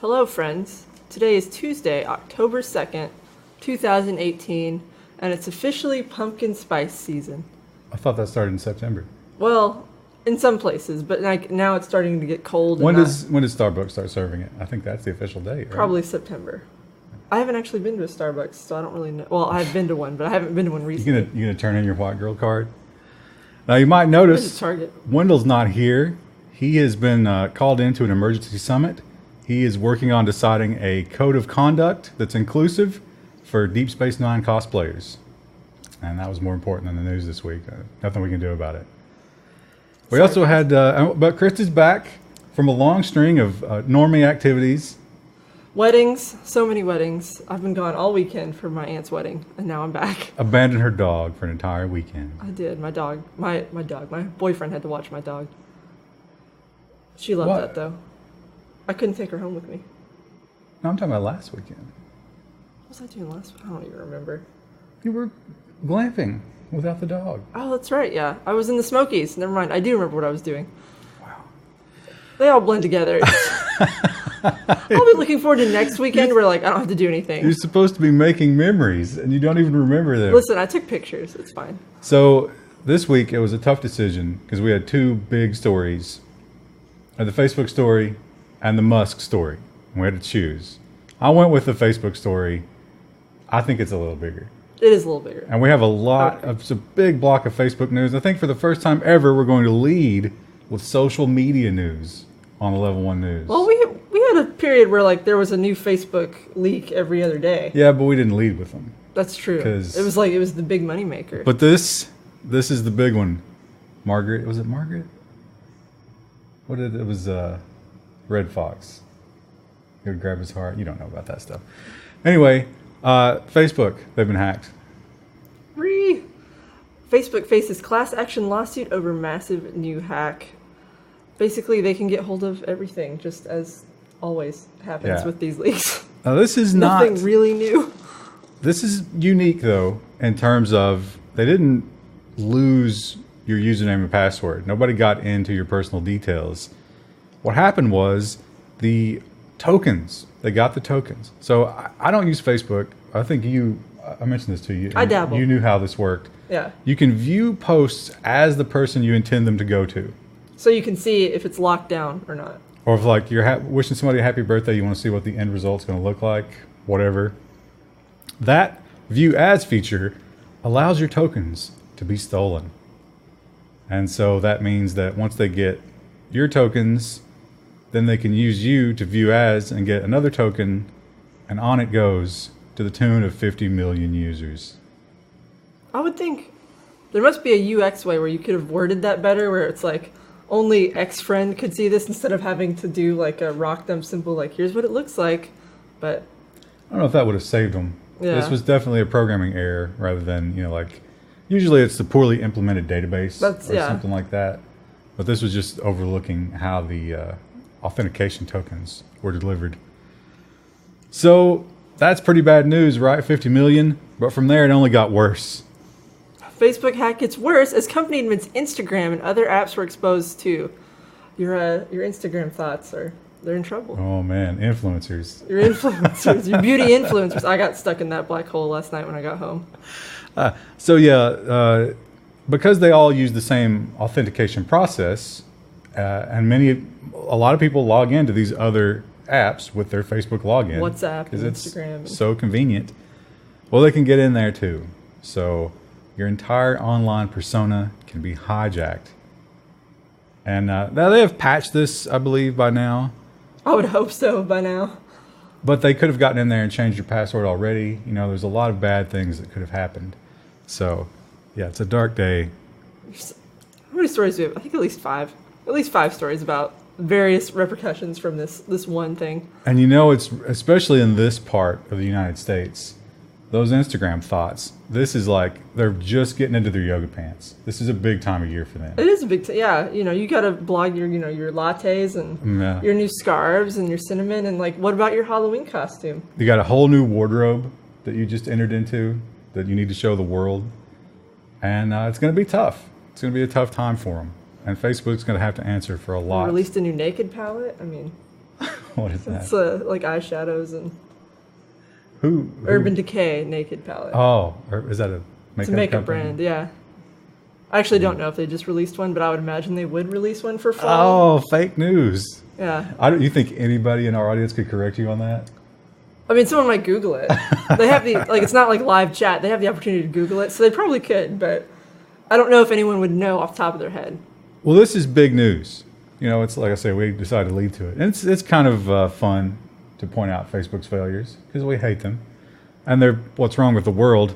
Hello, friends. Today is Tuesday, October 2nd, 2018, and it's officially pumpkin spice season. I thought that started in September. Well, in some places, but now it's starting to get cold. When does Starbucks start serving it? I think that's the official date, right? Probably September. I haven't actually been to a Starbucks, so I don't really know. Well, I've been to one, but I haven't been to one recently. You gonna turn in your white girl card? Now you might notice Wendell's not here. He has been called into an emergency summit. He is working on deciding a code of conduct that's inclusive for Deep Space Nine cosplayers. And that was more important than the news this week. Nothing we can do about it. We also had, but Chris is back from a long string of normie activities. Weddings, so many weddings. I've been gone all weekend for my aunt's wedding, and now I'm back. Abandoned her dog for an entire weekend. I did. My dog. My boyfriend had to watch my dog. She loved that, though. I couldn't take her home with me. No, I'm talking about last weekend. What was I doing last week? I don't even remember. You were glamping without the dog. Oh, that's right, yeah. I was in the Smokies. Never mind. I do remember what I was doing. Wow. They all blend together. I'll be looking forward to next weekend where, I don't have to do anything. You're supposed to be making memories, and you don't even remember them. Listen, I took pictures. It's fine. So this week, it was a tough decision because we had two big stories. The Facebook story and the MUSK story. We had to choose. I went with the Facebook story. I think it's a little bigger. It is a little bigger. And we have it's a big block of Facebook news. I think for the first time ever, we're going to lead with social media news on the Level 1 news. Well, we had a period where there was a new Facebook leak every other day. Yeah, but we didn't lead with them. That's true. It was the big money maker. But this is the big one. Margaret, was it Margaret? It was Red Fox. He would grab his heart. You don't know about that stuff. Anyway, Facebook, they've been hacked. Facebook faces class action lawsuit over massive new hack. Basically, they can get hold of everything, just as always happens with these leaks. Now, this is nothing really new. This is unique, though, in terms of they didn't lose your username and password. Nobody got into your personal details. What happened was the tokens. They got the tokens. So I don't use Facebook. I think I mentioned this to you. I dabble. You knew how this worked. Yeah. You can view posts as the person you intend them to go to. So you can see if it's locked down or not. Or if you're wishing somebody a happy birthday, you want to see what the end result's going to look like, whatever. That view as feature allows your tokens to be stolen. And so that means that once they get your tokens, then they can use you to view as and get another token, and on it goes to the tune of 50 million users. I would think there must be a UX way where you could have worded that better, where it's only X friend could see this instead of having to do a rock them simple, here's what it looks like. But I don't know if that would have saved them. Yeah. This was definitely a programming error rather than, usually it's the poorly implemented database or something like that. But this was just overlooking how the authentication tokens were delivered. So that's pretty bad news, right? 50 million. But from there, it only got worse. Facebook hack gets worse as company admits Instagram and other apps were exposed to. Your Instagram thoughts they're in trouble. Oh man, influencers. Your influencers, your beauty influencers. I got stuck in that black hole last night when I got home. Because they all use the same authentication process, and a lot of people log into these other apps with their Facebook login. WhatsApp and Instagram. It's so convenient. Well, they can get in there too. So your entire online persona can be hijacked. And now they have patched this, I believe, by now. I would hope so by now. But they could have gotten in there and changed your password already. There's a lot of bad things that could have happened. So, yeah, it's a dark day. How many stories do we have? I think at least five. At least 5 stories about various repercussions from this one thing. And it's especially in this part of the United States, those Instagram thoughts, this is they're just getting into their yoga pants. This is a big time of year for them. It is a big yeah. You got to blog your lattes and your new scarves and your cinnamon and what about your Halloween costume? You got a whole new wardrobe that you just entered into that you need to show the world. And it's going to be tough. It's going to be a tough time for them. And Facebook's going to have to answer for a lot. Released a new naked palette? I mean... What is that? It's like eyeshadows and Who? Urban Decay Naked Palette. Oh, or is that a makeup It's a makeup company? brand, yeah. I actually don't know if they just released one, but I would imagine they would release one for fall. Oh, fake news. Yeah. You think anybody in our audience could correct you on that? I mean, someone might Google it. They have it's not like live chat. They have the opportunity to Google it, so they probably could, but I don't know if anyone would know off the top of their head. Well, this is big news. It's like I say, we decided to lead to it. And it's kind of fun to point out Facebook's failures because we hate them. And they're what's wrong with the world.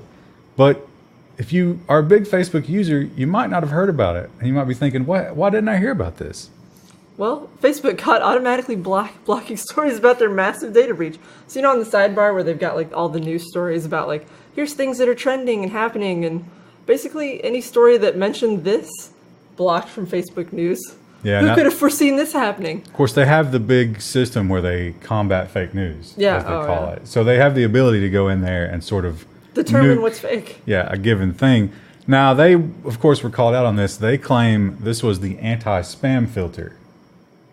But if you are a big Facebook user, you might not have heard about it. And you might be thinking, why didn't I hear about this? Well, Facebook caught automatically blocking stories about their massive data breach. So, on the sidebar where they've got like all the news stories about like, here's things that are trending and happening. And basically any story that mentioned this, blocked from Facebook News. Yeah, Who could have foreseen this happening? Of course, they have the big system where they combat fake news, as they call it. So they have the ability to go in there and sort of determine what's fake. Yeah, a given thing. Now, they, of course, were called out on this. They claim this was the anti-spam filter.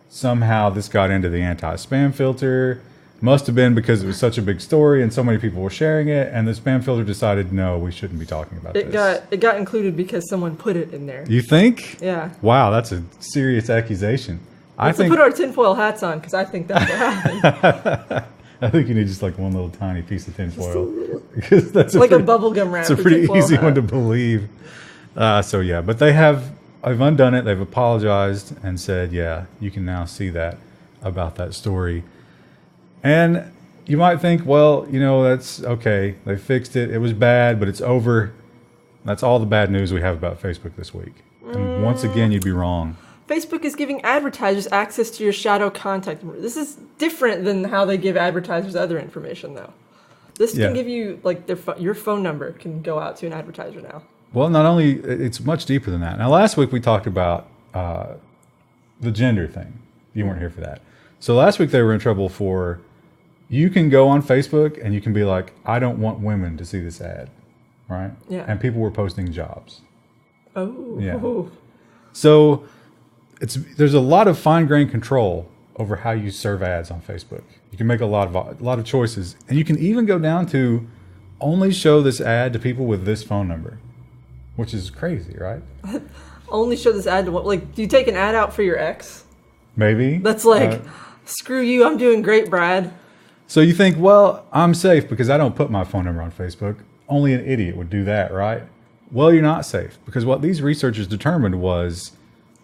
Somehow this got into the anti-spam filter. Must have been because it was such a big story and so many people were sharing it, and the spam filter decided, no, we shouldn't be talking about this. It got included because someone put it in there. You think? Yeah. Wow, that's a serious accusation. I think put our tinfoil hats on because I think that's what happened. I think you need just like one little tiny piece of tinfoil. Because that's like a bubblegum wrap. It's a pretty easy one to believe. So yeah, but I've undone it. They've apologized and said, yeah, you can now see that about that story. And you might think, well, that's okay. They fixed it. It was bad, but it's over. That's all the bad news we have about Facebook this week. And once again, you'd be wrong. Facebook is giving advertisers access to your shadow contact number. This is different than how they give advertisers other information, though. This can give you, like, your phone number can go out to an advertiser now. Well, not only, it's much deeper than that. Now, last week we talked about the gender thing. You weren't here for that. So last week they were in trouble for, you can go on Facebook and you can be like, I don't want women to see this ad, right? Yeah. And people were posting jobs. Oh. Yeah. So there's a lot of fine-grained control over how you serve ads on Facebook. You can make a lot of choices, and you can even go down to only show this ad to people with this phone number, which is crazy, right? Only show this ad to what? Like, do you take an ad out for your ex? Maybe. That's like, screw you, I'm doing great, Brad. So you think, well, I'm safe because I don't put my phone number on Facebook. Only an idiot would do that, right? Well, you're not safe because what these researchers determined was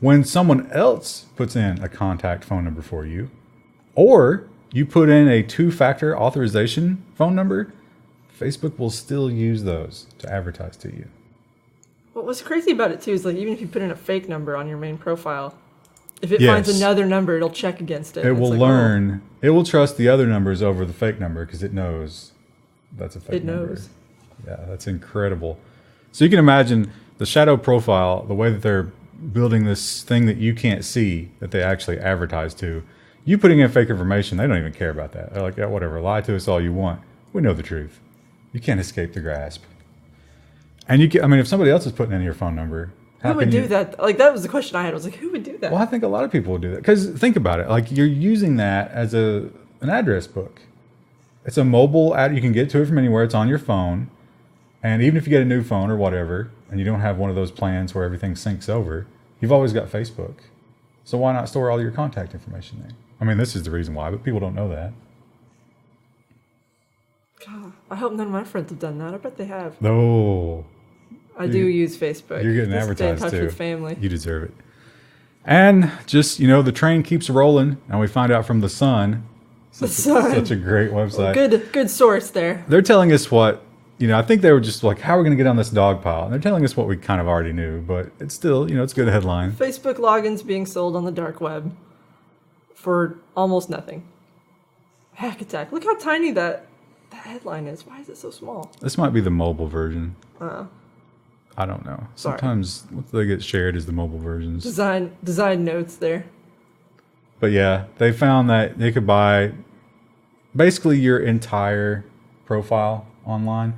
when someone else puts in a contact phone number for you, or you put in a two-factor authorization phone number, Facebook will still use those to advertise to you. What's crazy about it, too, is like even if you put in a fake number on your main profile, if it finds another number, it'll check against it. It will learn. It will trust the other numbers over the fake number because it knows that's a fake number. It knows. Yeah, that's incredible. So you can imagine the shadow profile, the way that they're building this thing that you can't see that they actually advertise to. You putting in fake information, they don't even care about that. They're like, yeah, whatever, lie to us all you want. We know the truth. You can't escape the grasp. And if somebody else is putting in your phone number, who would do that? Like, that was the question I had. I was like, who would do that? Well, I think a lot of people would do that. Because think about it. Like, you're using that as an address book. It's a mobile ad. You can get to it from anywhere. It's on your phone. And even if you get a new phone or whatever, and you don't have one of those plans where everything syncs over, you've always got Facebook. So why not store all your contact information there? I mean, this is the reason why, but people don't know that. God, I hope none of my friends have done that. I bet they have. No. I do use Facebook. You're getting advertised stay in touch too. With family. You deserve it. And just, the train keeps rolling, and we find out from The Sun. Such a great website. Well, good source there. They're telling us what, I think they were just like, how are we going to get on this dog pile? And they're telling us what we kind of already knew, but it's still, it's a good headline. Facebook logins being sold on the dark web for almost nothing. Hack attack. Look how tiny that headline is. Why is it so small? This might be the mobile version. I don't know. Sometimes what they get shared is the mobile versions. Design notes there. But yeah, they found that they could buy basically your entire profile online.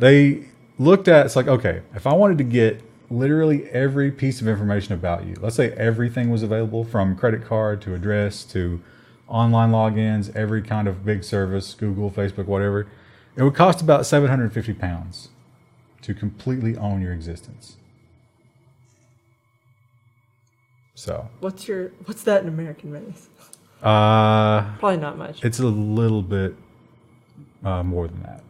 They looked at, it's like, okay, if I wanted to get literally every piece of information about you, let's say everything was available from credit card to address to online logins, every kind of big service, Google, Facebook, whatever. It would cost about £750 to completely own your existence. So what's that in American monies? Probably not much. It's a little bit more than that.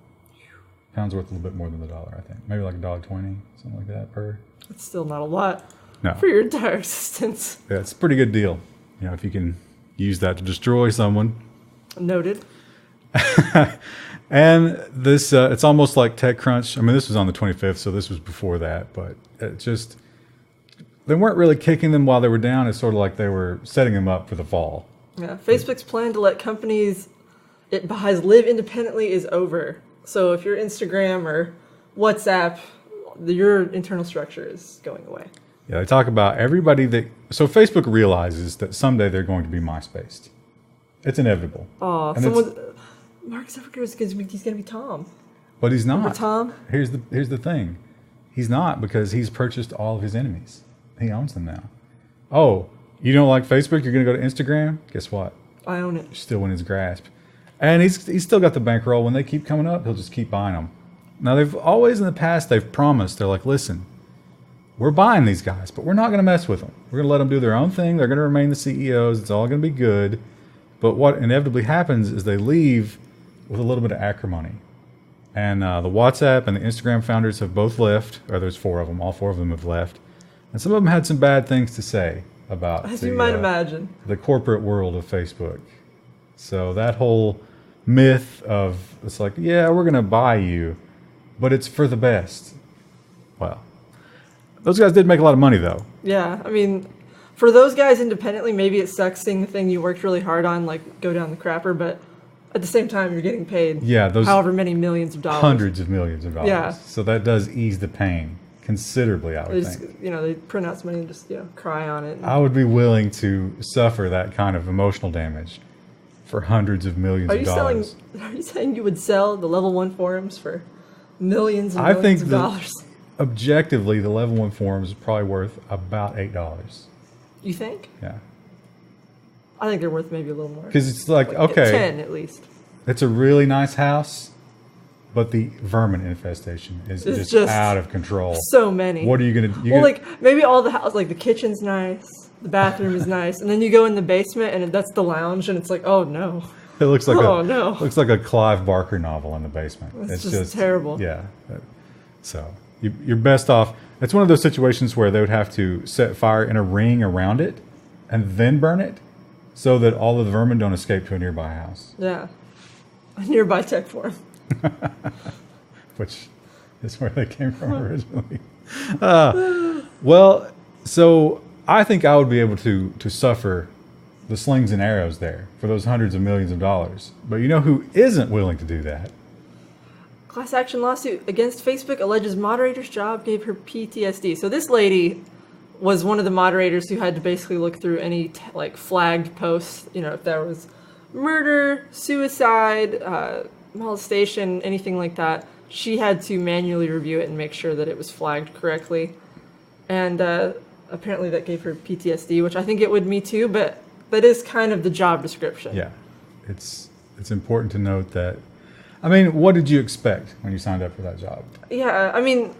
Pound's worth a little bit more than the dollar, I think. Maybe like $1.20, something like that per. It's still not a lot. No. For your entire existence. Yeah, it's a pretty good deal. You know, if you can use that to destroy someone. Noted. And this, it's almost like TechCrunch. I mean, this was on the 25th, so this was before that, but it just, they weren't really kicking them while they were down. It's sort of like they were setting them up for the fall. Yeah, Facebook's plan to let companies live independently is over. So if you're Instagram or WhatsApp, your internal structure is going away. Yeah, they talk about everybody that... So Facebook realizes that someday they're going to be MySpace. It's inevitable. Oh, Mark Zuckerberg is going to be Tom. But he's not. Remember Tom? Here's the thing. He's not, because he's purchased all of his enemies. He owns them now. Oh, you don't like Facebook? You're going to go to Instagram? Guess what? I own it. You're still in his grasp. And he's still got the bankroll. When they keep coming up, he'll just keep buying them. Now, they've always in the past, they've promised. They're like, listen, we're buying these guys, but we're not going to mess with them. We're going to let them do their own thing. They're going to remain the CEOs. It's all going to be good. But what inevitably happens is they leave with a little bit of acrimony. And the WhatsApp and the Instagram founders have both left, or there's 4 of them. All 4 of them have left. And some of them had some bad things to say about As you might imagine, the corporate world of Facebook. So that whole myth of, it's like, yeah, we're going to buy you, but it's for the best. Well, those guys did make a lot of money, though. Yeah, I mean, for those guys independently, maybe it sucks seeing the thing you worked really hard on, like, go down the crapper, but at the same time, you're getting paid those however many millions of dollars. Hundreds of millions of dollars. Yeah. So that does ease the pain considerably, I would think. They print out some money and just, cry on it. I would be willing to suffer that kind of emotional damage for hundreds of millions of dollars. Are you saying you would sell the Level 1 forums for millions and millions of dollars? Objectively, the Level 1 forums is probably worth about $8. You think? Yeah. I think they're worth maybe a little more. Because it's like, okay. 10 at least. It's a really nice house, but the vermin infestation is just out of control. So many. What are you going to do? Well, maybe all the house, like the kitchen's nice, the bathroom is nice, and then you go in the basement and that's the lounge, and it's like, oh no. It looks like no. Looks like a Clive Barker novel in the basement. It's just terrible. Yeah. So you're best off. It's one of those situations where they would have to set fire in a ring around it and then burn it so that all of the vermin don't escape to a nearby house. Yeah. A nearby tech forum. Which is where they came from originally. Well, so I think I would be able to suffer the slings and arrows there for those hundreds of millions of dollars. But you know who isn't willing to do that? Class action lawsuit against Facebook alleges moderator's job gave her PTSD. So this lady was one of the moderators who had to basically look through any flagged posts, if there was murder, suicide, molestation, anything like that. She had to manually review it and make sure that it was flagged correctly. And apparently that gave her PTSD, which I think it would me too, but that is kind of the job description. Yeah, it's important to note that. I mean, what did you expect when you signed up for that job? Yeah, I mean,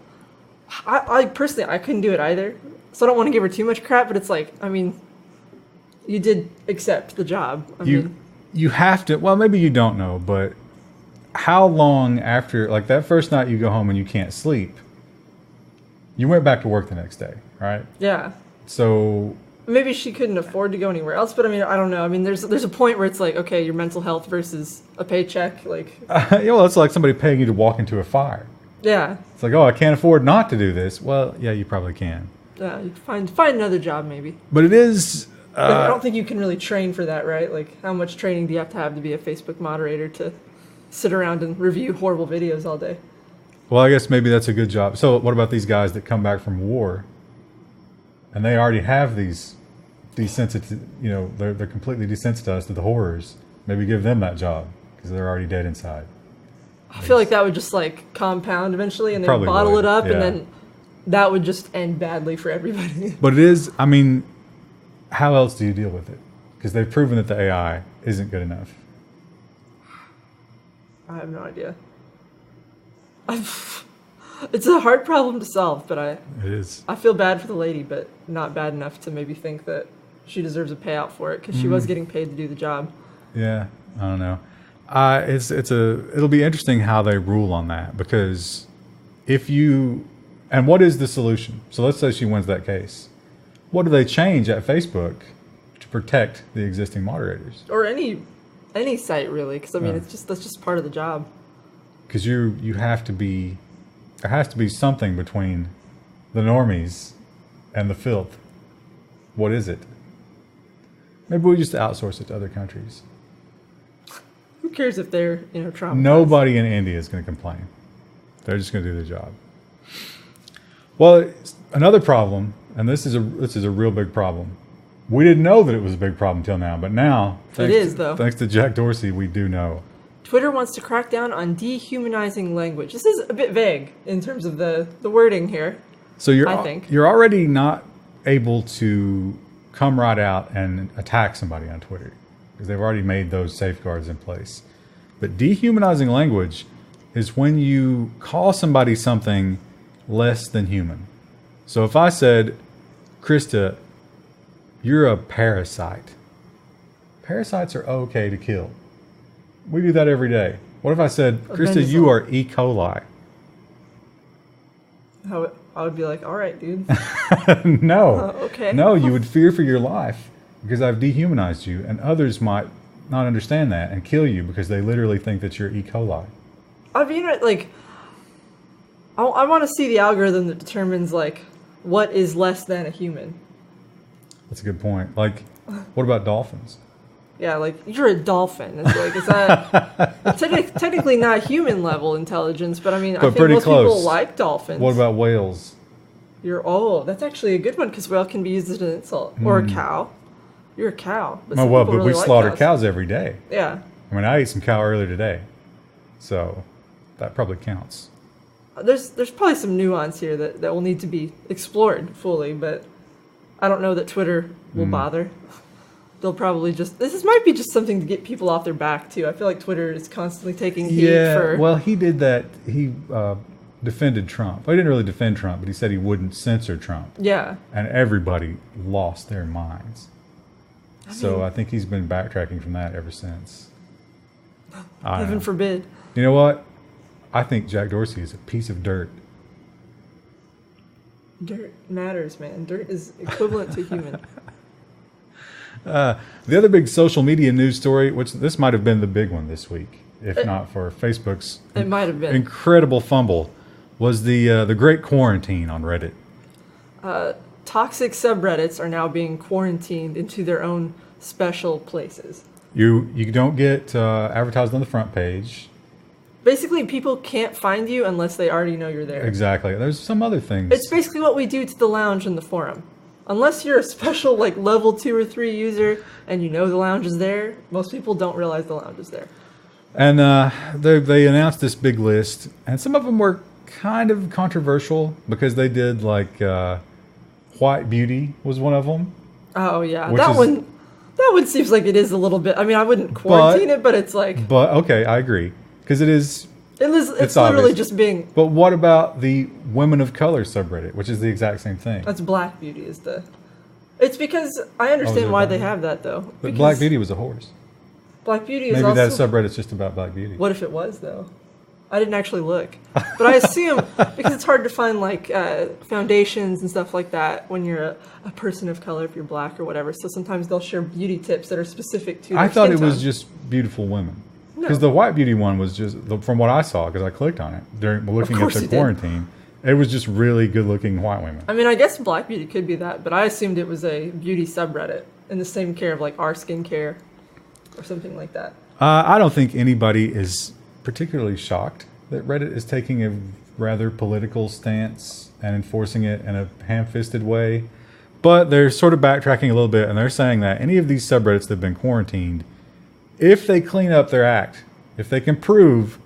I personally, I couldn't do it either. So I don't want to give her too much crap, but it's like, I mean, you did accept the job. You have to, well, maybe you don't know, but how long after, like that first night you go home and you can't sleep, you went back to work the next day, right? Yeah. So maybe she couldn't afford to go anywhere else, but I mean, I don't know. I mean, there's a point where it's like, okay, your mental health versus a paycheck, like. Well, it's like somebody paying you to walk into a fire. Yeah. It's like, oh, I can't afford not to do this. Well, yeah, you probably can. Yeah, you find another job maybe. But it is. But I don't think you can really train for that, right? Like, how much training do you have to be a Facebook moderator to sit around and review horrible videos all day? Well, I guess maybe that's a good job. So what about these guys that come back from war and they already have these desensitive, they're completely desensitized to the horrors. Maybe give them that job because they're already dead inside. I feel like that would just compound eventually, and they would bottle it up, and then that would just end badly for everybody. But it is, I mean, how else do you deal with it? Because they've proven that the AI isn't good enough? I have no idea. It's a hard problem to solve, but It is. I feel bad for the lady, but not bad enough to maybe think that she deserves a payout for it because she was getting paid to do the job. Yeah, I don't know. It'll be interesting how they rule on that, because and what is the solution? So let's say she wins that case. What do they change at Facebook to protect the existing moderators? Or any site really, because I mean that's just part of the job. Because you have to be, there has to be something between the normies and the filth. What is it? Maybe we just outsource it to other countries. Who cares if they're traumatized? Nobody in India is going to complain. They're just going to do their job. Well, another problem, and this is a real big problem. We didn't know that it was a big problem till now, but now thanks to Jack Dorsey, we do know. Twitter wants to crack down on dehumanizing language. This is a bit vague in terms of the wording here. So you're already not able to come right out and attack somebody on Twitter because they've already made those safeguards in place. But dehumanizing language is when you call somebody something less than human. So if I said, Krista, you're a parasite. Parasites are okay to kill. We do that every day. What if I said, Krista, you are E. coli? I would be like, all right, dude. No. Okay. No, you would fear for your life because I've dehumanized you, and others might not understand that and kill you because they literally think that you're E. coli. I mean, like, I want to see the algorithm that determines, like, what is less than a human. That's a good point. Like, what about dolphins? Yeah, like, you're a dolphin. It's like, is that it's technically not human level intelligence, but I mean, I think most people like dolphins. What about whales? That's actually a good one because whale can be used as an insult. Or a cow. You're a cow. But we slaughter cows every day. Yeah. I mean, I ate some cow earlier today, so that probably counts. There's probably some nuance here that will need to be explored fully, but I don't know that Twitter will bother. They'll probably this might be just something to get people off their back too. I feel like Twitter is constantly taking heat for... Well, he did that. He defended Trump. Well, he didn't really defend Trump, but he said he wouldn't censor Trump. Yeah. And everybody lost their minds. I think he's been backtracking from that ever since. Heaven forbid. You know what? I think Jack Dorsey is a piece of dirt. Dirt matters, man. Dirt is equivalent to human. The other big social media news story, which this might have been the big one this week, if not for Facebook's incredible fumble, was the Great Quarantine on Reddit. Toxic subreddits are now being quarantined into their own special places. You don't get advertised on the front page. Basically, people can't find you unless they already know you're there. Exactly. There's some other things. It's basically what we do to the lounge and the forum. Unless you're a special like level 2 or 3 user and you know the lounge is there, most people don't realize the lounge is there. And they announced this big list, and some of them were kind of controversial because they did like White Beauty was one of them. Oh yeah, that one seems like it is a little bit. I mean, I wouldn't quarantine it, but it's like. But okay, I agree because it is. It's literally obvious. Just being. But what about the Women of Color subreddit, which is the exact same thing? That's Black Beauty is the. It's because I understand why they have that though. But Black Beauty was a horse. Black Beauty is maybe also. Maybe that subreddit's just about Black Beauty. What if it was though? I didn't actually look, but I assume because it's hard to find like foundations and stuff like that when you're a person of color, if you're black or whatever. So sometimes they'll share beauty tips that are specific to. I thought it was just beautiful women. Because the White Beauty one was just, from what I saw, because I clicked on it during looking at the quarantine, it was just really good-looking white women. I mean, I guess Black Beauty could be that, but I assumed it was a beauty subreddit in the same care of like our skincare or something like that. I don't think anybody is particularly shocked that Reddit is taking a rather political stance and enforcing it in a ham-fisted way, but they're sort of backtracking a little bit, and they're saying that any of these subreddits that have been quarantined, if they clean up their act, if they can prove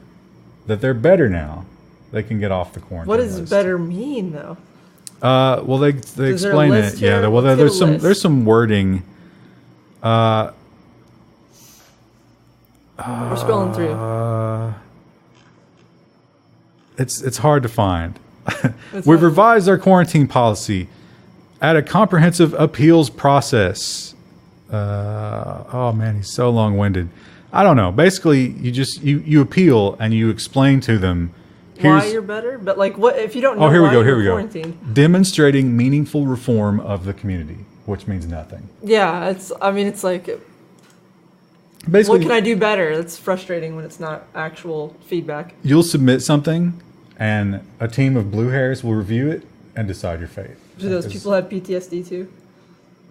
that they're better now, they can get off the quarantine. What does better mean, though? Well, they explain it. Yeah. Well, there's some wording. We're scrolling through. It's hard to find. We've revised our quarantine policy. Add a comprehensive appeals process. Oh man, he's so long-winded. I don't know. Basically, you appeal and you explain to them why you're better, but like what if you don't know? Oh, here we why go. Demonstrating meaningful reform of the community, which means nothing. Yeah, it's like basically, what can I do better? It's frustrating when it's not actual feedback. You'll submit something, and a team of blue hairs will review it and decide your fate. Do those people have PTSD too?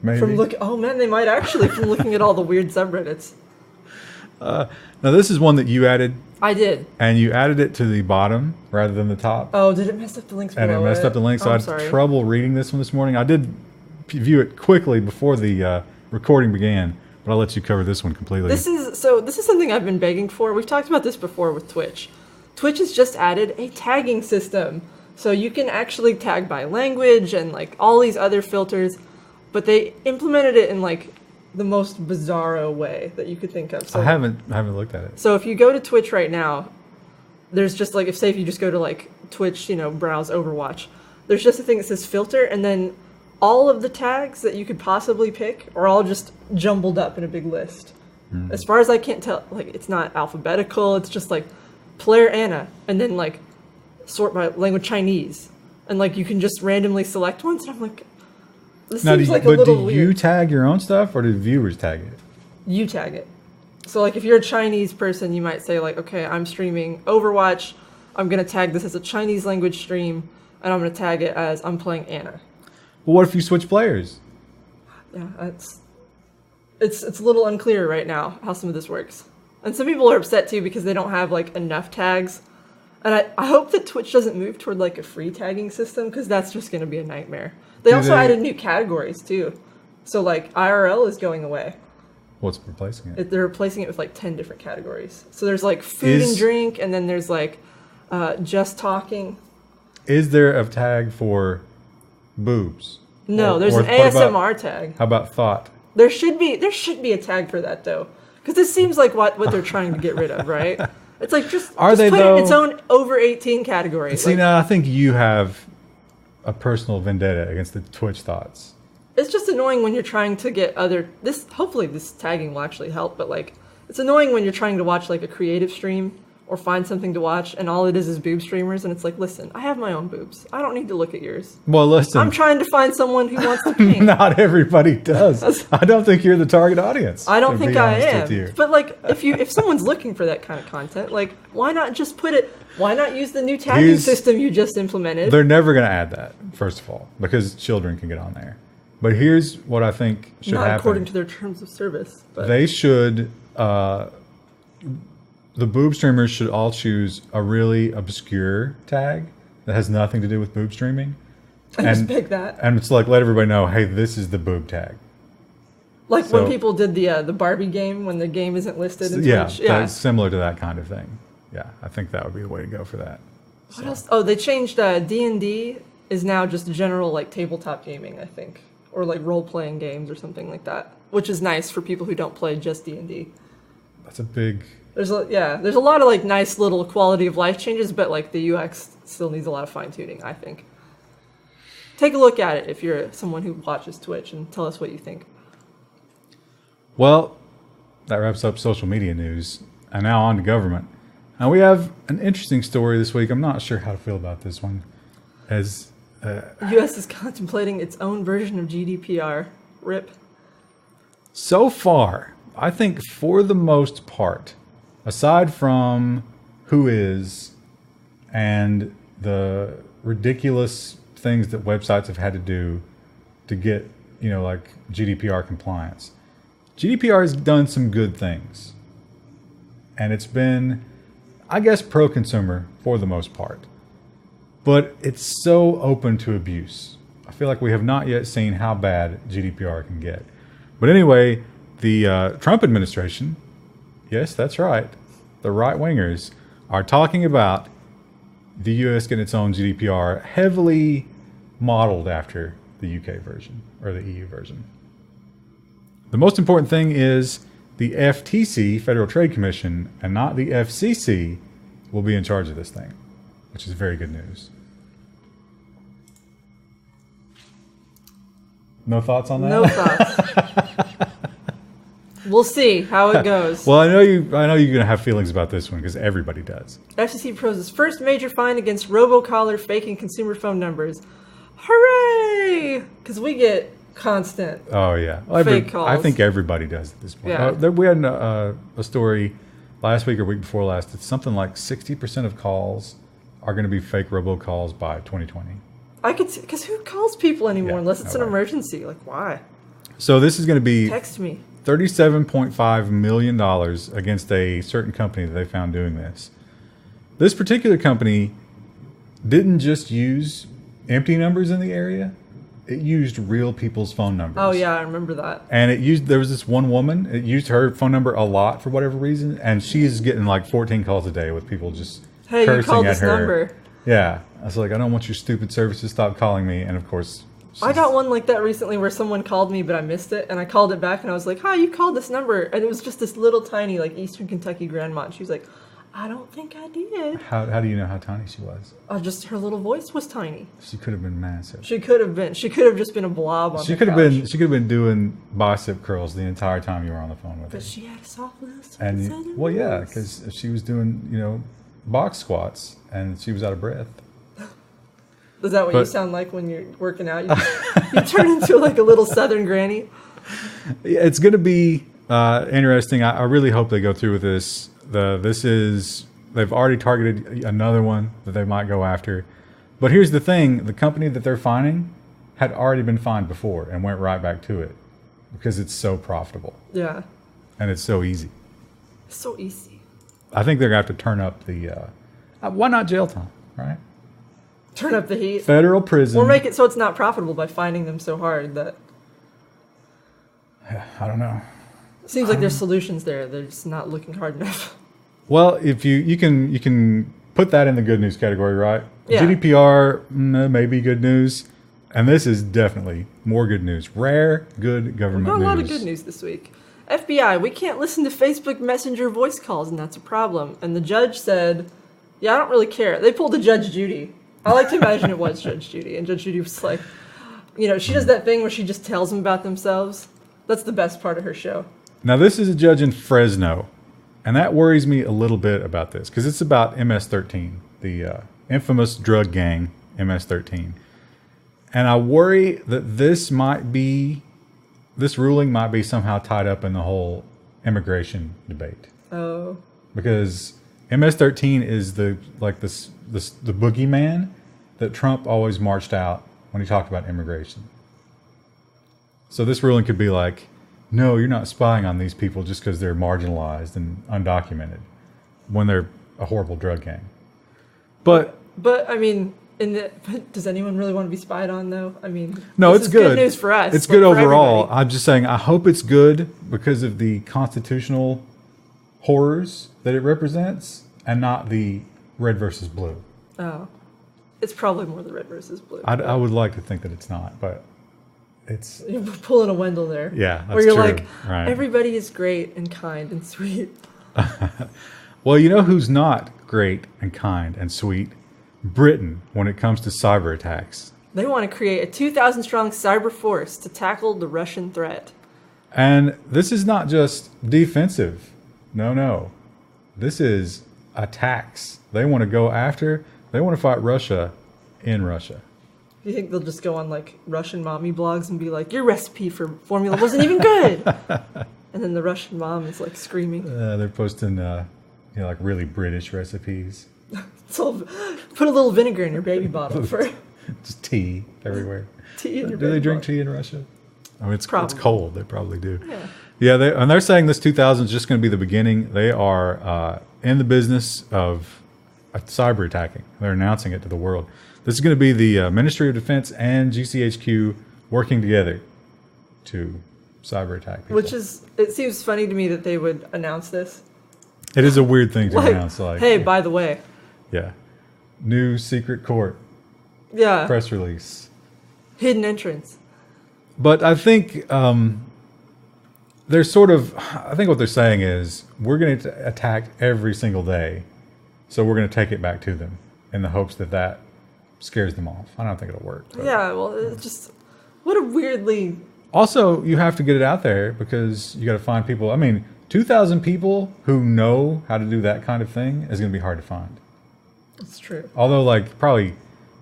Maybe. Oh man, they might actually from looking at all the weird subreddits. Now this is one that you added. I did. And you added it to the bottom rather than the top. Oh, did it mess up the links below? And it messed up the links, so I had trouble reading this one this morning. I did view it quickly before the recording began, but I'll let you cover this one completely. This is something I've been begging for. We've talked about this before with Twitch. Twitch has just added a tagging system. So you can actually tag by language and like all these other filters, but they implemented it in like the most bizarro way that you could think of. So I haven't looked at it. So if you go to Twitch right now, there's just like if you just go to like Twitch, browse Overwatch, there's just a thing that says filter, and then all of the tags that you could possibly pick are all just jumbled up in a big list. As far as I can't tell, like it's not alphabetical. It's just like player Anna, and then like sort by language Chinese, and like you can just randomly select ones. And I'm like, this seems like a little weird. Do you tag your own stuff, or do viewers tag it? You tag it. So like if you're a Chinese person, you might say like, okay, I'm streaming Overwatch. I'm gonna tag this as a Chinese language stream, and I'm gonna tag it as I'm playing Anna. Well, what if you switch players? Yeah, it's a little unclear right now how some of this works. And some people are upset too because they don't have like enough tags. And I hope that Twitch doesn't move toward like a free tagging system, because that's just going to be a nightmare. They also added new categories too. So like IRL is going away. What's replacing it? They're replacing it with like 10 different categories. So there's like food and drink, and then there's like just talking. Is there a tag for boobs? No, there's an ASMR tag. How about thought? There should be a tag for that though, because this seems like what they're trying to get rid of, right? It's like just put it in its own over 18 category. See, now I think you have a personal vendetta against the Twitch thoughts. It's just annoying when you're trying to get hopefully this tagging will actually help, but like it's annoying when you're trying to watch like a creative stream or find something to watch, and all it is boob streamers, and it's like, listen, I have my own boobs. I don't need to look at yours. Well, listen. I'm trying to find someone who wants to paint. Not everybody does. I don't think you're the target audience. I don't think I am. But like, if someone's looking for that kind of content, like, why not just put it? Why not use the new tagging system you just implemented? They're never going to add that, first of all, because children can get on there. But here's what I think should happen. Not according to their terms of service. But. They should... the boob streamers should all choose a really obscure tag that has nothing to do with boob streaming. And just pick that. And it's like, let everybody know, hey, this is the boob tag. Like when people did the Barbie game, when the game isn't listed in Twitch. Yeah, that's similar to that kind of thing. Yeah, I think that would be the way to go for that. What else? Oh, they changed D&D is now just general like tabletop gaming, I think. Or like role-playing games or something like that. Which is nice for people who don't play just D&D. That's a big... There's a lot of like nice little quality of life changes, but like the UX still needs a lot of fine tuning, I think. Take a look at it if you're someone who watches Twitch and tell us what you think. Well, that wraps up social media news, and now on to government. Now we have an interesting story this week. I'm not sure how to feel about this one. As U.S. is contemplating its own version of GDPR. RIP. So far, I think for the most part, aside from Whois and the ridiculous things that websites have had to do to get, like GDPR compliance, GDPR has done some good things. And it's been, I guess, pro-consumer for the most part. But it's so open to abuse. I feel like we have not yet seen how bad GDPR can get. But anyway, the Trump administration, yes, that's right, the right-wingers are talking about the U.S. getting its own GDPR heavily modeled after the UK version or the EU version. The most important thing is the FTC, Federal Trade Commission, and not the FCC will be in charge of this thing, which is very good news. No thoughts on that? No thoughts. We'll see how it goes. Well, I know you're going to have feelings about this one because everybody does. FCC proposes first major fine against robocaller faking consumer phone numbers. Hooray! Because we get constant fake calls. I think everybody does at this point. Yeah. We had a story last week or week before last. It's something like 60% of calls are going to be fake robocalls by 2020. I could see, because who calls people anymore unless it's an emergency? Like, why? So this is going to be... Text me. $37.5 million against a certain company that they found doing this. This particular company didn't just use empty numbers in the area. It used real people's phone numbers. Oh, yeah, I remember that. And there was this one woman, it used her phone number a lot for whatever reason, and she's getting like 14 calls a day with people just cursing at her. Hey, you called this number. Yeah. I was like, I don't want your stupid service to stop calling me. And of course... I got one like that recently where someone called me, but I missed it. And I called it back and I was like, hi, you called this number. And it was just this little tiny, like, Eastern Kentucky grandma. And she was like, I don't think I did. How do you know how tiny she was? Just her little voice was tiny. She could have been massive. She could have been. She could have just been a blob on She could have been doing bicep curls the entire time you were on the phone with her. But she had a soft voice. And well, yeah, because she was doing, box squats and she was out of breath. Is that what you sound like when you're working out? You turn into like a little Southern granny. It's going to be interesting. I really hope they go through with this. They've already targeted another one that they might go after. But here's the thing. The company that they're fining had already been fined before and went right back to it because it's so profitable. Yeah. And it's so easy. So easy. I think they're going to have to turn up the... why not jail time, right? Turn up the heat. Federal prison. Or make it so it's not profitable by finding them so hard that... I don't know. Seems like there's solutions there. They're just not looking hard enough. Well, if you can put that in the good news category, right? Yeah. GDPR, maybe good news. And this is definitely more good news. Rare, good government news. We've got a lot of good news this week. FBI, we can't listen to Facebook Messenger voice calls, and that's a problem. And the judge said, yeah, I don't really care. They pulled a Judge Judy. I like to imagine it was Judge Judy. And Judge Judy was like, she does that thing where she just tells them about themselves. That's the best part of her show. Now, this is a judge in Fresno. And that worries me a little bit about this. Because it's about MS-13, the infamous drug gang, MS-13. And I worry that this ruling might be somehow tied up in the whole immigration debate. Oh. Because MS-13 is the boogeyman that Trump always marched out when he talked about immigration. So this ruling could be like, no, you're not spying on these people just because they're marginalized and undocumented when they're a horrible drug gang. But I mean, does anyone really want to be spied on though? I mean, no, it's good. Good news for us. It's good overall. Everybody. I'm just saying, I hope it's good because of the constitutional horrors that it represents and not the red versus blue. Oh, it's probably more the red versus blue. I would like to think that it's not, but it's... You're pulling a Wendell there. Yeah, that's where you're true. Like, right. Everybody is great and kind and sweet. Well, you know who's not great and kind and sweet? Britain, when it comes to cyber attacks. They want to create a 2,000-strong cyber force to tackle the Russian threat. And this is not just defensive. No. This is attacks. They want to fight Russia in Russia. Do you think they'll just go on like Russian mommy blogs and be like, your recipe for formula wasn't even good? And then the Russian mom is like screaming. They're posting like really British recipes. So put a little vinegar in your baby bottle for just tea everywhere. Tea in your Do they drink tea in Russia? I mean, it's cold. They probably do. Yeah. They're saying this 2000 is just going to be the beginning. They are in the business of cyber attacking. They're announcing it to the world. This is going to be the Ministry of Defense and GCHQ working together to cyber attack people. It seems funny to me that they would announce this. It is a weird thing to announce. Like, hey, by the way. Yeah. New secret court. Yeah. Press release. Hidden entrance. But I think they're sort of, I think what they're saying is we're going to attack every single day. So we're going to take it back to them in the hopes that that scares them off. I don't think it'll work. But. Yeah, well, it's just, what a weirdly... Also, you have to get it out there because you got to find people. I mean, 2,000 people who know how to do that kind of thing is going to be hard to find. That's true. Although, like, probably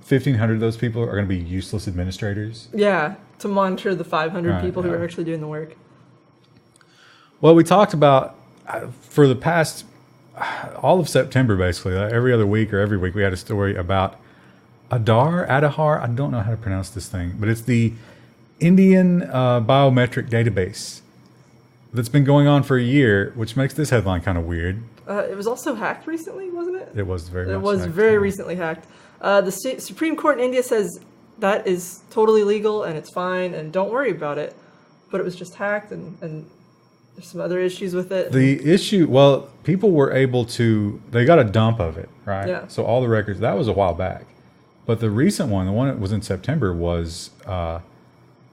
1,500 of those people are going to be useless administrators. Yeah, to monitor the 500 people who are actually doing the work. Well, we talked about, for the past, all of September, basically, every other week or every week, we had a story about Aadhaar, I don't know how to pronounce this thing, but it's the Indian biometric database that's been going on for a year, which makes this headline kind of weird. It was also hacked recently, wasn't it? It was very recently hacked. The Supreme Court in India says that is totally legal and it's fine and don't worry about it. But it was just hacked and there's some other issues with it. The issue, well, people were able to, they got a dump of it, right? Yeah. So all the records, that was a while back. But the recent one, the one that was in September, was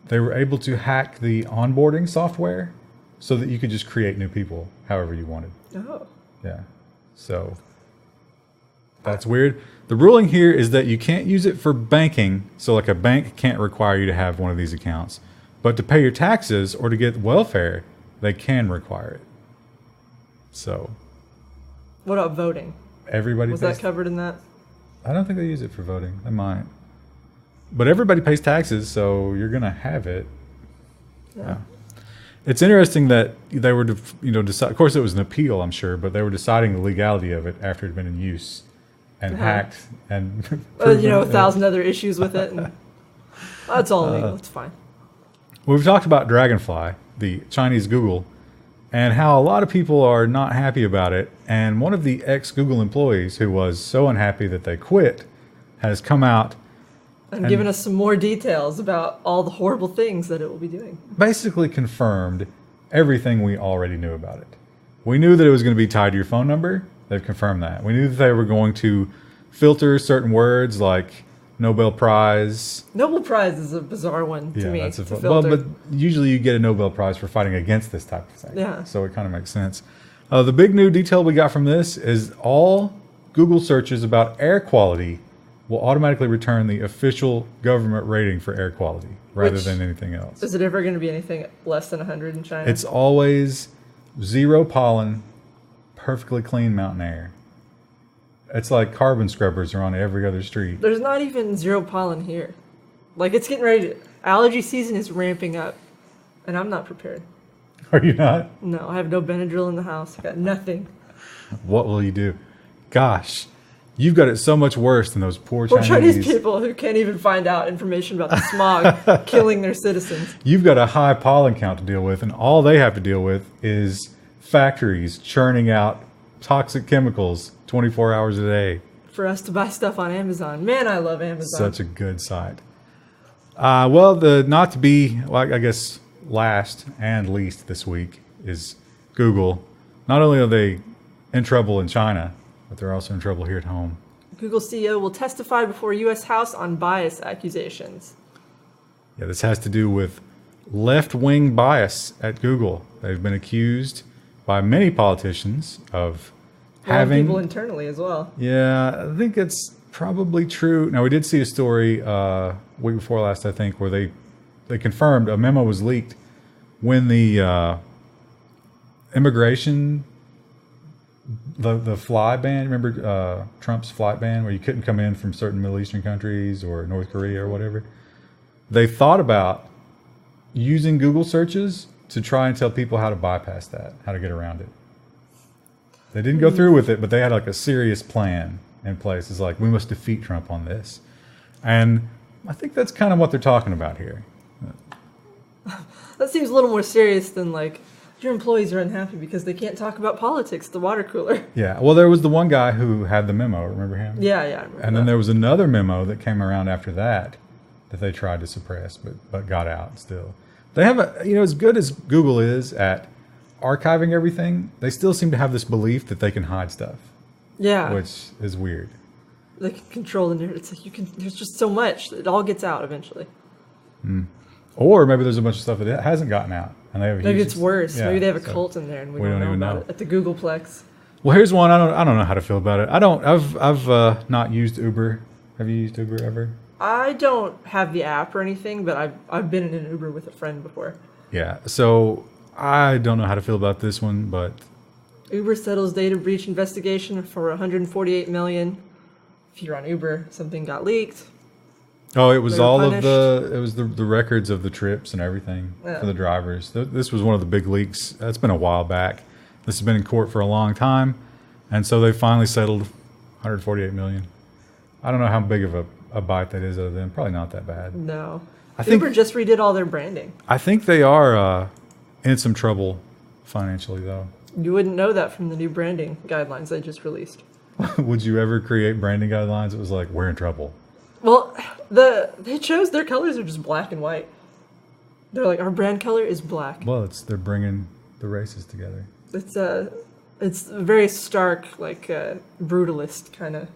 they were able to hack the onboarding software so that you could just create new people however you wanted. Oh. Yeah. So that's weird. The ruling here is that you can't use it for banking. So like a bank can't require you to have one of these accounts. But to pay your taxes or to get welfare, they can require it. So. What about voting? Everybody was that covered in that? I don't think they use it for voting. They might. But everybody pays taxes, so you're going to have it. Yeah. It's interesting that they were, of course it was an appeal, I'm sure, but they were deciding the legality of it after it had been in use and hacked and 1,000 other issues with it. And that's all legal. It's fine. We've talked about Dragonfly, the Chinese Google, and how a lot of people are not happy about it. And one of the ex-Google employees who was so unhappy that they quit has come out and given us some more details about all the horrible things that it will be doing. Basically confirmed everything we already knew about it. We knew that it was going to be tied to your phone number. They've confirmed that. We knew that they were going to filter certain words like Nobel Prize. Nobel Prize is a bizarre one to me. Well, but usually you get a Nobel Prize for fighting against this type of thing. Yeah. So it kind of makes sense. The big new detail we got from this is all Google searches about air quality will automatically return the official government rating for air quality rather than anything else. Is it ever going to be anything less than 100 in China? It's always 0 pollen, perfectly clean mountain air. It's like carbon scrubbers are on every other street. There's not even 0 pollen here. Like, it's getting ready to... Allergy season is ramping up, and I'm not prepared. Are you not? No, I have no Benadryl in the house. I got nothing. What will you do? Gosh, you've got it so much worse than those poor Chinese people who can't even find out information about the smog killing their citizens. You've got a high pollen count to deal with, and all they have to deal with is factories churning out toxic chemicals 24 hours a day. For us to buy stuff on Amazon. Man, I love Amazon. Such a good site. I guess last and least this week is Google. Not only are they in trouble in China, but they're also in trouble here at home. Google CEO will testify before U.S. House on bias accusations. Yeah, this has to do with left-wing bias at Google. They've been accused by many politicians of having... people internally as well. Yeah, I think it's probably true. Now, we did see a story week before last, I think, where they confirmed a memo was leaked when the immigration... The fly ban, remember Trump's flight ban where you couldn't come in from certain Middle Eastern countries or North Korea or whatever? They thought about using Google searches to try and tell people how to bypass that, how to get around it. They didn't go through with it, but they had like a serious plan in place. It's like, we must defeat Trump on this. And I think that's kind of what they're talking about here. That seems a little more serious than like, your employees are unhappy because they can't talk about politics at the water cooler. Yeah, well, there was the one guy who had the memo. Remember him? Yeah, I remember. And then there was another memo that came around after that they tried to suppress, but got out still. They have as good as Google is at archiving everything, they still seem to have this belief that they can hide stuff. Yeah. Which is weird. They can control the narrative. It's like there's just so much. It all gets out eventually. Or maybe there's a bunch of stuff that it hasn't gotten out, and they have. Maybe it's worse. Maybe they have a cult in there, and we don't know even about know it at the Googleplex. Well, here's one. I don't know how to feel about it. I've not used Uber. Have you used Uber ever? I don't have the app or anything, but I've been in an Uber with a friend before. Yeah. So I don't know how to feel about this one, but Uber settles data breach investigation for $148 million. If you're on Uber, something got leaked. Oh, it was all of the records of the trips and everything for the drivers. This was one of the big leaks. That's been a while back. This has been in court for a long time, and so they finally settled $148 million. I don't know how big of a bite that is other than probably not that bad. No. I think Uber just redid all their branding. I think they are in some trouble financially, though. You wouldn't know that from the new branding guidelines they just released. Would you ever create branding guidelines that was like, we're in trouble? Well, they chose their colors are just black and white. They're like, our brand color is black. Well, they're bringing the races together. It's a very stark, like brutalist kind of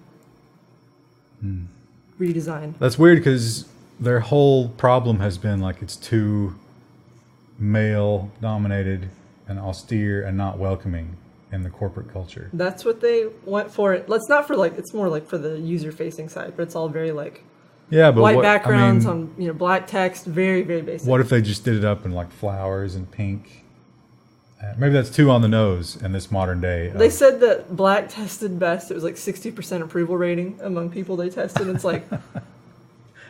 redesign. That's weird because their whole problem has been like it's too male dominated and austere and not welcoming in the corporate culture. That's what they went for. It's not for like, it's more like for the user facing side, but it's all very like white backgrounds on black text, very, very basic. What if they just did it up in like flowers and pink? Maybe that's too on the nose in this modern day. They said that black tested best. It was like 60% approval rating among people they tested. It's like,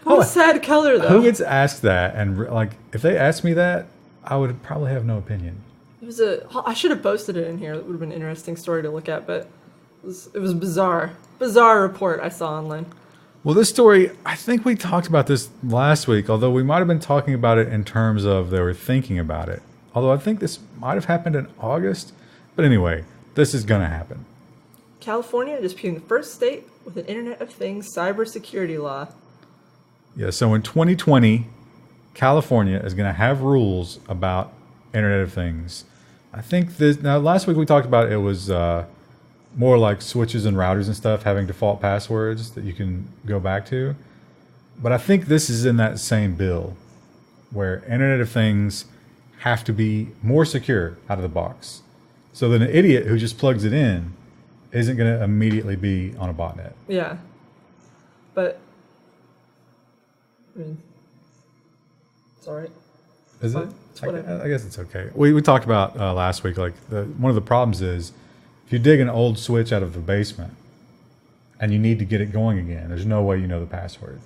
what a sad color though. Who gets asked that? And like, if they asked me that, I would probably have no opinion. I should have posted it in here. It would have been an interesting story to look at, but it was bizarre report I saw online. Well, this story, I think we talked about this last week, although we might have been talking about it in terms of they were thinking about it. Although I think this might have happened in August. But anyway, this is going to happen. California is becoming the first state with an Internet of Things cybersecurity law. Yeah, so in 2020, California is going to have rules about Internet of Things. I think now last week we talked about it was more like switches and routers and stuff having default passwords that you can go back to. But I think this is in that same bill where Internet of Things have to be more secure out of the box. So that an idiot who just plugs it in isn't going to immediately be on a botnet. Yeah. But, I mean, it's all right. Is it? Whatever. I guess it's okay. We talked about last week, like one of the problems is if you dig an old switch out of the basement and you need to get it going again, there's no way you know the password.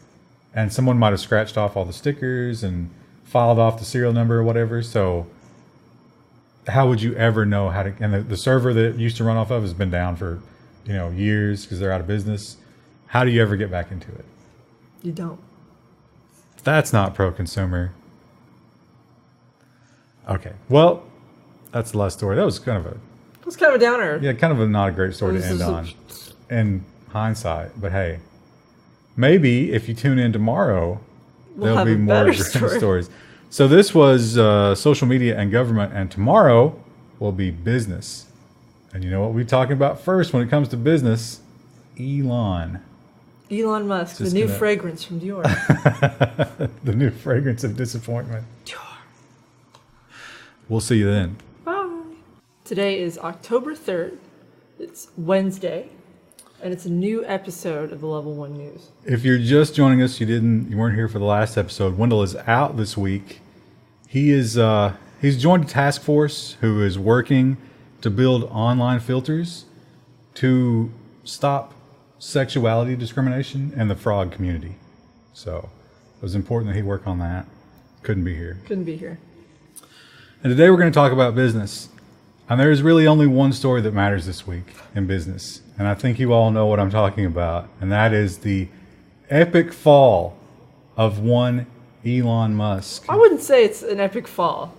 And someone might have scratched off all the stickers and filed off the serial number or whatever. So how would you ever know how to, and the server that it used to run off of has been down for, years because they're out of business. How do you ever get back into it? You don't. That's not pro-consumer. Okay. Well, that's the last story. That was kind of a downer. Yeah, kind of not a great story to end on in hindsight. But hey, maybe if you tune in tomorrow, there'll be more great stories. So this was social media and government, and tomorrow will be business. And you know what we're talking about first when it comes to business? Elon Musk, the new fragrance from Dior. The new fragrance of disappointment. Dior. We'll see you then. Bye. Today is October 3rd. It's Wednesday. And it's a new episode of the Level 1 News. If you're just joining us, you weren't here for the last episode. Wendell is out this week. He's joined a task force who is working to build online filters to stop sexuality discrimination in the fraud community. So it was important that he work on that. Couldn't be here. And today we're going to talk about business. And there's really only one story that matters this week in business. And I think you all know what I'm talking about. And that is the epic fall of one Elon Musk. I wouldn't say it's an epic fall.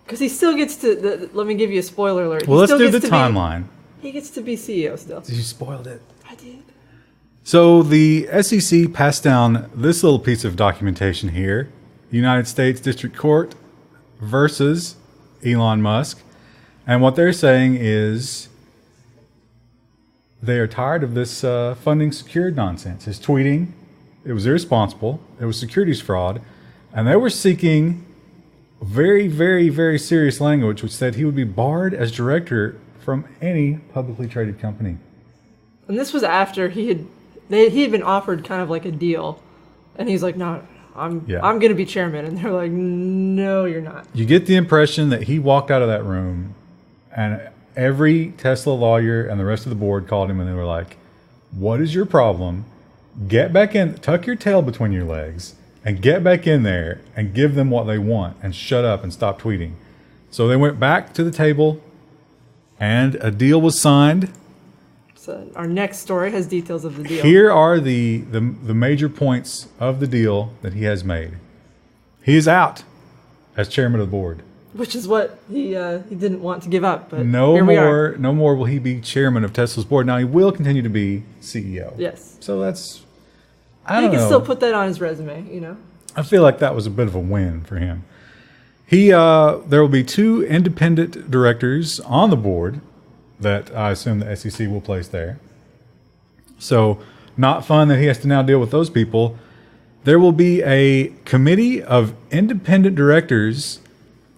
Because he still gets to, let me give you a spoiler alert. Well, let's do the timeline. He gets to be CEO still. You spoiled it. I did. So the SEC passed down this little piece of documentation here. United States District Court versus Elon Musk. And what they're saying is they are tired of this funding secured nonsense. His tweeting, it was irresponsible. It was securities fraud. And they were seeking very, very, very serious language, which said he would be barred as director from any publicly traded company. And this was after he had been offered kind of like a deal, and he's like, "No, I'm going to be chairman," and they're like, "No, you're not." You get the impression that he walked out of that room, and every Tesla lawyer and the rest of the board called him, and they were like, "What is your problem? Get back in, tuck your tail between your legs, and get back in there and give them what they want, and shut up and stop tweeting." So they went back to the table, and a deal was signed. So our next story has details of the deal. Here are the major points of the deal that he has made. He is out as chairman of the board. Which is what he didn't want to give up. But no more will he be chairman of Tesla's board. Now he will continue to be CEO. Yes. So that's, I don't know. He can still put that on his resume, you know. I feel like that was a bit of a win for him. There will be 2 independent directors on the board that I assume the SEC will place there. So not fun that he has to now deal with those people. There will be a committee of independent directors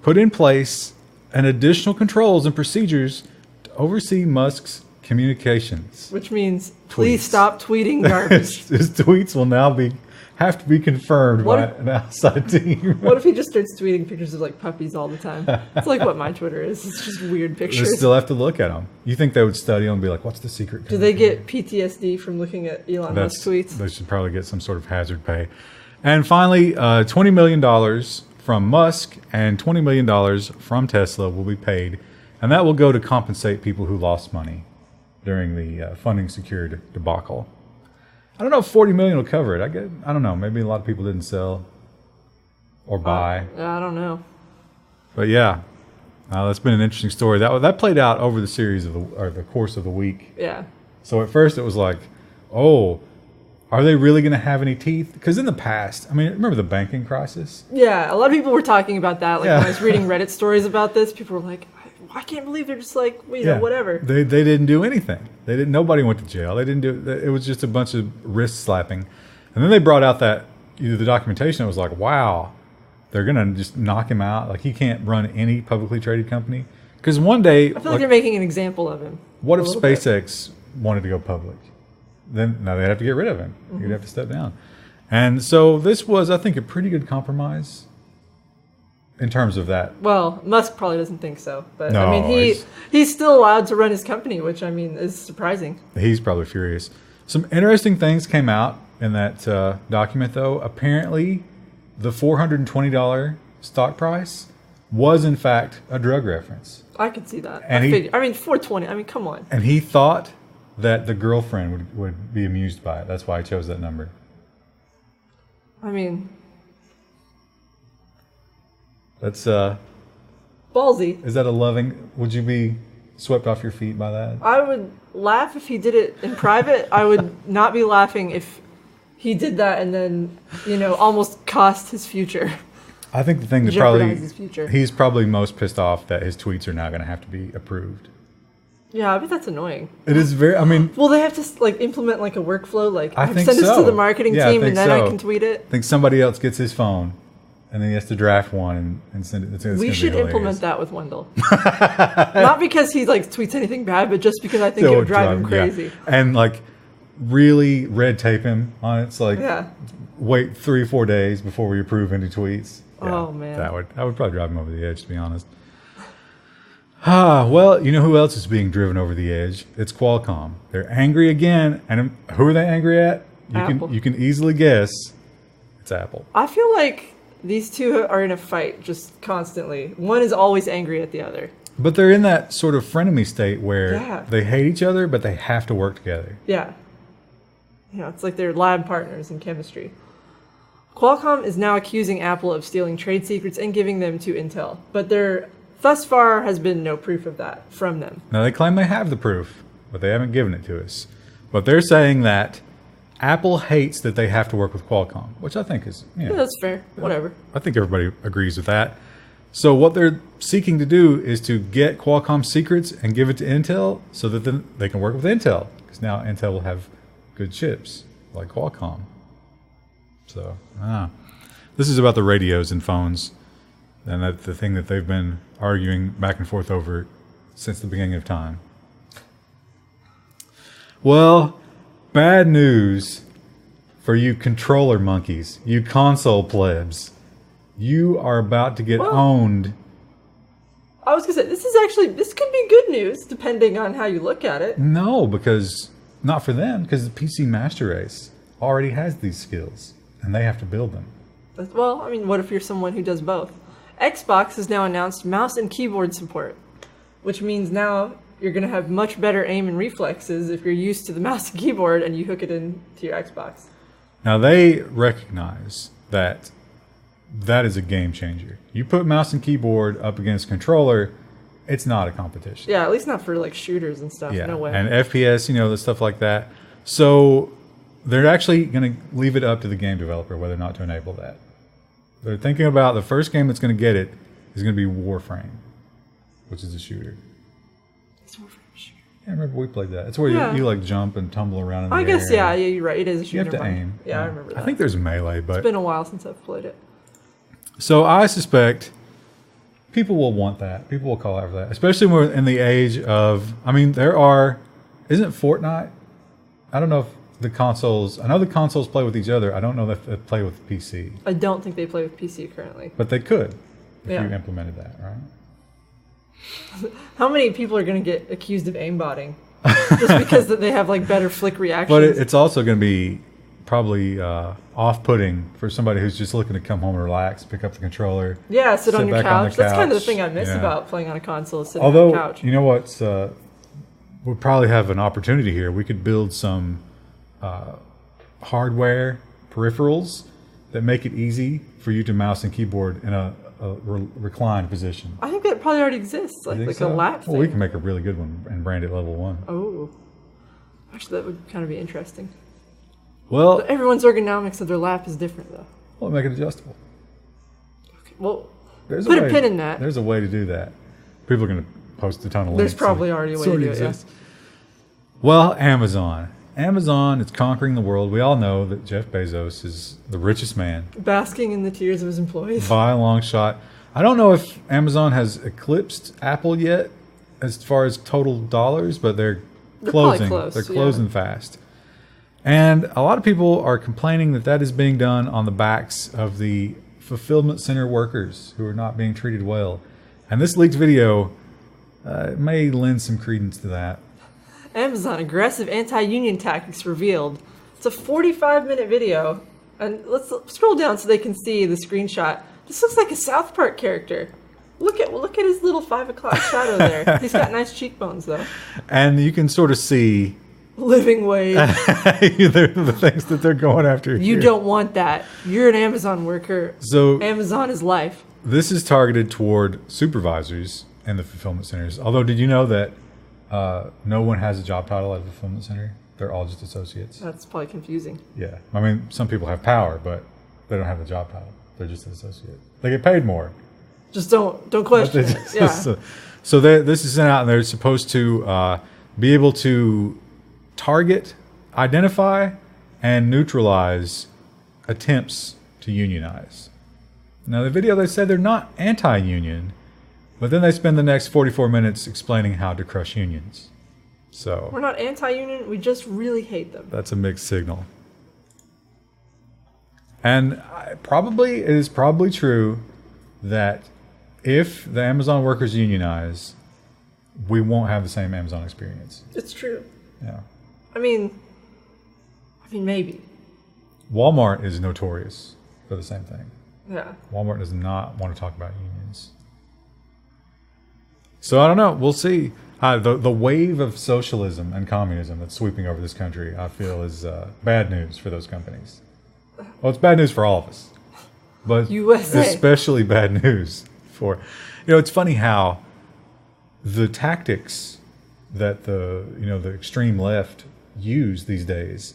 put in place and additional controls and procedures to oversee Musk's communications. Which means, please stop tweeting garbage. His tweets will now have to be confirmed by an outside team. What if he just starts tweeting pictures of like puppies all the time? It's like what my Twitter is. It's just weird pictures. They still have to look at them. You think they would study them and be like, what's the secret? Do they get PTSD from looking at Elon Musk tweets? They should probably get some sort of hazard pay. And finally, $20 million from Musk and $20 million from Tesla will be paid. And that will go to compensate people who lost money during the funding secured debacle. I don't know if $40 million will cover it. I don't know. Maybe a lot of people didn't sell or buy. I don't know. But yeah, that's been an interesting story. That played out over the course of the week. Yeah. So at first it was like, oh, are they really going to have any teeth? Because in the past, I mean, remember the banking crisis? Yeah, a lot of people were talking about that. Like when I was reading Reddit stories about this, people were like, I can't believe they're just like, you know, whatever. They didn't do anything. Nobody went to jail. They didn't do it. It was just a bunch of wrist slapping. And then they brought out the documentation that was like, wow, they're going to just knock him out. Like he can't run any publicly traded company. Because one day, I feel like they're making an example of him. What if SpaceX wanted to go public? Then now they'd have to get rid of him. Mm-hmm. He'd have to step down. And so this was, I think, a pretty good compromise. In terms of that. Well, Musk probably doesn't think so. But no, I mean, he's still allowed to run his company, which I mean is surprising. He's probably furious. Some interesting things came out in that document, though. Apparently, the $420 stock price was, in fact, a drug reference. I could see that. I mean, $420. I mean, come on. And he thought that the girlfriend would be amused by it. That's why I chose that number. I mean... That's ballsy. Is that a loving? Would you be swept off your feet by that? I would laugh if he did it in private. I would not be laughing if he did that and then, you know, almost cost his future. I think the thing that he's probably most pissed off that his tweets are now going to have to be approved. Yeah, I bet that's annoying. It is very. I mean, will they have to like implement like a workflow? Like I send this to the marketing team and then I can tweet it. I think somebody else gets his phone. And then he has to draft one and send it. We should implement that with Wendell. Not because he like tweets anything bad, but just because I think it would drive him crazy. Yeah. And like really red tape him on it. It's like wait 3 or 4 days before we approve any tweets. Yeah, oh man, that would probably drive him over the edge, to be honest. Well, you know who else is being driven over the edge? It's Qualcomm. They're angry again, and who are they angry at? You can easily guess. It's Apple. I feel like these two are in a fight just constantly. One is always angry at the other. But they're in that sort of frenemy state where they hate each other, but they have to work together. Yeah. You know, it's like they're lab partners in chemistry. Qualcomm is now accusing Apple of stealing trade secrets and giving them to Intel. But there, thus far, has been no proof of that from them. Now, they claim they have the proof, but they haven't given it to us. But they're saying that Apple hates that they have to work with Qualcomm, which I think is... Yeah, that's fair. Whatever. I think everybody agrees with that. So what they're seeking to do is to get Qualcomm's secrets and give it to Intel so that then they can work with Intel. Because now Intel will have good chips like Qualcomm. So, This is about the radios and phones, and that's the thing that they've been arguing back and forth over since the beginning of time. Well, bad news for you controller monkeys, you console plebs. You are about to get owned. I was going to say, this could be good news, depending on how you look at it. No, because, not for them, because the PC Master Race already has these skills, and they have to build them. Well, I mean, what if you're someone who does both? Xbox has now announced mouse and keyboard support, which means now you're going to have much better aim and reflexes if you're used to the mouse and keyboard and you hook it into your Xbox. Now, they recognize that is a game changer. You put mouse and keyboard up against controller, it's not a competition. Yeah, at least not for like shooters and stuff. Yeah. No way. And FPS, the stuff like that. So they're actually going to leave it up to the game developer whether or not to enable that. They're thinking about the first game that's going to get it is going to be Warframe, which is a shooter. It's Warframe shooter. Yeah, I remember we played that. It's where you like jump and tumble around in the I air. guess, yeah, you're right. It is a shooter. You have to aim. Yeah, I remember that. I think there's melee, but... It's been a while since I've played it. So I suspect people will want that. People will call out for that. Especially when we're in the age of... I mean, isn't Fortnite? I don't know if the consoles... I know the consoles play with each other. I don't know if they play with PC. I don't think they play with PC currently. But they could if you implemented that, right? How many people are going to get accused of aimbotting? Just because that they have like better flick reactions? But it's also going to be probably off-putting for somebody who's just looking to come home and relax, pick up the controller. Yeah, sit on your couch. That's kind of the thing I miss about playing on a console, is sitting on the couch. You know what's... we'll probably have an opportunity here. We could build some hardware peripherals that make it easy for you to mouse and keyboard in a reclined position. I think that probably already exists, like a lap thing. Well, we can make a really good one and brand it Level 1. Oh, actually, that would kind of be interesting. Well, but everyone's ergonomics of their lap is different, though. Well, make it adjustable. Okay, well, put a pin in that. There's a way to do that. People are going to post a ton of links. There's probably already a way to do it, yeah. Well, Amazon. Amazon is conquering the world. We all know that Jeff Bezos is the richest man. Basking in the tears of his employees. By a long shot. I don't know if Amazon has eclipsed Apple yet as far as total dollars, but they're closing. Close, they're closing fast. And a lot of people are complaining that is being done on the backs of the fulfillment center workers who are not being treated well. And this leaked video may lend some credence to that. Amazon aggressive anti-union tactics revealed. It's a 45-minute video, and let's scroll down so they can see the screenshot. This looks like a South Park character. Look at his little 5 o'clock shadow there. He's got nice cheekbones though. And you can sort of see living wage. The things that they're going after. You don't want that. You're an Amazon worker. So Amazon is life. This is targeted toward supervisors in the fulfillment centers. Although, did you know that no one has a job title at a fulfillment center? They're all just associates. That's probably confusing. Yeah. I mean, some people have power, but they don't have a job title. They're just an associate. They get paid more. Just don't question it. Yeah. So this is sent out, and they're supposed to be able to target, identify, and neutralize attempts to unionize. Now, the video, they said they're not anti-union, but then they spend the next 44 minutes explaining how to crush unions. So we're not anti-union, we just really hate them. That's a mixed signal. And it is probably true that if the Amazon workers unionize, we won't have the same Amazon experience. It's true. Yeah. I mean, maybe. Walmart is notorious for the same thing. Yeah. Walmart does not want to talk about unions. So I don't know. We'll see. The wave of socialism and communism that's sweeping over this country, I feel, is bad news for those companies. Well, it's bad news for all of us, but USA. Especially bad news for, it's funny how the tactics that the extreme left use these days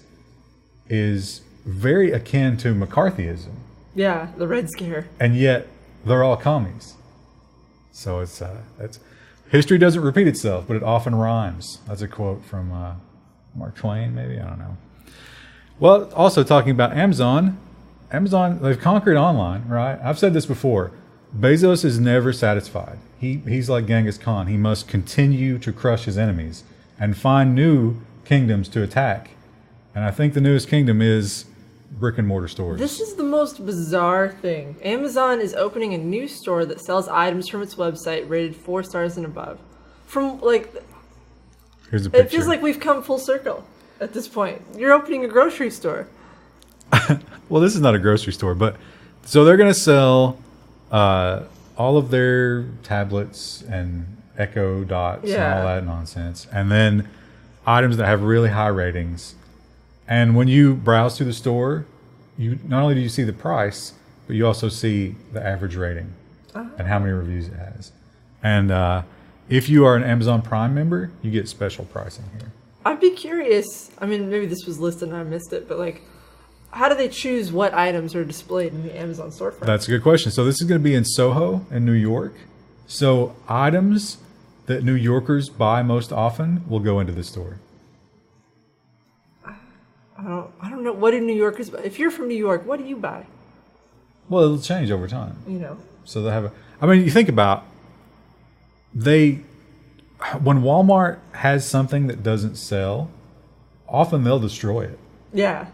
is very akin to McCarthyism. Yeah, the Red Scare. And yet they're all commies. So it's history doesn't repeat itself, but it often rhymes. That's a quote from Mark Twain, maybe, I don't know. Well, also talking about Amazon Amazon, they've conquered online, right? I've said this before. Bezos is never satisfied. He's like Genghis Khan. He must continue to crush his enemies and find new kingdoms to attack. And I think the newest kingdom is brick and mortar stores. This is the most bizarre thing. Amazon is opening a new store that sells items from its website rated 4 stars and above. From Here's a picture. It feels like we've come full circle at this point. You're opening a grocery store. Well, this is not a grocery store, but so they're going to sell all of their tablets and Echo Dots and all that nonsense, and then items that have really high ratings. And when you browse through the store, you not only do you see the price, but you also see the average rating and how many reviews it has. And if you are an Amazon Prime member, you get special pricing here. I'd be curious. I mean, maybe this was listed and I missed it, but how do they choose what items are displayed in the Amazon storefront? That's a good question. So this is going to be in Soho in New York. So items that New Yorkers buy most often will go into the store. I don't know. What do New Yorkers buy? If you're from New York, what do you buy? Well, it'll change over time. So they have you think about when Walmart has something that doesn't sell, often they'll destroy it. Yeah.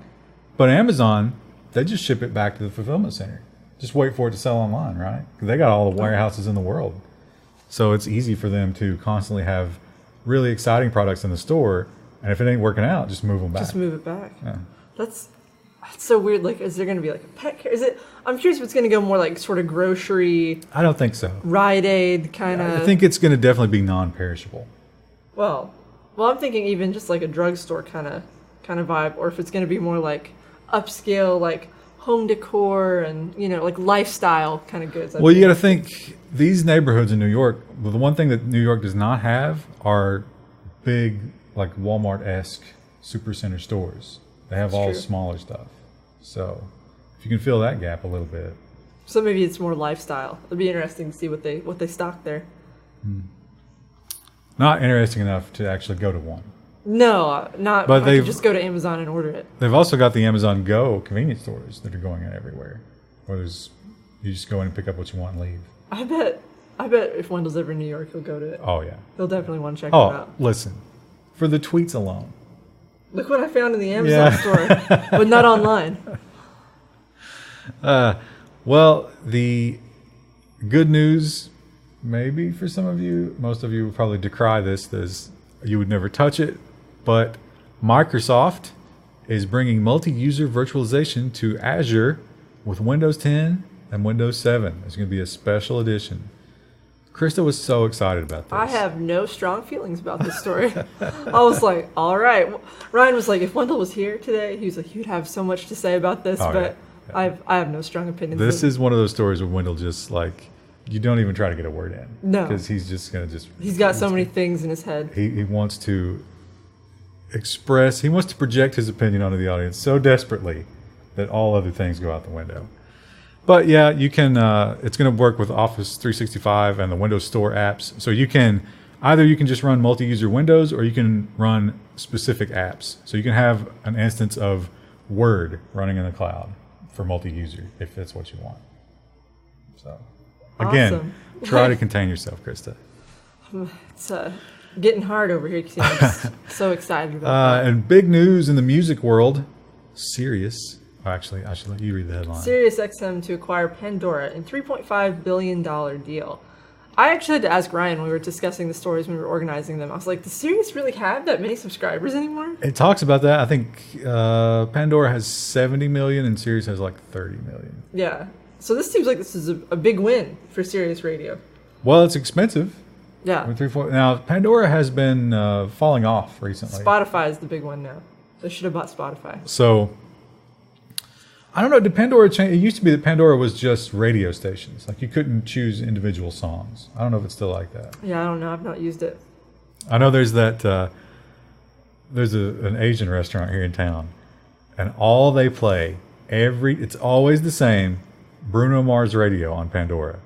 But Amazon, they just ship it back to the fulfillment center. Just wait for it to sell online, right? Because they got all the warehouses in the world. So it's easy for them to constantly have really exciting products in the store. And if it ain't working out, just move them back. Just move it back. Yeah. That's so weird. Is there going to be a pet care? I'm curious if it's going to go more sort of grocery. I don't think so. Rite Aid kind of. I think it's going to definitely be non-perishable. Well, I'm thinking even just a drugstore kind of vibe, or if it's going to be more upscale, home decor and lifestyle kind of goods. Well, you got to think these neighborhoods in New York. The one thing that New York does not have are big Walmart-esque supercenter stores. They have all smaller stuff. So if you can fill that gap a little bit. So maybe it's more lifestyle. It'd be interesting to see what they stock there. Not interesting enough to actually go to one. No, not. But they just go to Amazon and order it. They've also got the Amazon Go convenience stores that are going in everywhere. Where you just go in and pick up what you want and leave. I bet if Wendell's ever in New York, he'll go to it. Oh yeah. He'll definitely want to check it out. Listen, for the tweets alone. Look what I found in the Amazon store, but not online. Well, the good news, maybe for some of you, most of you would probably decry this as you would never touch it, but Microsoft is bringing multi-user virtualization to Azure with Windows 10 and Windows 7. It's going to be a special edition. Krista was so excited about this. I have no strong feelings about this story. I was like, all right. Ryan was like, if Wendell was here today, he was like, you'd have so much to say about this, but yeah. I have no strong opinions. This is one of those stories where Wendell just you don't even try to get a word in. No. Because he's just going to He's got so many things in his head. He wants to he wants to project his opinion onto the audience so desperately that all other things go out the window. But yeah, you can. It's going to work with Office 365 and the Windows Store apps. So you can just run multi-user Windows, or you can run specific apps. So you can have an instance of Word running in the cloud for multi-user if that's what you want. So again, awesome. Try to contain yourself, Krista. It's getting hard over here because I'm just so excited about that. And big news in the music world: Sirius. Actually, I should let you read the headline. SiriusXM to acquire Pandora in $3.5 billion deal. I actually had to ask Ryan when we were discussing the stories when we were organizing them. I was like, does Sirius really have that many subscribers anymore? It talks about that. I think Pandora has 70 million and Sirius has 30 million. Yeah. So this seems like this is a big win for Sirius Radio. Well, it's expensive. Yeah. Now, Pandora has been falling off recently. Spotify is the big one now. They should have bought Spotify. So I don't know. Did Pandora change? It used to be that Pandora was just radio stations. You couldn't choose individual songs. I don't know if it's still like that. Yeah, I don't know. I've not used it. I know there's that. There's an Asian restaurant here in town, and all they play it's always the same Bruno Mars radio on Pandora.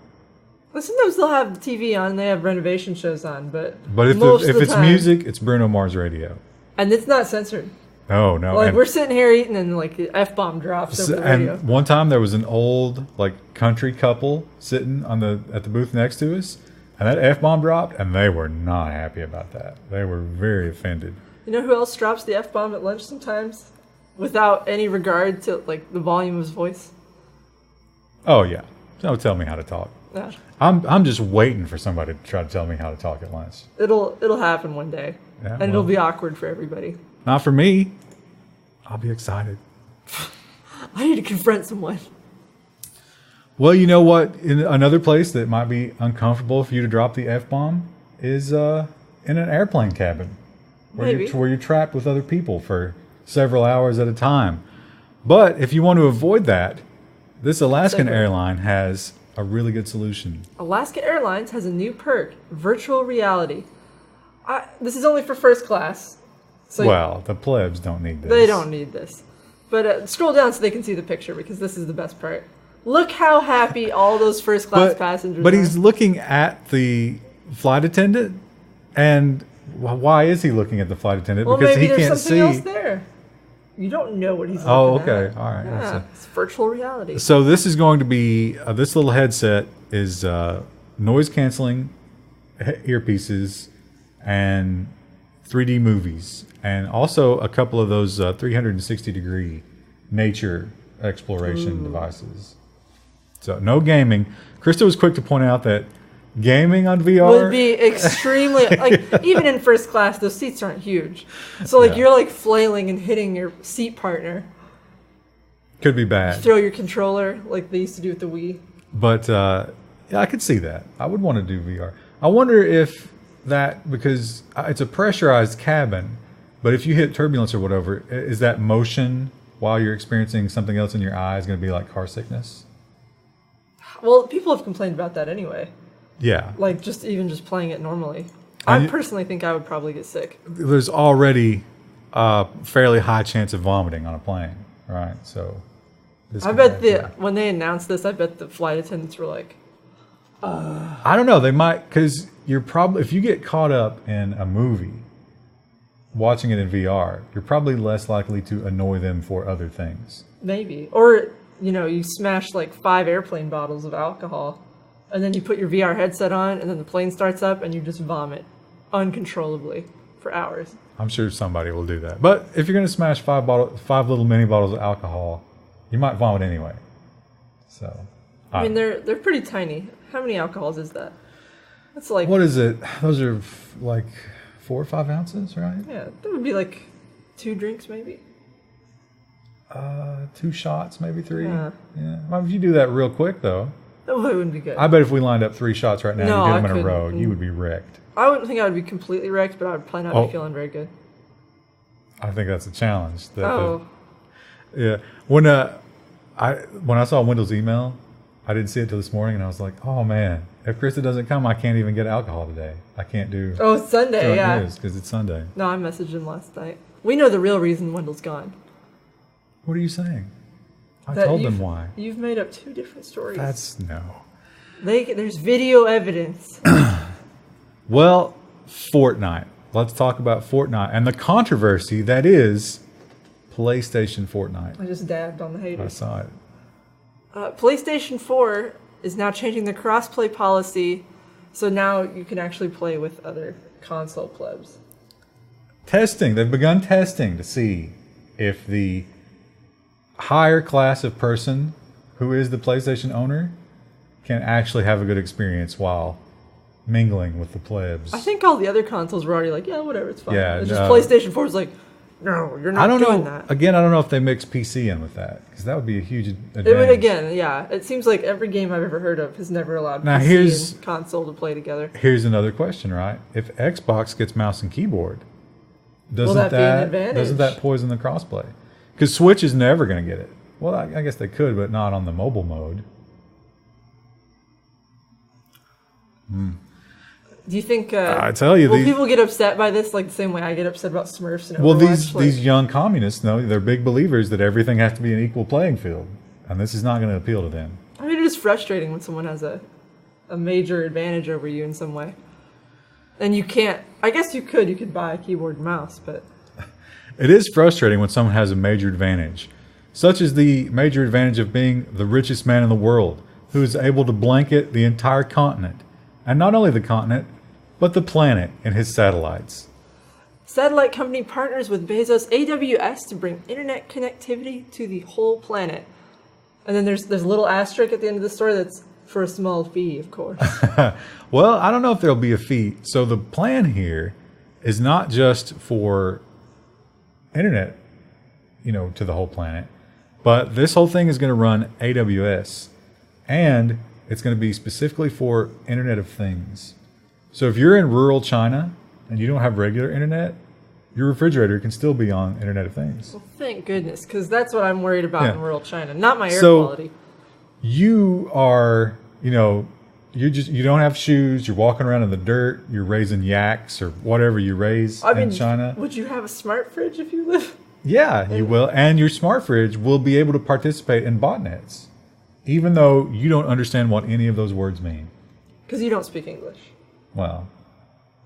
Well, sometimes they'll have TV on and they have renovation shows on, but if it's music, it's Bruno Mars radio. And it's not censored. Oh no! Like we're sitting here eating, and like the F-bomb drops over the radio. And one time there was an old like country couple sitting at the booth next to us, and that F-bomb dropped, and they were not happy about that. They were very offended. You know who else drops the F-bomb at lunch sometimes, without any regard to like the volume of his voice? Oh yeah, don't tell me how to talk. Yeah. I'm just waiting for somebody to try to tell me how to talk at lunch. It'll happen one day, and it'll be awkward for everybody. Not for me. I'll be excited. I need to confront someone. Well, you know what? In another place that might be uncomfortable for you to drop the F-bomb is in an airplane cabin, where you're trapped with other people for several hours at a time. But if you want to avoid that, this Alaskan airline has a really good solution. Alaska Airlines has a new perk, virtual reality. This is only for first class. So the plebs don't need this. They don't need this. But scroll down so they can see the picture, because this is the best part. Look how happy all those first class passengers are. But he's looking at the flight attendant, and why is he looking at the flight attendant? Well, because maybe he there's can't something see. else there. You don't know what he's looking at. Oh, okay. All right. Yeah, it's virtual reality. So this is going to be, this little headset is noise canceling earpieces and 3D movies, and also a couple of those 360-degree nature exploration devices. So no gaming. Krista was quick to point out that gaming on VR would be extremely even in first class, those seats aren't huge. So you're like flailing and hitting your seat partner. Could be bad. Throw your controller like they used to do with the Wii. But I could see that. I would want to do VR. I wonder if because it's a pressurized cabin, but if you hit turbulence or whatever, is that motion while you're experiencing something else in your eyes going to be like car sickness? Well, people have complained about that anyway. Yeah. Like just playing it normally. I personally think I would probably get sick. There's already a fairly high chance of vomiting on a plane, right? So I bet when they announced this, I bet the flight attendants were like, I don't know. They might, because you're probably, if you get caught up in a movie, watching it in VR, you're probably less likely to annoy them for other things. Maybe. Or, you smash like 5 airplane bottles of alcohol, and then you put your VR headset on, and then the plane starts up, and you just vomit uncontrollably for hours. I'm sure somebody will do that. But if you're going to smash 5 little mini bottles of alcohol, you might vomit anyway. So, I mean, they're pretty tiny. How many alcohols is that? That's like... What is it? Those are like 4 or 5 ounces, right? Yeah, that would be like 2 drinks maybe. 2 shots, maybe 3. Yeah. Well, if you do that real quick, though. That wouldn't be good. I bet if we lined up 3 shots right now and you did them in a row, you would be wrecked. I wouldn't think I would be completely wrecked, but I would probably not be feeling very good. I think that's a challenge. Yeah. When I saw Wendell's email, I didn't see it till this morning, and I was like, oh man, if Krista doesn't come, I can't even get alcohol today. I can't do... Oh, it's Sunday, yeah. It is, because it's Sunday. No, I messaged him last night. We know the real reason Wendell's gone. What are you saying? I told them why. You've made up 2 different stories. There's video evidence. Well, Fortnite. Let's talk about Fortnite and the controversy that is PlayStation Fortnite. I just dabbed on the haters. I saw it. PlayStation 4 is now changing the crossplay policy, so now you can actually play with other console plebs. They've begun testing to see if the higher class of person who is the PlayStation owner can actually have a good experience while mingling with the plebs. I think all the other consoles were already like, yeah, whatever, it's fine. Yeah, it's just PlayStation 4 is like, no, you're not doing that. Again, I don't know if they mix PC in with that, because that would be a huge advantage. It seems like every game I've ever heard of has never allowed now, PC and console to play together. Here's another question, right? If Xbox gets mouse and keyboard, doesn't that be an advantage? Doesn't that poison the crossplay? Because Switch is never going to get it. Well, I guess they could, but not on the mobile mode. Do you think? I tell you, people get upset by this like the same way I get upset about Smurfs and Overwatch? Well, these young communists know they're big believers that everything has to be an equal playing field, and this is not going to appeal to them. I mean, it is frustrating when someone has a major advantage over you in some way, and you can't. I guess you could buy a keyboard and mouse, but It is frustrating when someone has a major advantage, such as the major advantage of being the richest man in the world, who is able to blanket the entire continent, and not only the continent, but the planet in his satellites. Satellite company partners with Bezos AWS to bring internet connectivity to the whole planet. And then there's a little asterisk at the end of the story that's for a small fee, of course. Well, I don't know if there'll be a fee. So the plan here is not just for internet, to the whole planet, but this whole thing is going to run AWS, and it's going to be specifically for Internet of Things. So if you're in rural China and you don't have regular internet, your refrigerator can still be on Internet of Things. Well, thank goodness, because that's what I'm worried about in rural China, not my air So quality. you are, you don't have shoes, you're walking around in the dirt, you're raising yaks or whatever you raise in China. Would you have a smart fridge if you live? Yeah, you will. And your smart fridge will be able to participate in botnets, even though you don't understand what any of those words mean. Because you don't speak English. Well,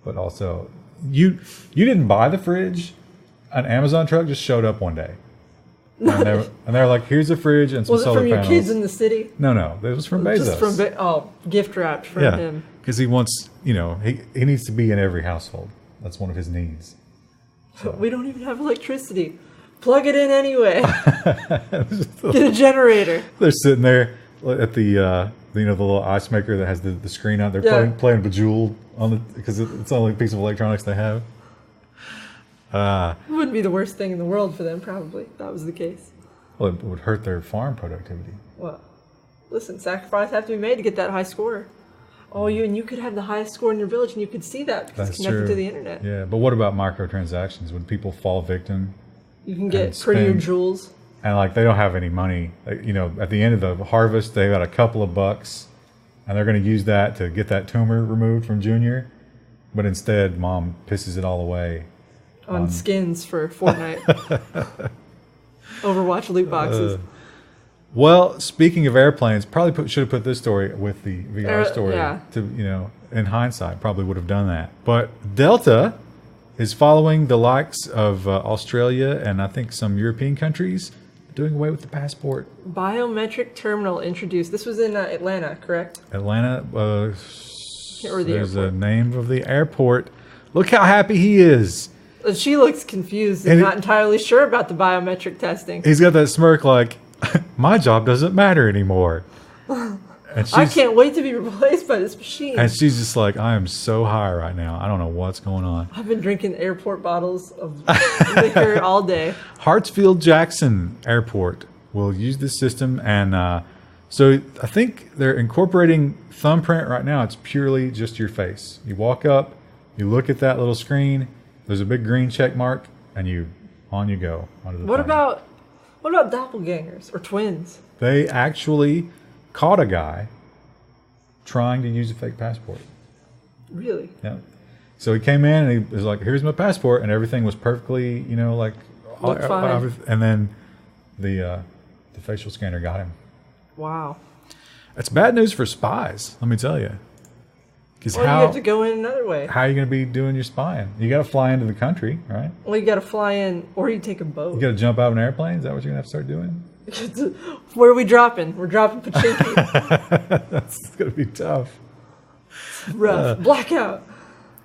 but also, you didn't buy the fridge. An Amazon truck just showed up one day. And they're like, here's a fridge and some solar panels. Was it from your kids in the city? No. It was from Bezos. Just from gift wrapped from him. Because he wants, he needs to be in every household. That's one of his needs. So. We don't even have electricity. Plug it in anyway. Get a generator. They're sitting there at the the little ice maker that has the screen out. They're playing Bejeweled because it's the only piece of electronics they have. It wouldn't be the worst thing in the world for them, probably, if that was the case. Well, it would hurt their farm productivity. Well, listen, sacrifices have to be made to get that high score. Oh, you could have the highest score in your village, and you could see that because it's connected to the internet. Yeah, but what about microtransactions? When people fall victim? You can get prettier jewels. And they don't have any money. At the end of the harvest, they got a couple of bucks, and they're going to use that to get that tumor removed from Junior. But instead, Mom pisses it all away. On skins for Fortnite. Overwatch loot boxes. Well, speaking of airplanes, probably should have put this story with the VR story. Yeah. In hindsight, probably would have done that. But Delta is following the likes of Australia and I think some European countries doing away with the passport. Biometric terminal introduced. This was in Atlanta, correct? Atlanta. There's a name of the airport. Look how happy he is. She looks confused and not entirely sure about the biometric testing. He's got that smirk like, my job doesn't matter anymore. And I can't wait to be replaced by this machine. And she's just like, I am so high right now. I don't know what's going on. I've been drinking airport bottles of liquor all day. Hartsfield-Jackson Airport will use this system. And so I think they're incorporating thumbprint right now. It's purely just your face. You walk up, you look at that little screen. There's a big green check mark, and you go onto the What plane. What about doppelgangers or twins? They actually caught a guy trying to use a fake passport. Really? Yeah. So he came in and he was like, "Here's my passport," and everything was perfectly, fine. And then the facial scanner got him. Wow. That's bad news for spies. Let me tell you. Well, you have to go in another way. How are you going to be doing your spying? You got to fly into the country, right? Well, you got to fly in, or you take a boat. You got to jump out of an airplane? Is that what you're going to have to start doing? Where are we dropping? We're dropping Pachinki. That's going to be tough. Rough. Blackout.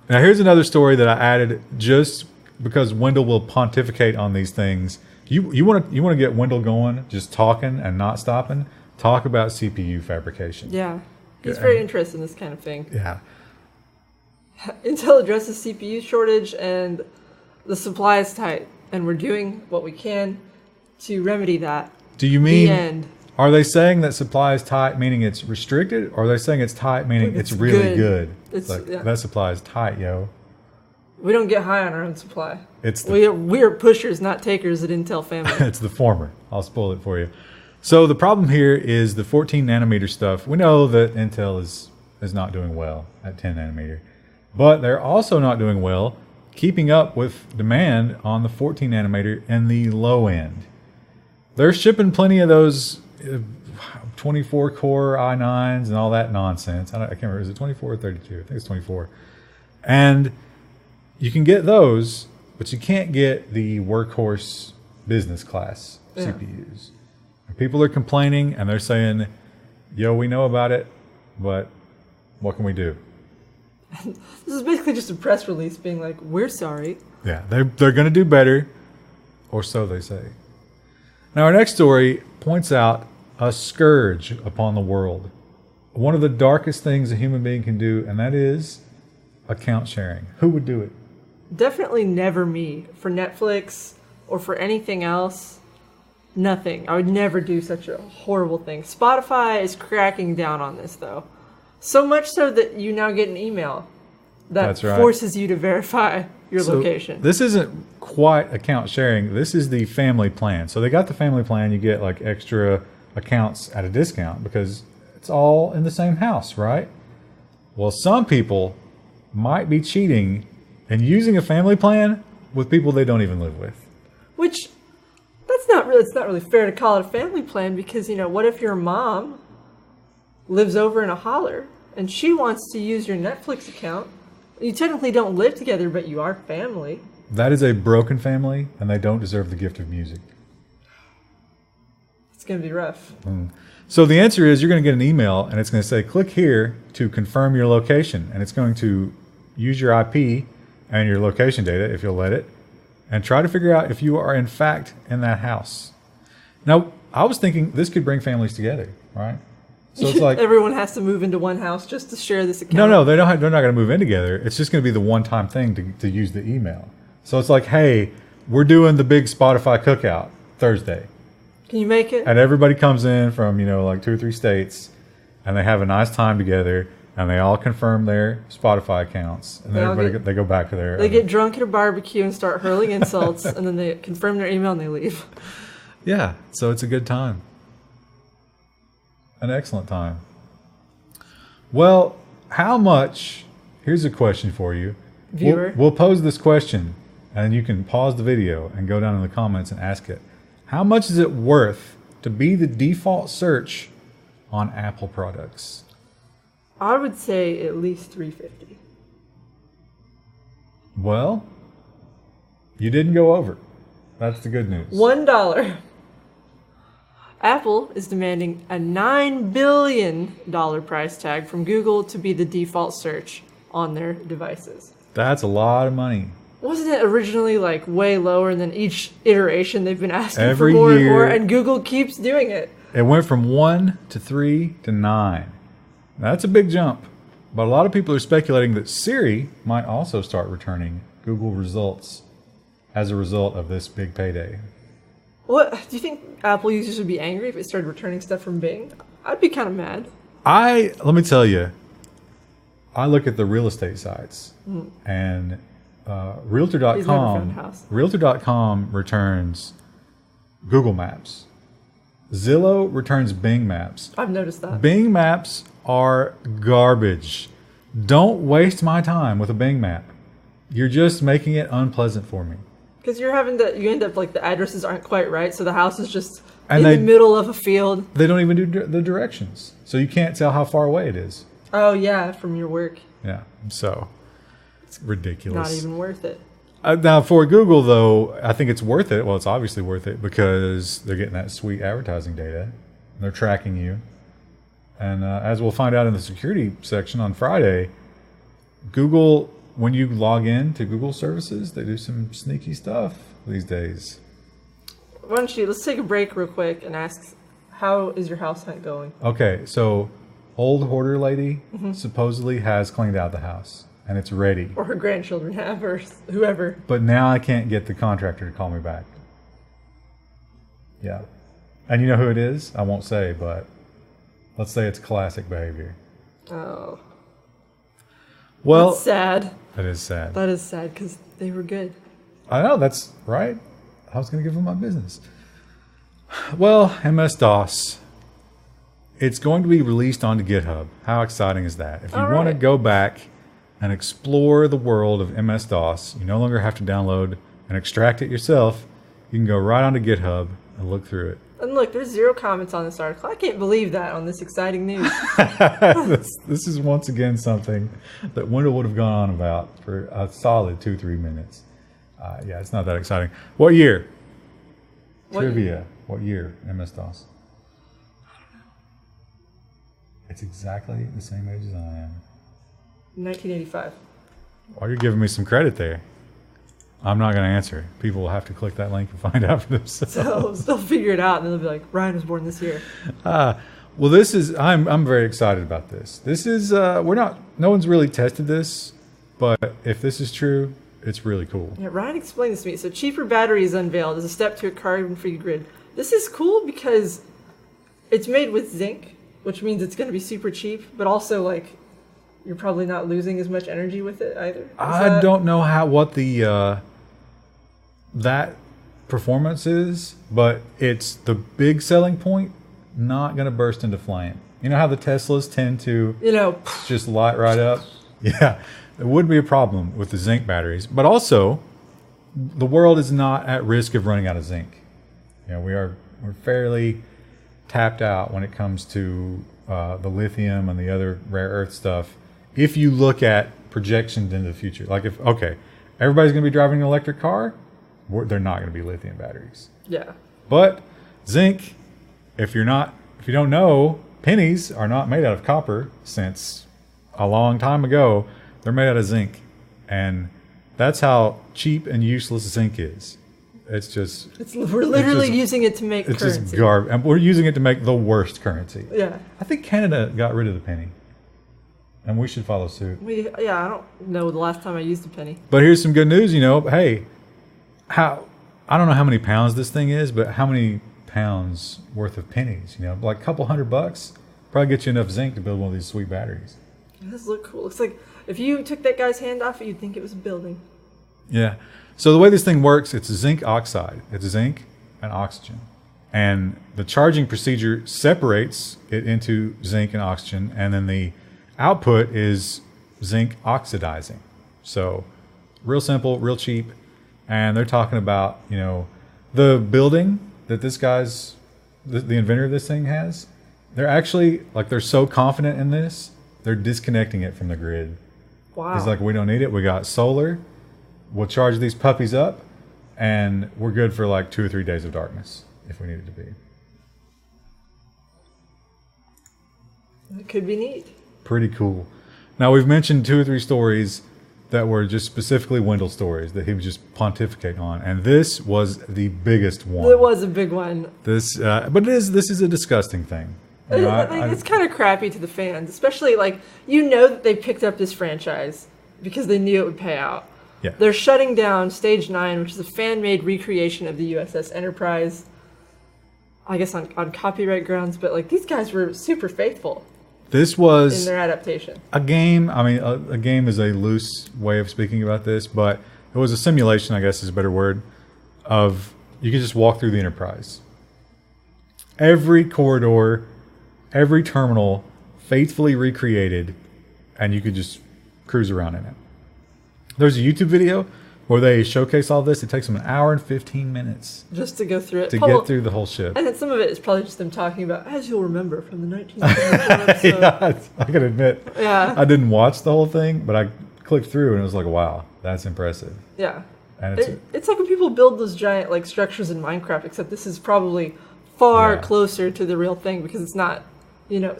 Now, here's another story that I added just because Wendell will pontificate on these things. You want to get Wendell going, just talking and not stopping? Talk about CPU fabrication. Yeah. He's very interested in this kind of thing. Yeah. Intel addresses CPU shortage and the supply is tight, and we're doing what we can to remedy that. Do you mean, the end. Are they saying that supply is tight meaning it's restricted, or are they saying it's tight meaning it's really good? That supply is tight, yo. We don't get high on our own supply. We're pushers, not takers at Intel family. It's the former. I'll spoil it for you. So the problem here is the 14 nanometer stuff. We know that Intel is not doing well at 10 nanometer, but they're also not doing well keeping up with demand on the 14 nanometer in the low end. They're shipping plenty of those 24 core i9s and all that nonsense. I can't remember. Is it 24 or 32? I think it's 24. And you can get those, but you can't get the workhorse business class CPUs. And people are complaining, and they're saying, yo, we know about it, but what can we do? This is basically just a press release being like, we're sorry. Yeah, they're going to do better, or so they say. Now, our next story points out a scourge upon the world. One of the darkest things a human being can do, and that is account sharing. Who would do it? Definitely never me. For Netflix or for anything else, nothing. I would never do such a horrible thing. Spotify is cracking down on this, though. So much so that you now get an email that forces you to verify your location. This isn't quite account sharing. This is the family plan. So they got the family plan. You get like extra accounts at a discount because it's all in the same house, right? Well, some people might be cheating and using a family plan with people they don't even live with. Which, it's not really fair to call it a family plan because, what if your mom lives over in a holler and she wants to use your Netflix account? You technically don't live together, but you are family. That is a broken family, and they don't deserve the gift of music. It's going to be rough. So the answer is you're going to get an email, and it's going to say, click here to confirm your location. And it's going to use your IP and your location data, if you'll let it, and try to figure out if you are, in fact, in that house. Now, I was thinking this could bring families together, right? So it's like everyone has to move into one house just to share this account. No, they're not going to move in together. It's just going to be the one-time thing to use the email. So it's like, hey, we're doing the big Spotify cookout Thursday. Can you make it? And everybody comes in from, like 2 or 3 states, and they have a nice time together, and they all confirm their Spotify accounts, and then they go back to their... They get drunk at a barbecue and start hurling insults, and then they confirm their email and they leave. Yeah, so it's a good time. An excellent time. Well, how much... Here's a question for you. Viewer. We'll pose this question, and you can pause the video and go down in the comments and ask it. How much is it worth to be the default search on Apple products? I would say at least $350. Well, you didn't go over. That's the good news. $1. Apple is demanding a $9 billion price tag from Google to be the default search on their devices. That's a lot of money. Wasn't it originally like way lower, and then each iteration they've been asking for more and more, and Google keeps doing it? It went from 1 to 3 to 9. That's a big jump. But a lot of people are speculating that Siri might also start returning Google results as a result of this big payday. What do you think Apple users would be angry if it started returning stuff from Bing? I'd be kind of mad. Let me tell you, I look at the real estate sites, and Realtor.com returns Google Maps. Zillow returns Bing Maps. I've noticed that. Bing Maps are garbage. Don't waste my time with a Bing map. You're just making it unpleasant for me. Because you end up like the addresses aren't quite right, so the house is just in the middle of a field. They don't even do the directions, so you can't tell how far away it is. Oh yeah, from your work. Yeah, so it's ridiculous. Not even worth it. Now for Google though, I think it's worth it. Well, it's obviously worth it because they're getting that sweet advertising data. And they're tracking you, and as we'll find out in the security section on Friday, Google. When you log in to Google services, they do some sneaky stuff these days. Let's take a break real quick and ask, how is your house hunt going? Okay, so old hoarder lady supposedly has cleaned out the house and it's ready. Or her grandchildren have, or whoever. But now I can't get the contractor to call me back. Yeah. And you know who it is? I won't say, but let's say it's classic behavior. Oh. Well, that's sad. That is sad. That is sad because they were good. I know, that's right. I was going to give them my business. Well, MS-DOS, it's going to be released onto GitHub. How exciting is that? If you want to go back and explore the world of MS-DOS, you no longer have to download and extract it yourself. You can go right onto GitHub and look through it. And look, there's 0 comments on this article. I can't believe that on this exciting news. This is once again something that Wendell would have gone on about for a solid 2-3 minutes. Yeah, it's not that exciting. What year? Trivia. What year? MS-DOS. It's exactly the same age as I am. 1985. Well, you're giving me some credit there. I'm not going to answer. People will have to click that link and find out for themselves. So they'll figure it out, and then they'll be like, Ryan was born this year. Well, this is. I'm very excited about this. This is. We're not. No one's really tested this, but if this is true, it's really cool. Yeah, Ryan explained this to me. So cheaper batteries unveiled as a step to a carbon-free grid. This is cool because it's made with zinc, which means it's going to be super cheap, but also like you're probably not losing as much energy with it either. I don't know what the that performance is, but it's the big selling point. Not going to burst into flame. You know how the Teslas tend to, just light right up? Yeah, it would be a problem with the zinc batteries. But also, the world is not at risk of running out of zinc. We're fairly tapped out when it comes to the lithium and the other rare earth stuff. If you look at projections into the future, like everybody's going to be driving an electric car, they're not going to be lithium batteries. Yeah. But zinc, if you don't know, pennies are not made out of copper since a long time ago. They're made out of zinc. And that's how cheap and useless zinc is. We're literally using it to make currency. It's just garbage. And we're using it to make the worst currency. Yeah. I think Canada got rid of the penny. And we should follow suit. I don't know the last time I used a penny. But here's some good news, hey, I don't know how many pounds this thing is, but how many pounds worth of pennies, like a couple $100 probably get you enough zinc to build one of these sweet batteries. It does look cool. Looks like if you took that guy's hand off it, you'd think it was a building. Yeah. So the way this thing works, it's zinc oxide. It's zinc and oxygen. And the charging procedure separates it into zinc and oxygen, and then the output is zinc oxidizing. So real simple, real cheap. And they're talking about, the building that this guy's, the inventor of this thing has, they're actually, they're so confident in this, they're disconnecting it from the grid. Wow. He's like, we don't need it. We got solar. We'll charge these puppies up, and we're good for 2 or 3 days of darkness if we need it to be. It could be neat. Pretty cool. Now, we've mentioned 2 or 3 stories that were just specifically Wendell stories that he was just pontificating on, and this was the biggest one. It was a big one. This is a disgusting thing. It's kind of crappy to the fans, especially that they picked up this franchise because they knew it would pay out. Yeah. They're shutting down Stage 9, which is a fan-made recreation of the USS Enterprise. I guess on copyright grounds, but these guys were super faithful. This was in their adaptation. A game. I mean, a game is a loose way of speaking about this, but it was a simulation, I guess is a better word, of you could just walk through the Enterprise. Every corridor, every terminal, faithfully recreated, and you could just cruise around in it. There's a YouTube video where they showcase all this. It takes them 1 hour and 15 minutes. Just to go through it. To get through the whole ship. And then some of it is probably just them talking about, as you'll remember from the 1974 episode. Yeah, I can admit. Yeah. I didn't watch the whole thing, but I clicked through and it was like, wow, that's impressive. Yeah. And it's like when people build those giant structures in Minecraft, except this is probably far closer to the real thing because it's not,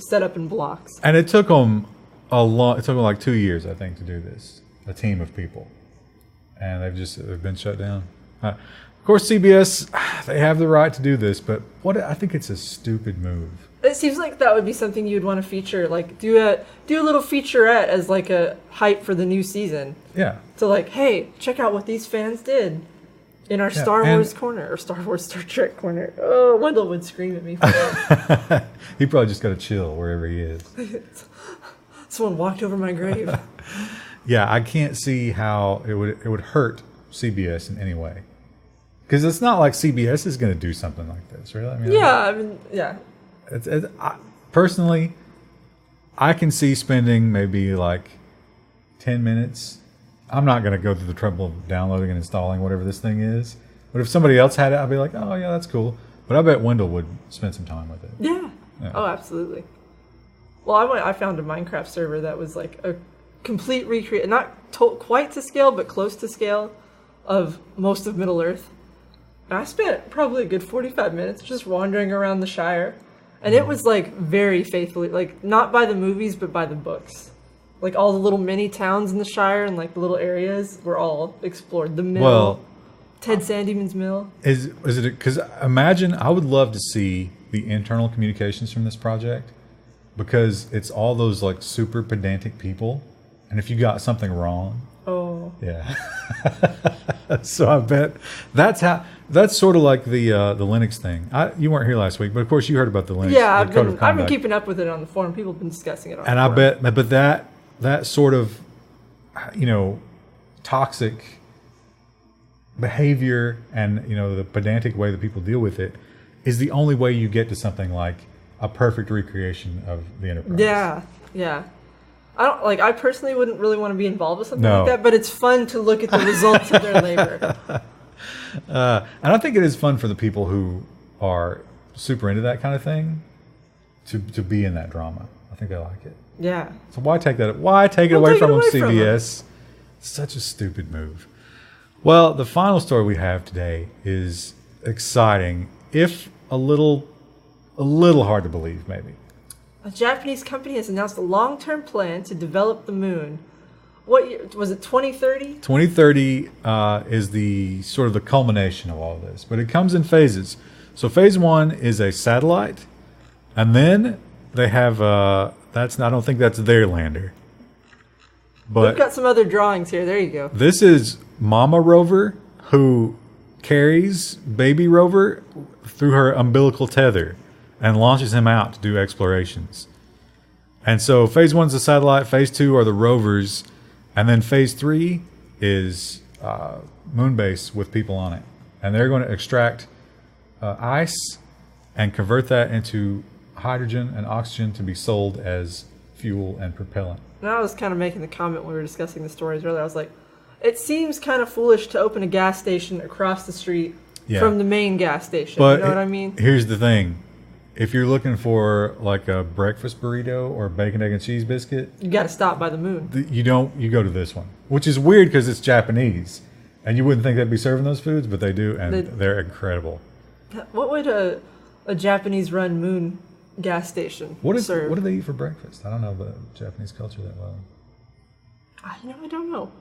set up in blocks. And it took them it took them 2 years, I think, to do this. A team of people. And they've been shut down. Of course, CBS, they have the right to do this, but I think it's a stupid move. It seems like that would be something you'd want to feature, do a little featurette as a hype for the new season. Yeah. So hey, check out what these fans did in our Star Wars corner or Star Trek corner. Oh, Wendell would scream at me for that. He probably just got to chill wherever he is. Someone walked over my grave. Yeah, I can't see how it would hurt CBS in any way, because it's not like CBS is going to do something like this, really. Yeah. Personally, I can see spending maybe 10 minutes. I'm not going to go through the trouble of downloading and installing whatever this thing is. But if somebody else had it, I'd be like, oh yeah, that's cool. But I bet Wendell would spend some time with it. Yeah. Oh, absolutely. Well, I found a Minecraft server that was a complete recreate, not quite to scale, but close to scale, of most of Middle Earth. And I spent probably a good 45 minutes just wandering around the Shire. And it was like very faithfully, like not by the movies, but by the books. Like all the little mini towns in the Shire and like the little areas were all explored. The mill, Well, Ted Sandeman's mill. Is it because imagine I would love to see the internal communications from this project, because it's all those like super pedantic people, and if you got something wrong, yeah. So I bet that's sort of like the Linux thing. You weren't here last week, but of course you heard about the Linux. Yeah, the I've been keeping up with it on the forum. People have been discussing it on and the forum. I bet, but that sort of, toxic behavior and the pedantic way that people deal with it is the only way you get to something like a perfect recreation of the enterprise. Yeah. I personally wouldn't really want to be involved with something like that, but it's fun to look at the results of their labor. And I think it is fun for the people who are super into that kind of thing to be in that drama. I think they like it. Yeah. So why take it away from them, CBS? Such a stupid move. Well, the final story we have today is exciting, if a little hard to believe, maybe. A Japanese company has announced a long-term plan to develop the moon. What year was it? 2030? 2030 is the sort of the culmination of all of this, but it comes in phases. So phase 1 is a satellite, and then they have I don't think that's their lander. But we've got some other drawings here. There you go. This is Mama Rover, who carries Baby Rover through her umbilical tether and launches him out to do explorations. And so phase 1 is the satellite, phase 2 are the rovers, and then phase 3 is moon base with people on it. And they're going to extract ice and convert that into hydrogen and oxygen to be sold as fuel and propellant. And I was kind of making the comment when we were discussing the stories earlier. I was like, it seems kind of foolish to open a gas station across the street from the main gas station. But you know what I mean? Here's the thing. If you're looking for like a breakfast burrito or bacon, egg, and cheese biscuit, you got to stop by the moon. You go to this one, which is weird because it's Japanese. And you wouldn't think they'd be serving those foods, but they do, and they're incredible. What would a Japanese-run moon gas station serve? What do they eat for breakfast? I don't know the Japanese culture that well. I don't know.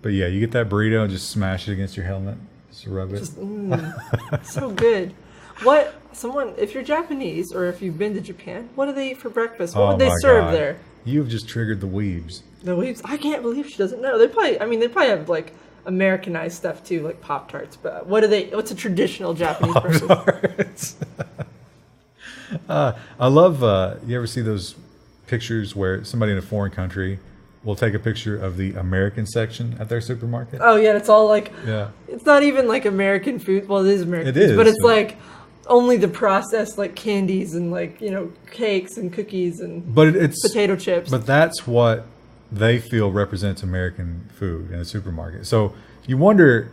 But yeah, you get that burrito and just smash it against your helmet. Just rub it. So good. If you're Japanese or if you've been to Japan, what do they eat for breakfast? What would they serve there? You've just triggered the weebs. The weebs? I can't believe she doesn't know. They probably have like Americanized stuff too, like Pop-Tarts. But what's a traditional Japanese breakfast? I love, you ever see those pictures where somebody in a foreign country will take a picture of the American section at their supermarket? Oh yeah, it's all like, it's not even like American food. Well, it is American food, but it's like only the processed like candies and like, cakes and cookies and potato chips. But that's what they feel represents American food in a supermarket. So you wonder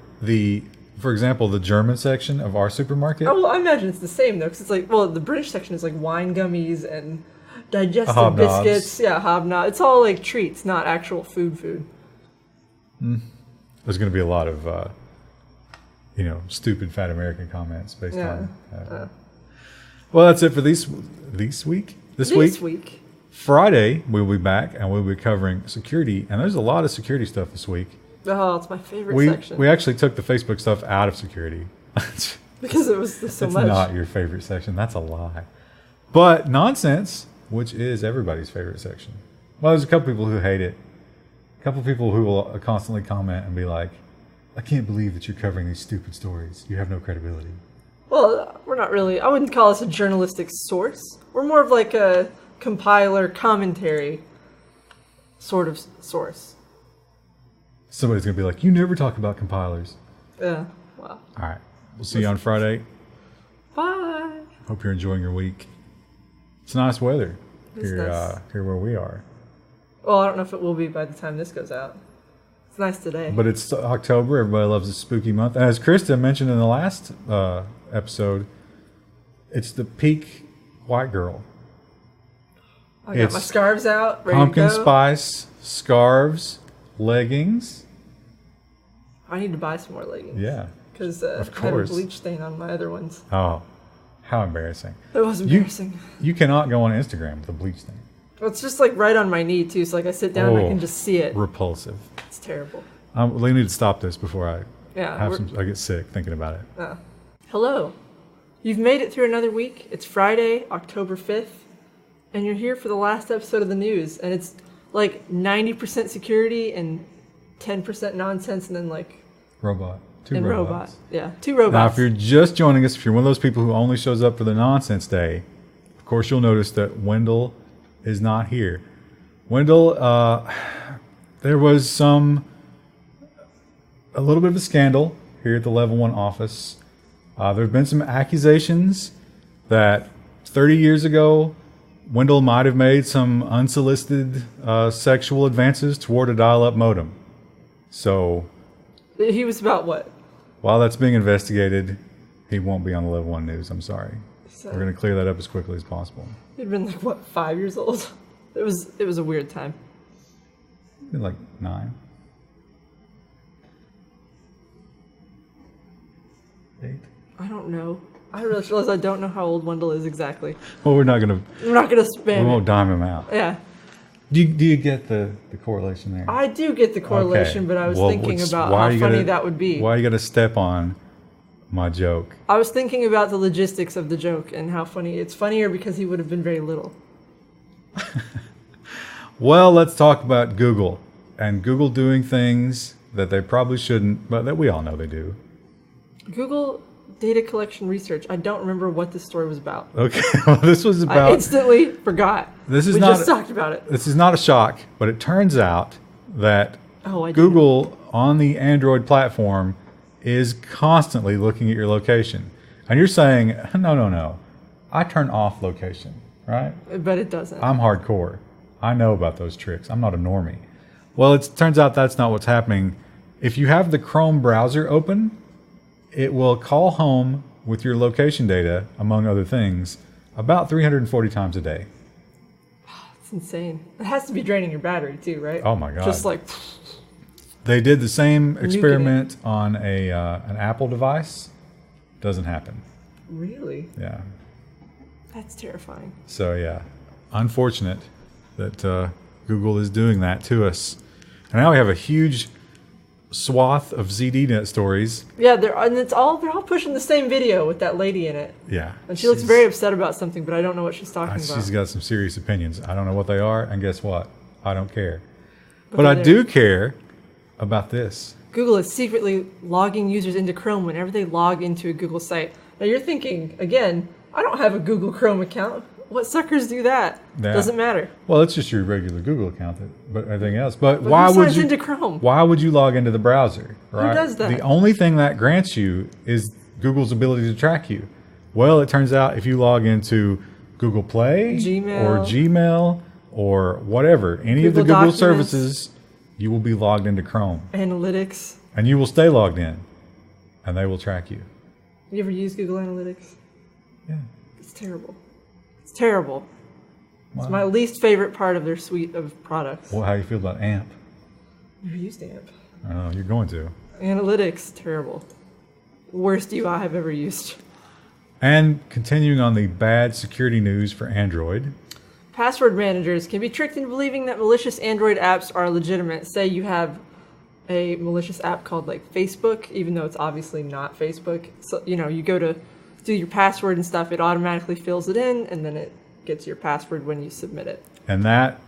for example, the German section of our supermarket. Oh, well, I imagine it's the same though, because it's like, the British section is like wine gummies and digestive biscuits. Yeah, hobnob. It's all like treats, not actual food. There's going to be a lot of, stupid fat American comments based on. Well, that's it for this week. This week. Friday, we'll be back and we'll be covering security. And there's a lot of security stuff this week. Oh, it's my favorite section. We actually took the Facebook stuff out of security. Because it was so much. It's not your favorite section. That's a lie. But nonsense, which is everybody's favorite section. Well, there's a couple people who hate it. A couple people who will constantly comment and be like, I can't believe that you're covering these stupid stories. You have no credibility. Well, we're not really. I wouldn't call us a journalistic source. We're more of like a compiler commentary sort of source. Somebody's going to be like, you never talk about compilers. Yeah, wow. All right. We'll see you on Friday. Bye. Hope you're enjoying your week. It's nice weather here where we are. Well, I don't know if it will be by the time this goes out. It's nice today. But it's October. Everybody loves a spooky month. And as Krista mentioned in the last episode, it's the peak white girl. I got my scarves out, ready pumpkin to go. Spice, scarves, leggings. I need to buy some more leggings. Yeah. Because I had a bleach stain on my other ones. Oh, how embarrassing. It was embarrassing. You cannot go on Instagram with a bleach stain. Well, it's just like right on my knee, too. So like I sit down and I can just see it. Repulsive. It's terrible. We need to stop this before I I get sick thinking about it. Hello. You've made it through another week. It's Friday, October 5th. And you're here for the last episode of the news. And it's like 90% security and 10% nonsense and then like... Two robots. Yeah, 2 robots. Now, if you're just joining us, if you're one of those people who only shows up for the nonsense day, of course you'll notice that Wendell is not here. Wendell, there was a little bit of a scandal here at the Level 1 office. There have been some accusations that 30 years ago, Wendell might have made some unsolicited sexual advances toward a dial-up modem. So... He was about what? While that's being investigated, he won't be on the Level 1 news. I'm sorry. So, we're going to clear that up as quickly as possible. He'd been like, what, 5 years old? It was a weird time. He'd been like 9. 8. I don't know. I realize I don't know how old Wendell is exactly. Well, we're not going to spam. We won't dime him out. Yeah. Do you get the correlation there? I do get the correlation, but I was thinking about how funny that would be. Why you got to step on my joke? I was thinking about the logistics of the joke and how funny. It's funnier because he would have been very little. Well, let's talk about Google. And Google doing things that they probably shouldn't, but that we all know they do. Google data collection research. I don't remember what this story was about. Okay, well, this was about... I instantly forgot. We just talked about it. This is not a shock, but it turns out that Google on the Android platform is constantly looking at your location. And you're saying, no, I turn off location, right? But it doesn't. I'm hardcore. I know about those tricks. I'm not a normie. Well, it turns out that's not what's happening. If you have the Chrome browser open, it will call home with your location data, among other things, about 340 times a day. It's insane. It has to be draining your battery too, right? Oh my God. Just like... They did the same experiment on an Apple device. Doesn't happen. Really? Yeah. That's terrifying. So yeah, unfortunate that Google is doing that to us. And now we have a huge swath of ZDNet stories. Yeah, they're all pushing the same video with that lady in it. Yeah. And she looks very upset about something, but I don't know what she's talking about. She's got some serious opinions. I don't know what they are, and guess what? I don't care. But I do care about this. Google is secretly logging users into Chrome whenever they log into a Google site. Now you're thinking, again, I don't have a Google Chrome account. What suckers do that? Yeah. Doesn't matter. Well, it's just your regular Google account, but everything else. But why would you? Into Chrome? Why would you log into the browser? Right? Who does that? The only thing that grants you is Google's ability to track you. Well, it turns out if you log into Google Play or Gmail or whatever, any of the Google services, you will be logged into Chrome. Analytics. And you will stay logged in, and they will track you. You ever use Google Analytics? Yeah. It's terrible. It's terrible. Wow. It's my least favorite part of their suite of products. Well, how do you feel about AMP? Never used AMP. Oh, you're going to. Analytics, terrible. Worst UI I've ever used. And continuing on the bad security news for Android. Password managers can be tricked into believing that malicious Android apps are legitimate. Say you have a malicious app called like Facebook, even though it's obviously not Facebook. So, you go to do your password and stuff, it automatically fills it in, and then it gets your password when you submit it. And that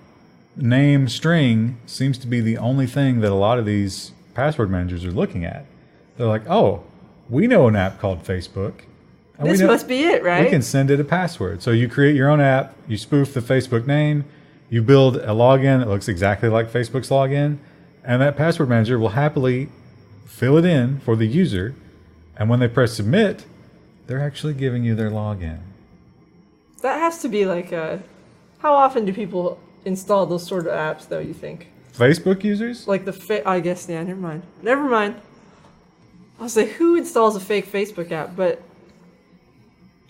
name string seems to be the only thing that a lot of these password managers are looking at. They're like, oh, we know an app called Facebook. And this must be it, right? We can send it a password. So you create your own app, you spoof the Facebook name, you build a login that looks exactly like Facebook's login, and that password manager will happily fill it in for the user, and when they press submit, they're actually giving you their login. That has to be like how often do people install those sort of apps, though, you think? Facebook users? Like I guess, yeah, never mind. I'll say, who installs a fake Facebook app? But,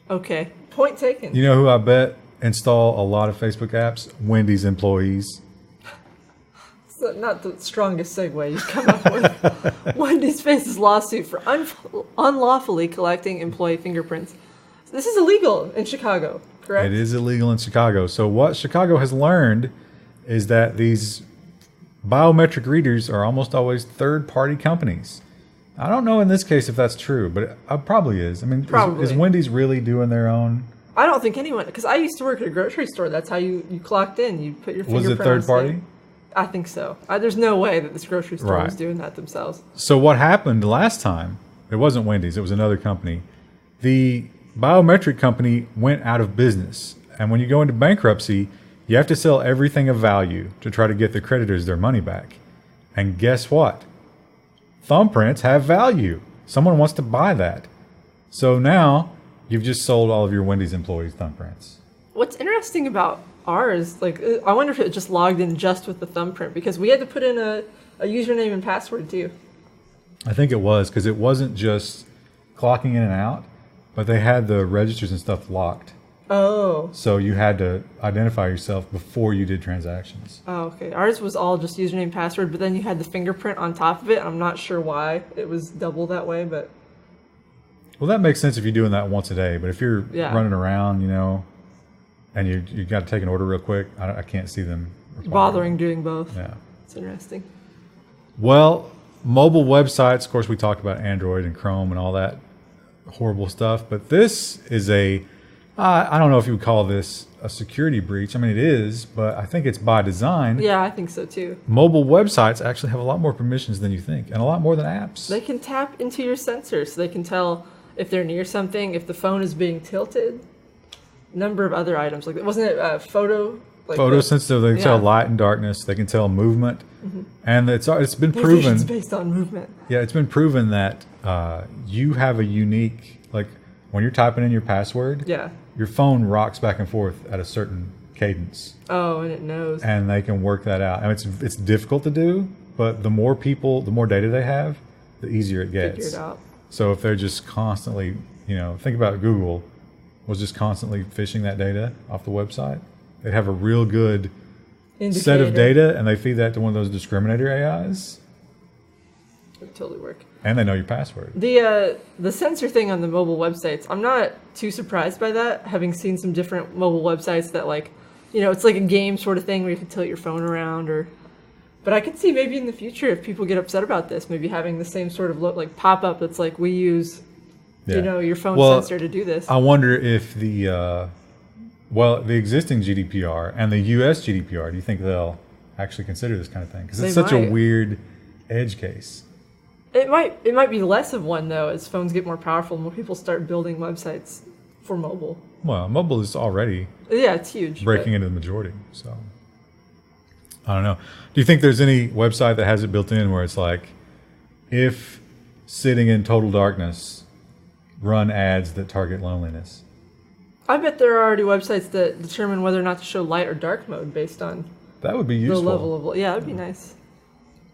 okay, point taken. You know who I bet install a lot of Facebook apps? Wendy's employees. Not the strongest segue you've come up with. Wendy's faces lawsuit for unlawfully collecting employee fingerprints. This is illegal in Chicago, correct? It is illegal in Chicago. So what Chicago has learned is that these biometric readers are almost always third-party companies. I don't know in this case if that's true, but it probably is. I mean, is Wendy's really doing their own? I don't think anyone, because I used to work at a grocery store. That's how you clocked in. You put your fingerprint. Was it third party? I think so. There's no way that this grocery store was doing that themselves. So what happened last time, it wasn't Wendy's, it was another company. The biometric company went out of business. And when you go into bankruptcy, you have to sell everything of value to try to get the creditors their money back. And guess what? Thumbprints have value. Someone wants to buy that. So now you've just sold all of your Wendy's employees' thumbprints. What's interesting about ours, like, I wonder if it just logged in just with the thumbprint, because we had to put in a username and password too. I think it was, because it wasn't just clocking in and out, but they had the registers and stuff locked. Oh. So you had to identify yourself before you did transactions. Oh, okay. Ours was all just username, password, but then you had the fingerprint on top of it. I'm not sure why it was double that way, but... Well, that makes sense if you're doing that once a day, but if you're running around, and you got to take an order real quick, I can't see them bothering doing both. Yeah. It's interesting. Well, mobile websites, of course, we talked about Android and Chrome and all that horrible stuff, but this is I don't know if you would call this a security breach. I mean, it is, but I think it's by design. Yeah, I think so too. Mobile websites actually have a lot more permissions than you think, and a lot more than apps. They can tap into your sensors, so they can tell if they're near something, if the phone is being tilted, number of other items. Like, wasn't it photo? Like photo sensitive. They can tell light and darkness. They can tell movement, and it's been proven. It's based on movement. Yeah, it's been proven that you have a unique, like when you're typing in your password. Yeah. Your phone rocks back and forth at a certain cadence. Oh, and it knows. And they can work that out. I mean, it's difficult to do, but the more people, the more data they have, the easier it gets. Figure it out. So if they're just constantly, think about Google was just constantly fishing that data off the website. They'd have a real good set of data, and they feed that to one of those discriminator AIs. It would totally work. And they know your password. The sensor thing on the mobile websites, I'm not too surprised by that, having seen some different mobile websites that, like, it's like a game sort of thing where you can tilt your phone around, but I could see maybe in the future, if people get upset about this, maybe having the same sort of like pop-up that's like, we use, your phone sensor to do this. I wonder if the existing GDPR and the US GDPR, do you think they'll actually consider this kind of thing? Because it's such a weird edge case. It might be less of one, though, as phones get more powerful and more people start building websites for mobile. Well, mobile is already it's huge, breaking into the majority. So I don't know. Do you think there's any website that has it built in where it's like, if sitting in total darkness, run ads that target loneliness? I bet there are already websites that determine whether or not to show light or dark mode based on that would be useful. The level of that'd be nice.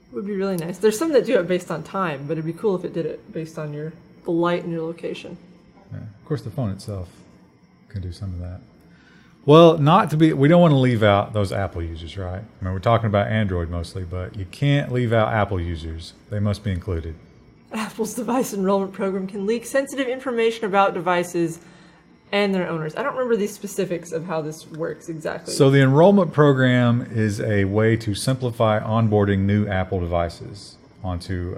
It would be really nice. There's some that do it based on time, but it'd be cool if it did it based on the light in your location. Yeah. Of course, the phone itself can do some of that. Well, we don't want to leave out those Apple users, right? I mean, we're talking about Android mostly, but you can't leave out Apple users. They must be included. Apple's Device Enrollment Program can leak sensitive information about devices and their owners. I don't remember the specifics of how this works exactly. So the enrollment program is a way to simplify onboarding new Apple devices onto,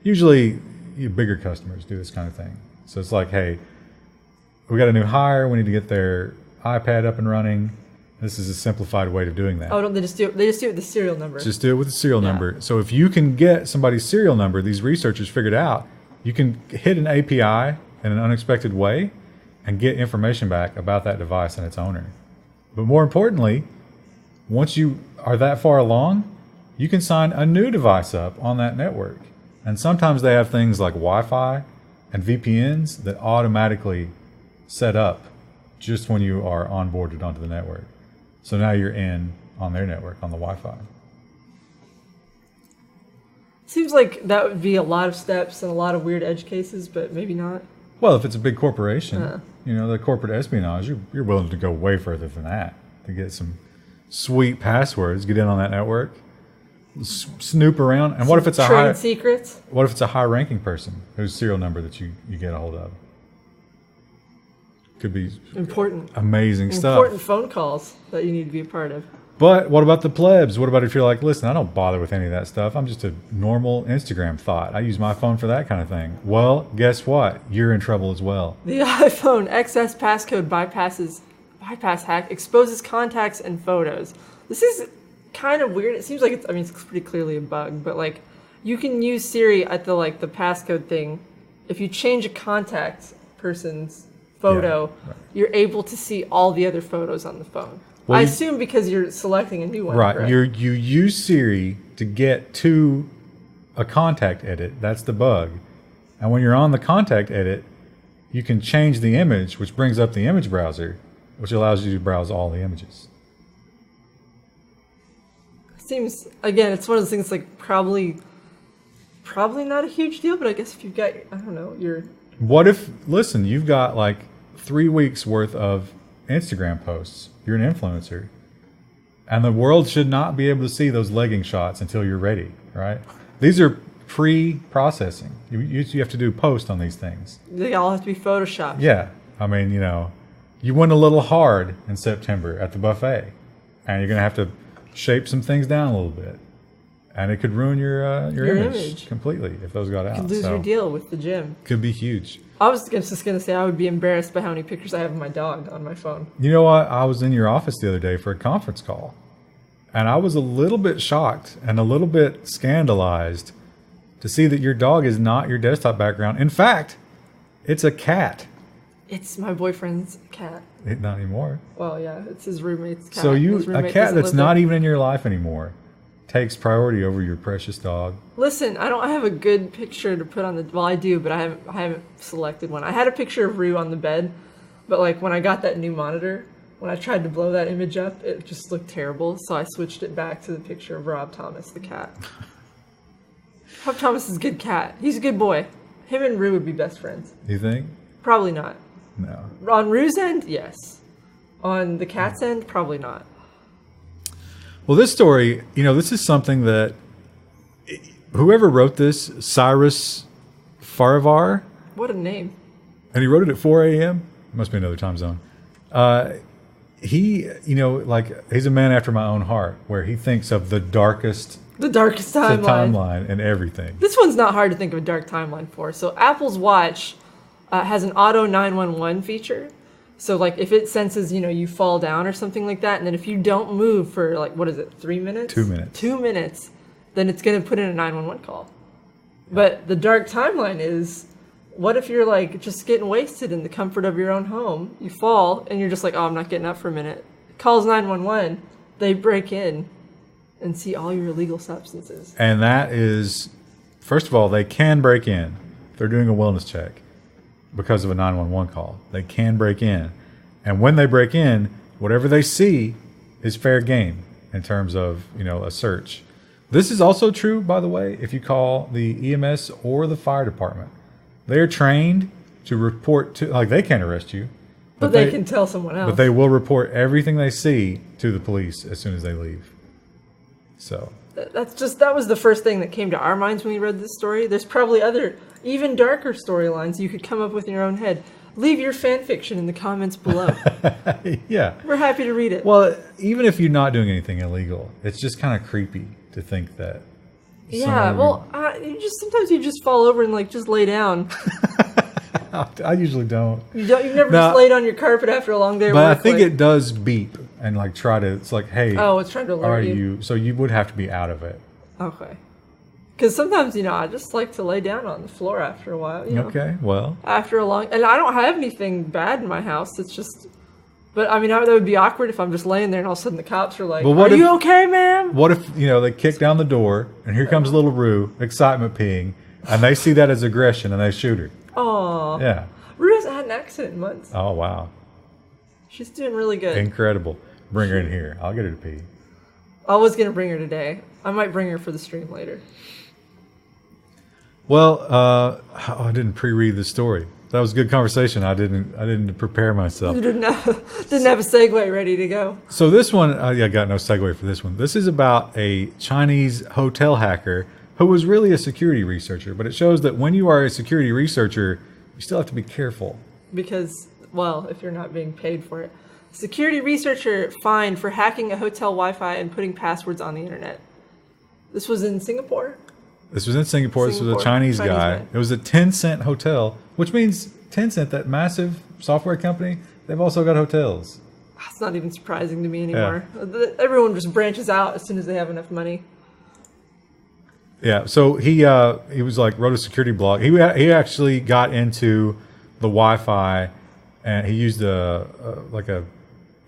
usually bigger customers do this kind of thing. So it's like, hey, we got a new hire, we need to get their iPad up and running. This is a simplified way of doing that. Oh, don't they just do it? They just do it with the serial number. Just do it with the serial number. So if you can get somebody's serial number, these researchers figured out, you can hit an API in an unexpected way and get information back about that device and its owner. But more importantly, once you are that far along, you can sign a new device up on that network. And sometimes they have things like Wi-Fi and VPNs that automatically set up just when you are onboarded onto the network. So now you're in on their network, on the Wi-Fi. Seems like that would be a lot of steps and a lot of weird edge cases, but maybe not. Well, if it's a big corporation, the corporate espionage, you're willing to go way further than that to get some sweet passwords, get in on that network. snoop around. And what if it's trade secrets? What if it's a high-ranking person whose serial number that you get a hold of? Could be amazing stuff. Important phone calls that you need to be a part of. But what about the plebs? What about if you're like, listen, I don't bother with any of that stuff. I'm just a normal Instagram thought. I use my phone for that kind of thing. Well, guess what? You're in trouble as well. The iPhone XS passcode bypass hack exposes contacts and photos. This is kind of weird. It seems like it's pretty clearly a bug, but like you can use Siri at the passcode thing. If you change a contact person's photo, you're able to see all the other photos on the phone. Well, I assume because you're selecting a new one. Right. Correct? You use Siri to get to a contact edit. That's the bug. And when you're on the contact edit, you can change the image, which brings up the image browser, which allows you to browse all the images. Seems, again, it's one of those things like probably not a huge deal, but I guess if you've got, I don't know, What if, listen, you've got like 3 weeks worth of Instagram posts. You're an influencer. And the world should not be able to see those legging shots until you're ready, right? These are pre-processing. You have to do post on these things. They all have to be photoshopped. Yeah. I mean, you went a little hard in September at the buffet. And you're going to have to shape some things down a little bit. And it could ruin your image completely if those got out. You could lose your deal with the gym. Could be huge. I was just going to say I would be embarrassed by how many pictures I have of my dog on my phone. You know what? I was in your office the other day for a conference call. And I was a little bit shocked and a little bit scandalized to see that your dog is not your desktop background. In fact, it's a cat. It's my boyfriend's cat. Not anymore. Well, yeah, it's his roommate's cat. So a cat that's not even in your life anymore takes priority over your precious dog. Listen, I don't have a good picture to put on the... Well, I do, but I haven't selected one. I had a picture of Rue on the bed, but like when I got that new monitor, when I tried to blow that image up, it just looked terrible. So I switched it back to the picture of Rob Thomas, the cat. Rob Thomas is a good cat. He's a good boy. Him and Rue would be best friends. You think? Probably not. No. On Rue's end, yes. On the cat's end, probably not. Well, this story, this is something that whoever wrote this, Cyrus Farivar. What a name. And he wrote it at 4 a.m. Must be another time zone. He, he's a man after my own heart, where he thinks of the darkest timeline and everything. This one's not hard to think of a dark timeline for. So Apple's Watch has an auto 911 feature. So, like, if it senses, you fall down or something like that, and then if you don't move for, 3 minutes? 2 minutes. 2 minutes, then it's going to put in a 911 call. But the dark timeline is, what if you're, just getting wasted in the comfort of your own home? You fall, and you're just like, oh, I'm not getting up for a minute. It calls 911. They break in and see all your illegal substances. And that is, first of all, they can break in. They're doing a wellness check. Because of a 911 call. They can break in. And when they break in, whatever they see is fair game in terms of, a search. This is also true, by the way, if you call the EMS or the fire department. They are trained to report to, they can't arrest you. But they can tell someone else. But they will report everything they see to the police as soon as they leave. So... that was the first thing that came to our minds when we read this story. There's probably other, even darker storylines you could come up with in your own head. Leave your fan fiction in the comments below. Yeah. We're happy to read it. Well, even if you're not doing anything illegal, it's just kind of creepy to think that. Yeah, well, sometimes you just fall over and just lay down. I usually don't. You've never just laid on your carpet after a long day of work? But I think it does beep and try to, it's like, hey. Oh, it's trying to alert you. So you would have to be out of it. Okay. Because sometimes, I just like to lay down on the floor after a while. Okay, well. After a long, and I don't have anything bad in my house. It's just, but that would be awkward if I'm just laying there and all of a sudden the cops are like, are you okay, ma'am? What if, they kick down the door and here comes little Rue, excitement peeing, and they see that as aggression and they shoot her. Oh. Yeah. Rue hasn't had an accident in months. Oh, wow. She's doing really good. Incredible. Bring her in here. I'll get her to pee. I was going to bring her today. I might bring her for the stream later. Well, I didn't pre-read the story. That was good conversation. I didn't prepare myself. You didn't have a segue ready to go. So this one, I got no segue for this one. This is about a Chinese hotel hacker who was really a security researcher. But it shows that when you are a security researcher, you still have to be careful. Because, well, if you're not being paid for it. Security researcher fined for hacking a hotel Wi-Fi and putting passwords on the internet. This was in Singapore? This was in Singapore. This was a Chinese guy. It was a Tencent hotel, which means Tencent, that massive software company, they've also got hotels. It's not even surprising to me anymore. Yeah. Everyone just branches out as soon as they have enough money. Yeah, so he was like wrote a security blog. He actually got into the Wi-Fi, and he used a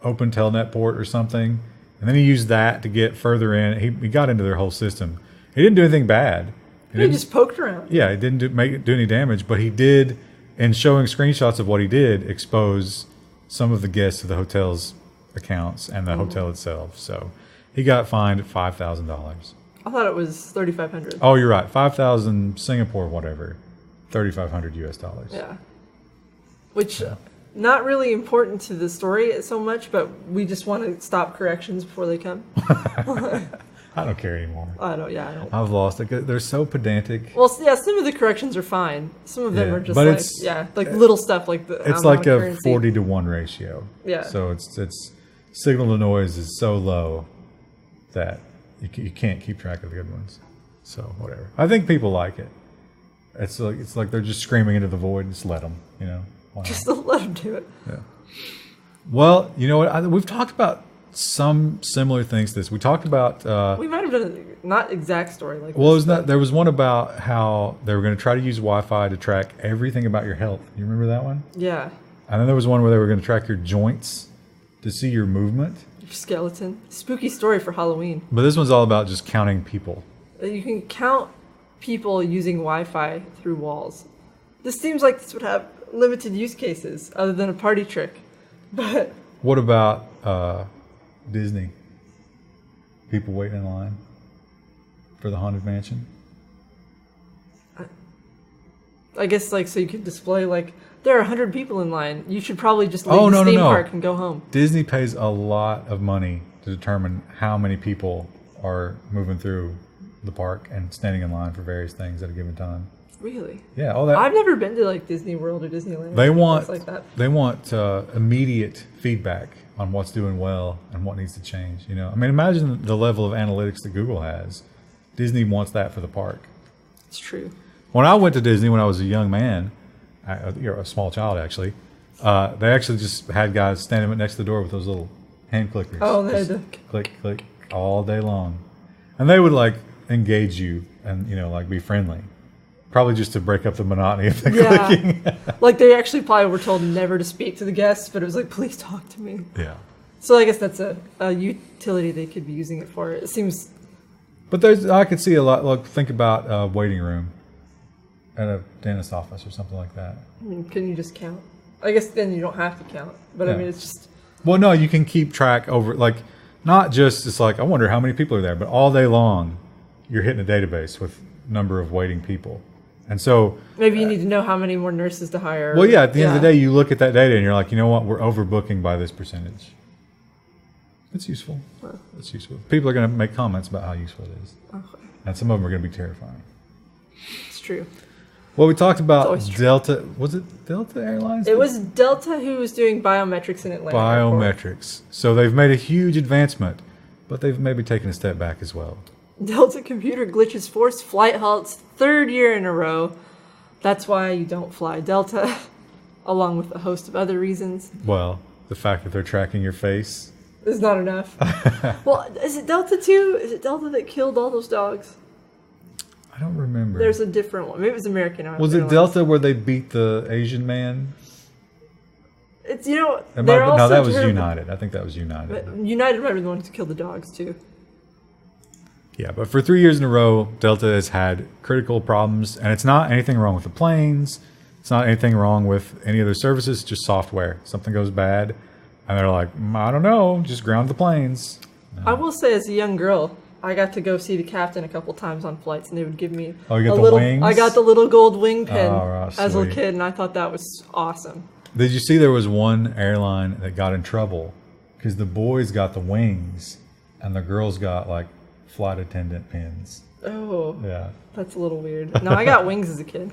open telnet port or something, and then he used that to get further in. He got into their whole system. He didn't do anything bad. He just poked around. Yeah, he didn't do any damage, but he did, in showing screenshots of what he did, expose some of the guests of the hotel's accounts and the hotel itself. So he got fined $5,000. I thought it was $3,500. Oh, you're right. 5,000 Singapore, whatever. $3,500 US. Yeah. Which, not really important to the story so much, but we just want to stop corrections before they come. I don't care anymore. I don't. I've lost it. They're so pedantic. Well, yeah, some of the corrections are fine. Some of them are just like little stuff like the. It's like a 40-to-1 ratio. Yeah. So it's signal to noise is so low that you can't keep track of the good ones. So whatever. I think people like it. It's like they're just screaming into the void. Just let them. Just let them do it. Yeah. Well, you know what? We've talked about some similar things to this. We talked about we might have done a not exact story like well this. There was one about how they were going to try to use Wi-Fi to track everything about your health. You remember that one? Yeah. And then there was one where they were going to track your joints to see your movement, your skeleton. Spooky story for Halloween. But this one's all about just counting people. You can count people using Wi-Fi through walls. This seems like this would have limited use cases other than a party trick. But what about Disney? People waiting in line for the Haunted Mansion? I guess so you could display there are 100 people in line. You should probably just leave the theme park and go home. Disney pays a lot of money to determine how many people are moving through the park and standing in line for various things at a given time. Really? Yeah, all that. I've never been to Disney World or Disneyland. They want like that. They want immediate feedback on what's doing well and what needs to change. I mean, imagine the level of analytics that Google has. Disney wants that for the park. It's true. When I went to Disney when I was a young man, a small child actually, they actually just had guys standing next to the door with those little hand clickers. Oh, they had to click all day long, and they would engage you and be friendly. Probably just to break up the monotony of the clicking. They actually probably were told never to speak to the guests, but it was please talk to me. Yeah. So I guess that's a utility they could be using it for. It seems. But I could see a lot. Think about a waiting room at a dentist office or something like that. I mean, can you just count? I guess then you don't have to count. But I mean, it's just. Well, no, you can keep track over not just it's I wonder how many people are there, but all day long, you're hitting a database with number of waiting people. And so maybe you need to know how many more nurses to hire. Well, yeah, at the end of the day, you look at that data and you're like, you know what? We're overbooking by this percentage. It's useful. It's useful. People are going to make comments about how useful it is. Okay. And some of them are going to be terrifying. It's true. Well, we talked about Delta. Was it Delta Airlines? It was Delta who was doing biometrics in Atlanta. Biometrics. So they've made a huge advancement, but they've maybe taken a step back as well. Delta computer glitches forced flight halts 3rd year in a row. That's why you don't fly Delta, along with a host of other reasons. Well, the fact that they're tracking your face is not enough. Well, is it Delta too? Is it Delta that killed all those dogs? I don't remember. There's a different one. Maybe it was American Airlines. Was it Delta where they beat the Asian man? It's no, that was United. I think that was United. But United might be the ones who killed the dogs too. Yeah, but for 3 years in a row, Delta has had critical problems, and it's not anything wrong with the planes. It's not anything wrong with any other services, just software. Something goes bad, and they're like, I don't know, just ground the planes. No. I will say, as a young girl, I got to go see the captain a couple times on flights, and they would give me you got the wings? I got the little gold wing pin as a sweet. kid, and I thought that was awesome. Did you see there was one airline that got in trouble because the boys got the wings and the girls got like flight attendant pins? Oh, yeah, that's a little weird. No, I got wings as a kid.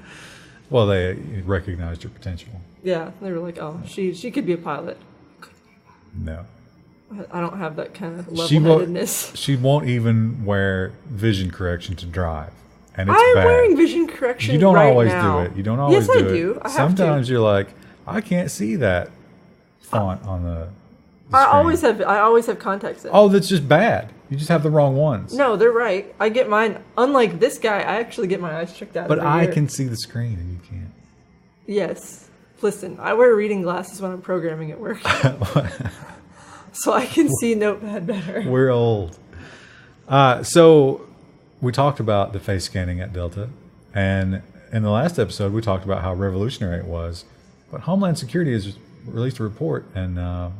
Well, they recognized your potential. Yeah, they were like, "Oh, she could be a pilot." No, I don't have that kind of level-headedness. She won't even wear vision correction to drive, and it's I'm bad. wearing vision correction. You don't right always now. do it. You don't always do it. Yes, I do. I have Sometimes to. You're like, I can't see that font on the screen. I always have contacts in. Oh, that's just bad. You just have the wrong ones. No, they're right. I get mine. Unlike this guy, I actually get my eyes checked out. But I can see the screen and you can't. Yes. Listen, I wear reading glasses when I'm programming at work. So I can see Notepad better. We're old. So we talked about the face scanning at Delta. And in the last episode, we talked about how revolutionary it was. But Homeland Security has released a report, and I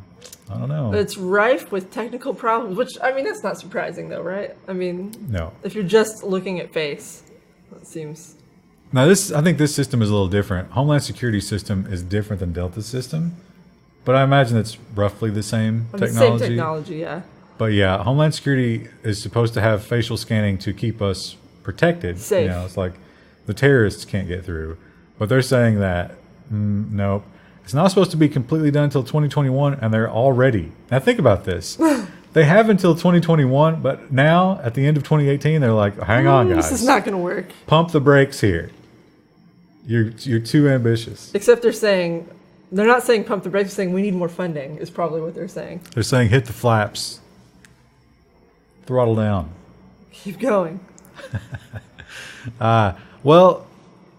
don't know. It's rife with technical problems, which, I mean, that's not surprising, though, right? I mean, no. If you're just looking at face, it seems... Now, I think this system is a little different. Homeland Security system is different than Delta's system, but I imagine it's roughly the same technology. Same technology, yeah. But yeah, Homeland Security is supposed to have facial scanning to keep us protected. Safe. You know, it's like the terrorists can't get through. But they're saying that, nope. It's not supposed to be completely done until 2021, and they're already. Now think about this. They have until 2021, but now, at the end of 2018, they're like, hang on, guys. This is not going to work. Pump the brakes here. You're too ambitious. Except they're not saying pump the brakes, they're saying we need more funding, is probably what they're saying. They're saying hit the flaps. Throttle down. Keep going. Well,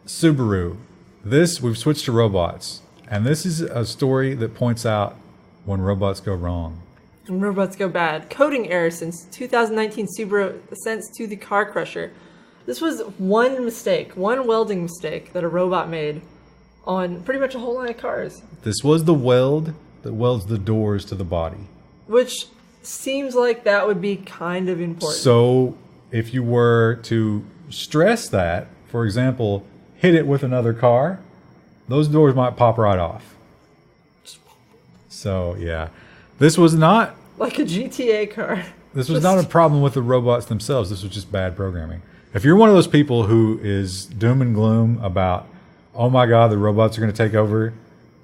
Subaru. We've switched to robots. And this is a story that points out when robots go wrong. When robots go bad. Coding error since 2019 Subaru ascents to the car crusher. This was one welding mistake that a robot made on pretty much a whole line of cars. This was the weld that welds the doors to the body. Which seems like that would be kind of important. So if you were to stress that, for example, hit it with another car, those doors might pop right off. So, yeah. This was not... like a GTA car. This was not a problem with the robots themselves. This was just bad programming. If you're one of those people who is doom and gloom about, oh my God, the robots are going to take over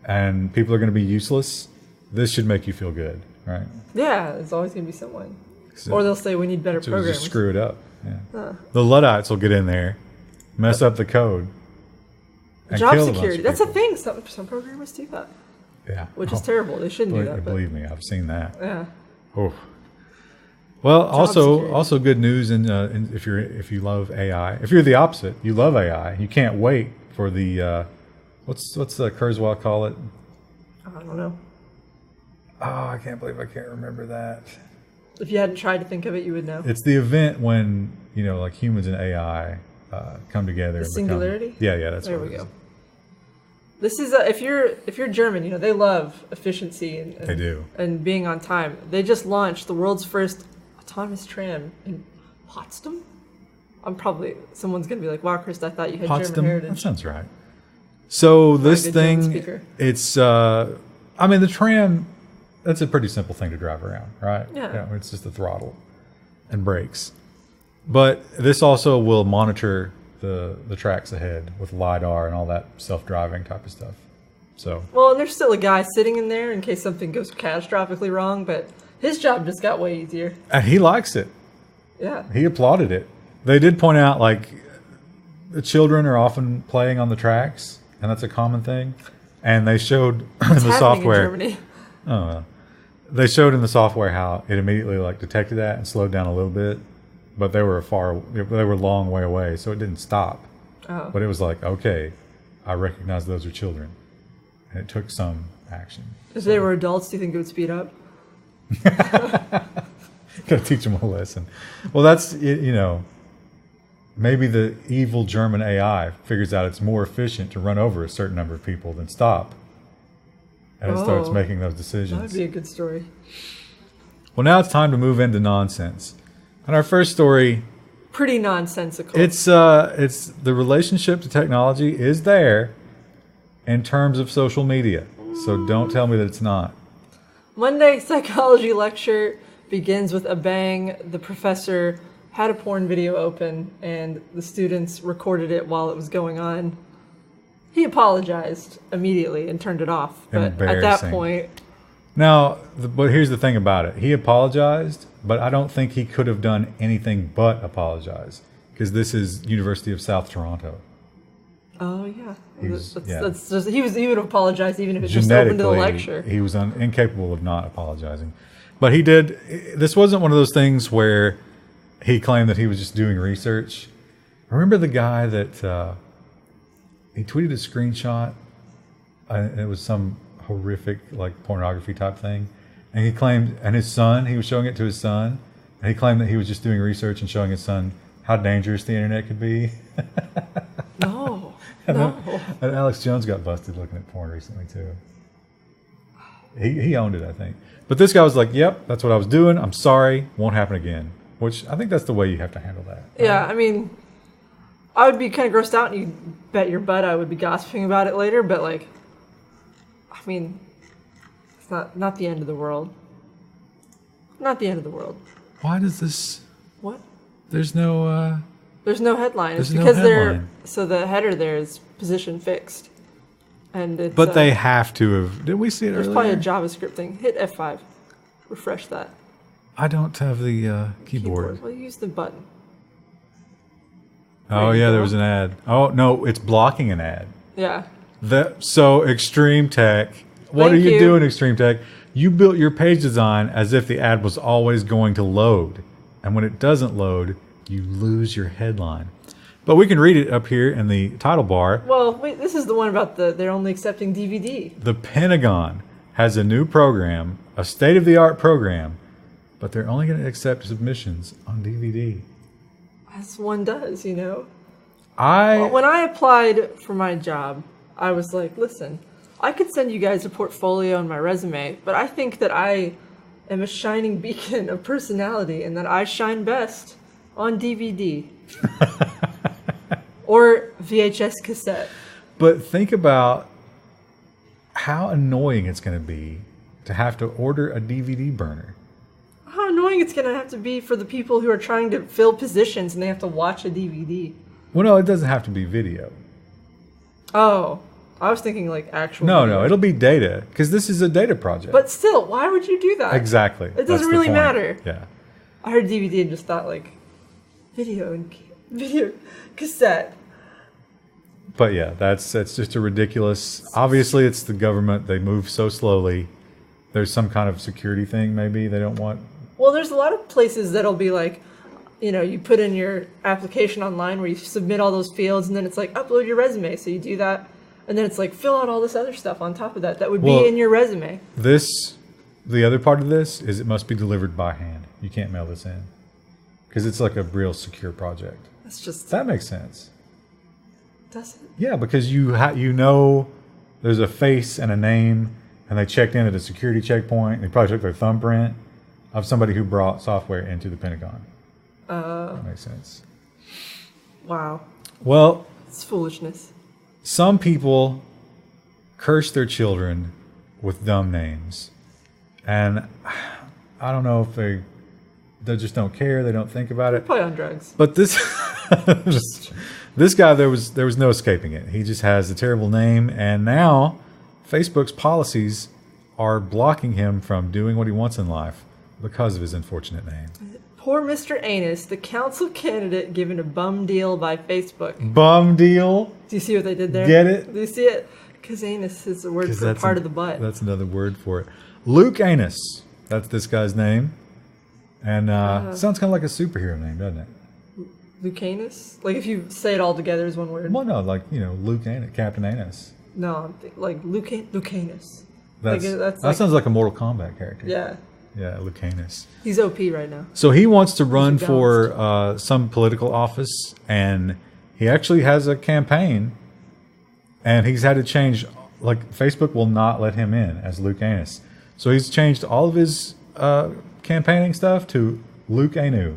and people are going to be useless, this should make you feel good, right? Yeah, there's always going to be someone. Or they'll say we need better programmers. Just screw it up. Yeah. The Luddites will get in there, mess up the code. Job security. That's a thing. Some programmers do that. Yeah. Which is terrible. They shouldn't do that. Believe me, I've seen that. Yeah. Oh. Well, also good news if you love AI. If you're the opposite, you love AI. You can't wait for the what's the Kurzweil call it? I don't know. Oh, I can't believe I can't remember that. If you hadn't tried to think of it, you would know. It's the event when like humans and AI come together. The singularity? Yeah, that's there what we it go. is. This is if you're German, they love efficiency and they do, and being on time. They just launched the world's first autonomous tram in Potsdam. Someone's gonna be like, "Wow, Chris, I thought you had Potsdam? German heritage." That sounds right. So this thing, it's the tram. That's a pretty simple thing to drive around, right? Yeah. It's just the throttle and brakes. But this also will monitor the tracks ahead with LiDAR and all that self-driving type of stuff. So. Well, and there's still a guy sitting in there in case something goes catastrophically wrong, but his job just got way easier. And he likes it. Yeah. He applauded it. They did point out, the children are often playing on the tracks, and that's a common thing. And they showed in the software. In Germany. Oh, well. They showed in the software how it immediately detected that and slowed down a little bit, but they were a long way away, so it didn't stop. Oh. But it was okay, I recognize those are children, and it took some action. If they were adults, do you think it would speed up? Got to teach them a lesson. Well, that's maybe the evil German AI figures out it's more efficient to run over a certain number of people than stop. And it starts making those decisions. That would be a good story. Well, now it's time to move into nonsense. And our first story, pretty nonsensical. It's the relationship to technology is there in terms of social media. So don't tell me that it's not. Monday psychology lecture begins with a bang. The professor had a porn video open and the students recorded it while it was going on. He apologized immediately and turned it off. But at that point... Now, but here's the thing about it. He apologized, but I don't think he could have done anything but apologize. Because this is University of South Toronto. Oh, yeah. He would have apologized even if it's just open to the lecture. He was incapable of not apologizing. But he did. This wasn't one of those things where he claimed that he was just doing research. Remember the guy that he tweeted a screenshot? And it was some horrific, like, pornography type thing. And he claimed, and his son, he was showing it to his son. And he claimed that he was just doing research and showing his son how dangerous the internet could be. No. And Alex Jones got busted looking at porn recently too. He owned it, I think. But this guy was like, "Yep, that's what I was doing. I'm sorry. Won't happen again." Which I think that's the way you have to handle that. Yeah, I mean, I would be kind of grossed out, and you bet your butt I would be gossiping about it later. But like, I mean, it's not the end of the world. Not the end of the world. Why does this? What? There's no. There's no headline. There's it's because no headline. So the header there is position fixed, and it's. But they have to have. Did we see it there's earlier? There's probably a JavaScript thing. Hit F5. Refresh that. I don't have the keyboard. Well, use the button. Oh yeah, there was an ad. Oh no, it's blocking an ad. Yeah. So Extreme Tech. What are you doing, Extreme Tech? You built your page design as if the ad was always going to load, and when it doesn't load, you lose your headline. But we can read it up here in the title bar. Well, wait, this is the one about they're only accepting DVD. The Pentagon has a new program, a state-of-the-art program, but they're only going to accept submissions on DVD. As one does, you know. Well, when I applied for my job, I was like, listen, I could send you guys a portfolio and my resume, but I think that I am a shining beacon of personality and that I shine best on DVD. Or VHS cassette. But think about how annoying it's going to be to have to order a DVD burner. How annoying it's going to have to be for the people who are trying to fill positions and they have to watch a DVD. Well, no, it doesn't have to be video. Oh, I was thinking like actual No, video. no, it'll be data, because this is a data project. But still, why would you do that? Exactly. It doesn't really matter. Yeah. I heard DVD and just thought like video cassette. But yeah, that's just a ridiculous. Obviously, it's the government. They move so slowly. There's some kind of security thing maybe they don't want. Well, there's a lot of places that'll be like, you know, you put in your application online where you submit all those fields, and then it's like upload your resume. So you do that, and then it's like fill out all this other stuff on top of that that would be in your resume. The other part of this is it must be delivered by hand. You can't mail this in because it's like a real secure project. That's just that makes sense. Does it? Yeah, because you know there's a face and a name, and they checked in at a security checkpoint. They probably took their thumbprint of somebody who brought software into the Pentagon. That makes sense. Wow. Well, it's foolishness. Some people curse their children with dumb names, and I don't know if they just don't care. They don't think about it. Probably on drugs. But this guy, there was no escaping it. He just has a terrible name, and now Facebook's policies are blocking him from doing what he wants in life because of his unfortunate name. Poor Mr. Anus, the council candidate given a bum deal by Facebook. Bum deal? Do you see what they did there? Get it? Do you see it? Because anus is a word for part of the butt. That's another word for it. Luke Anus. That's this guy's name. And sounds kind of like a superhero name, doesn't it? Lucanus? Like if you say it all together as one word? Well, no, like, Luke Anus, Captain Anus. No, like Lucanus. That sounds like a Mortal Kombat character. Yeah. Yeah, Lucanus. He's OP right now. So he wants to run for some political office, and he actually has a campaign, and he's had to change, like Facebook will not let him in as Luke Anus. So he's changed all of his campaigning stuff to Luke Anu.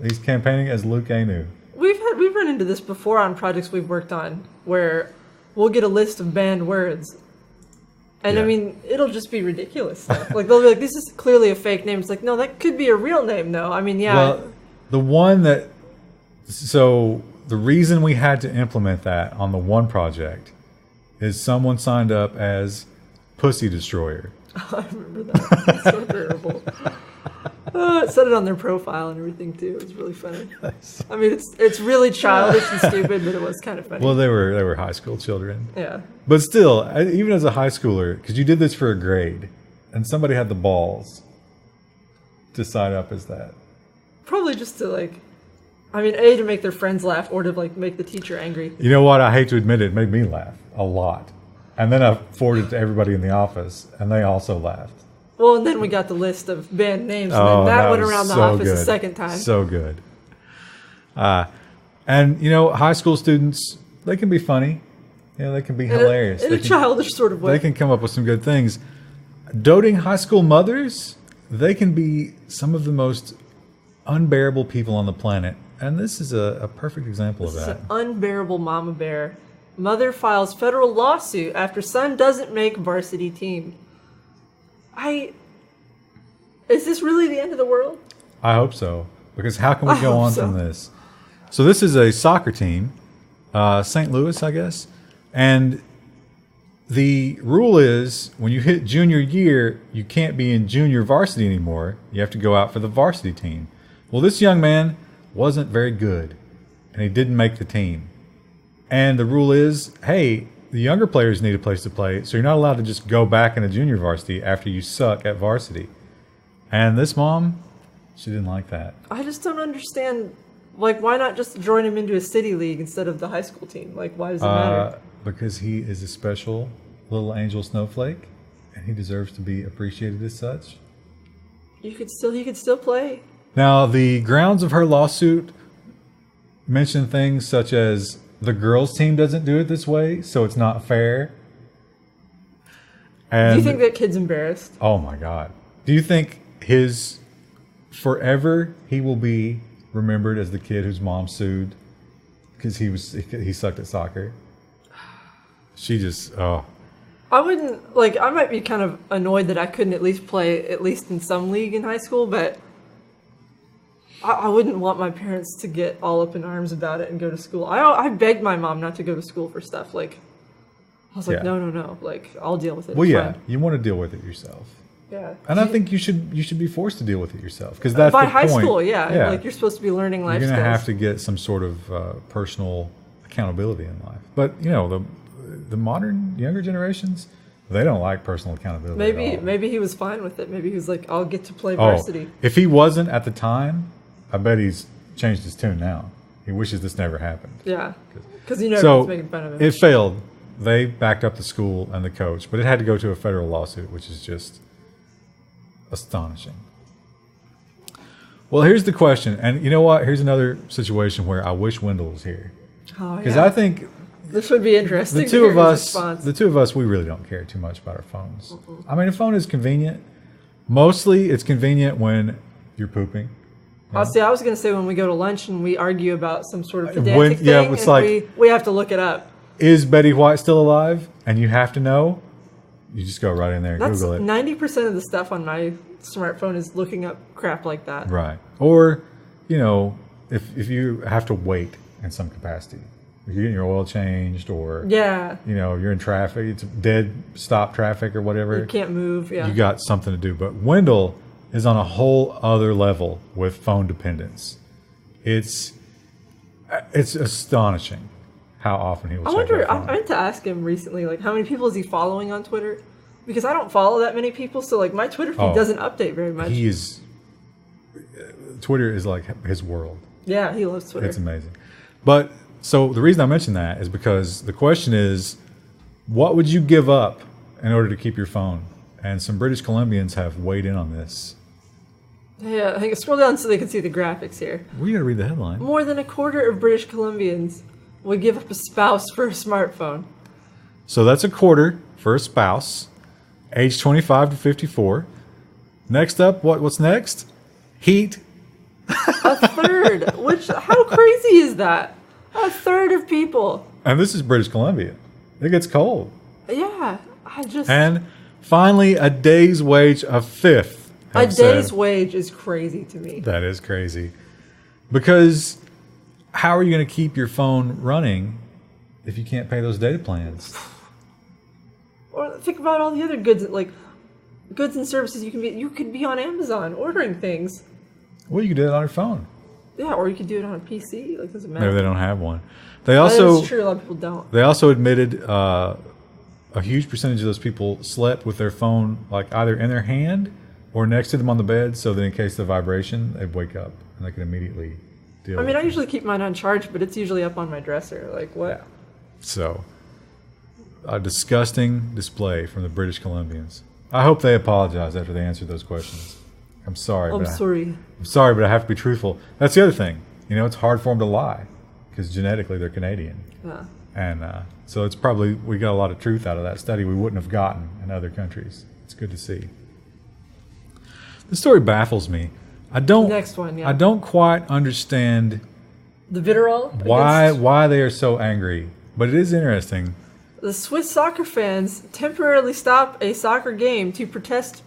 He's campaigning as Luke Anu. We've run into this before on projects we've worked on where we'll get a list of banned words. And I mean, it'll just be ridiculous stuff. Like they'll be like, this is clearly a fake name. It's like, no, that could be a real name though. I mean, yeah. Well, the one that, so the reason we had to implement that on the one project is someone signed up as Pussy Destroyer. I remember that. It's so terrible. It said it on their profile and everything too. It was really funny. I mean, it's really childish and stupid, but it was kind of funny. Well, they were high school children. Yeah. But still, even as a high schooler, because you did this for a grade, and somebody had the balls to sign up as that. Probably just to like, I mean, A, to make their friends laugh, or to like make the teacher angry. You know what? I hate to admit it made me laugh a lot. And then I forwarded it to everybody in the office, and they also laughed. Well, and then we got the list of banned names, and then that went around the office a second time. So good. And, you know, high school students, they can be funny. You know, they can be hilarious. In a childish sort of way. They can come up with some good things. Doting high school mothers, they can be some of the most unbearable people on the planet. And this is a perfect example of that. This is an unbearable mama bear. Mother files federal lawsuit after son doesn't make varsity team. Is this really the end of the world? I hope so. Because how can we go on from this? So this is a soccer team, St. Louis, I guess. And the rule is when you hit junior year, you can't be in junior varsity anymore. You have to go out for the varsity team. Well, this young man wasn't very good, and he didn't make the team. And the rule is, hey, the younger players need a place to play, so you're not allowed to just go back into junior varsity after you suck at varsity. And this mom, she didn't like that. I just don't understand. Like, why not just join him into a city league instead of the high school team? Like, why does it matter? Because he is a special little angel snowflake, and he deserves to be appreciated as such. He could still play. Now, the grounds of her lawsuit mention things such as the girls' team doesn't do it this way, so it's not fair. And do you think that kid's embarrassed? Oh my God. Do you think forever he will be remembered as the kid whose mom sued because he sucked at soccer? She just, I wouldn't, I might be kind of annoyed that I couldn't at least play at least in some league in high school, but I wouldn't want my parents to get all up in arms about it and go to school. I begged my mom not to go to school for stuff. I was like, no. I'll deal with it. Well, yeah, you want to deal with it yourself. Yeah. And I think you should be forced to deal with it yourself because that's by the high point. School, yeah. Like you're supposed to be learning life skills. You're going to have to get some sort of personal accountability in life. But you know, the modern younger generations, they don't like personal accountability. Maybe he was fine with it. Maybe he was like, I'll get to play varsity. If he wasn't at the time, I bet he's changed his tune now. He wishes this never happened. Yeah, because everyone's making fun of him. It failed. They backed up the school and the coach, but it had to go to a federal lawsuit, which is just astonishing. Well, here's the question, and you know what? Here's another situation where I wish Wendell was here, because I think this would be interesting. The two of us, we really don't care too much about our phones. I mean, a phone is convenient. Mostly, it's convenient when you're pooping. I was going to say when we go to lunch and we argue about some sort of pedantic thing, it's like we have to look it up. Is Betty White still alive? And you have to know. You just go right in there and Google it. 90% of the stuff on my smartphone is looking up crap like that. Right. Or, you know, if you have to wait in some capacity. If you're getting your oil changed or, you know, you're in traffic, it's dead stop traffic or whatever. You can't move, You got something to do. But Wendell is on a whole other level with phone dependence. It's astonishing how often he will check that phone. I meant to ask him recently, how many people is he following on Twitter? Because I don't follow that many people, so my Twitter feed doesn't update very much. Twitter is like his world. Yeah, he loves Twitter. It's amazing. But so the reason I mention that is because the question is, what would you give up in order to keep your phone? And some British Columbians have weighed in on this. Yeah, I think scroll down so they can see the graphics here. We got to read the headline. More than a quarter of British Columbians would give up a spouse for a smartphone. So that's a quarter for a spouse, age 25 to 54. Next up, what's next? Heat A third. How crazy is that? A third of people. And this is British Columbia. It gets cold. Yeah, And finally, a day's wage, a fifth. A day's wage is crazy to me. That is crazy. Because how are you going to keep your phone running if you can't pay those data plans? Or think about all the other goods and services you could be on Amazon ordering things. Well, you can do it on your phone. Yeah, or you could do it on a PC. Doesn't matter. Maybe they don't have one. That is true. A lot of people don't. They also admitted a huge percentage of those people slept with their phone either in their hand or next to them on the bed, so that in case of vibration, they'd wake up and they could immediately deal with it. I usually keep mine on charge, but it's usually up on my dresser. What? Yeah. So, a disgusting display from the British Columbians. I hope they apologize after they answered those questions. I'm sorry. I'm sorry, but I have to be truthful. That's the other thing. It's hard for them to lie because genetically they're Canadian. Yeah. And so it's probably, we got a lot of truth out of that study we wouldn't have gotten in other countries. It's good to see. The story baffles me. The next one, yeah. I don't quite understand the vitriol. Why they are so angry. But it is interesting. The Swiss soccer fans temporarily stop a soccer game to protest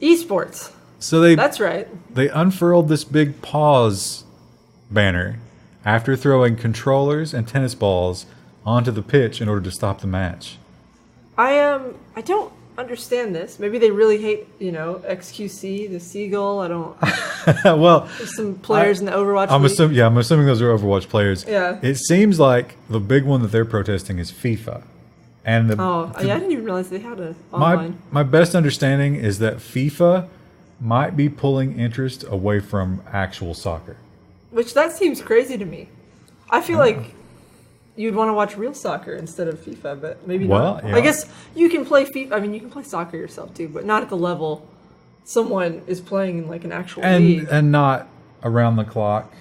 esports. That's right. They unfurled this big pause banner after throwing controllers and tennis balls onto the pitch in order to stop the match. I don't understand this. Maybe they really hate, XQC, the seagull. I don't. Well, there's some players in the Overwatch League. I'm assuming those are Overwatch players. Yeah. It seems like the big one that they're protesting is FIFA. And I didn't even realize they had an online. My best understanding is that FIFA might be pulling interest away from actual soccer. Which that seems crazy to me. I feel like you'd want to watch real soccer instead of FIFA, but maybe not. Yeah. I guess you can play FIFA. You can play soccer yourself too, but not at the level someone is playing in an actual league. And not around the clock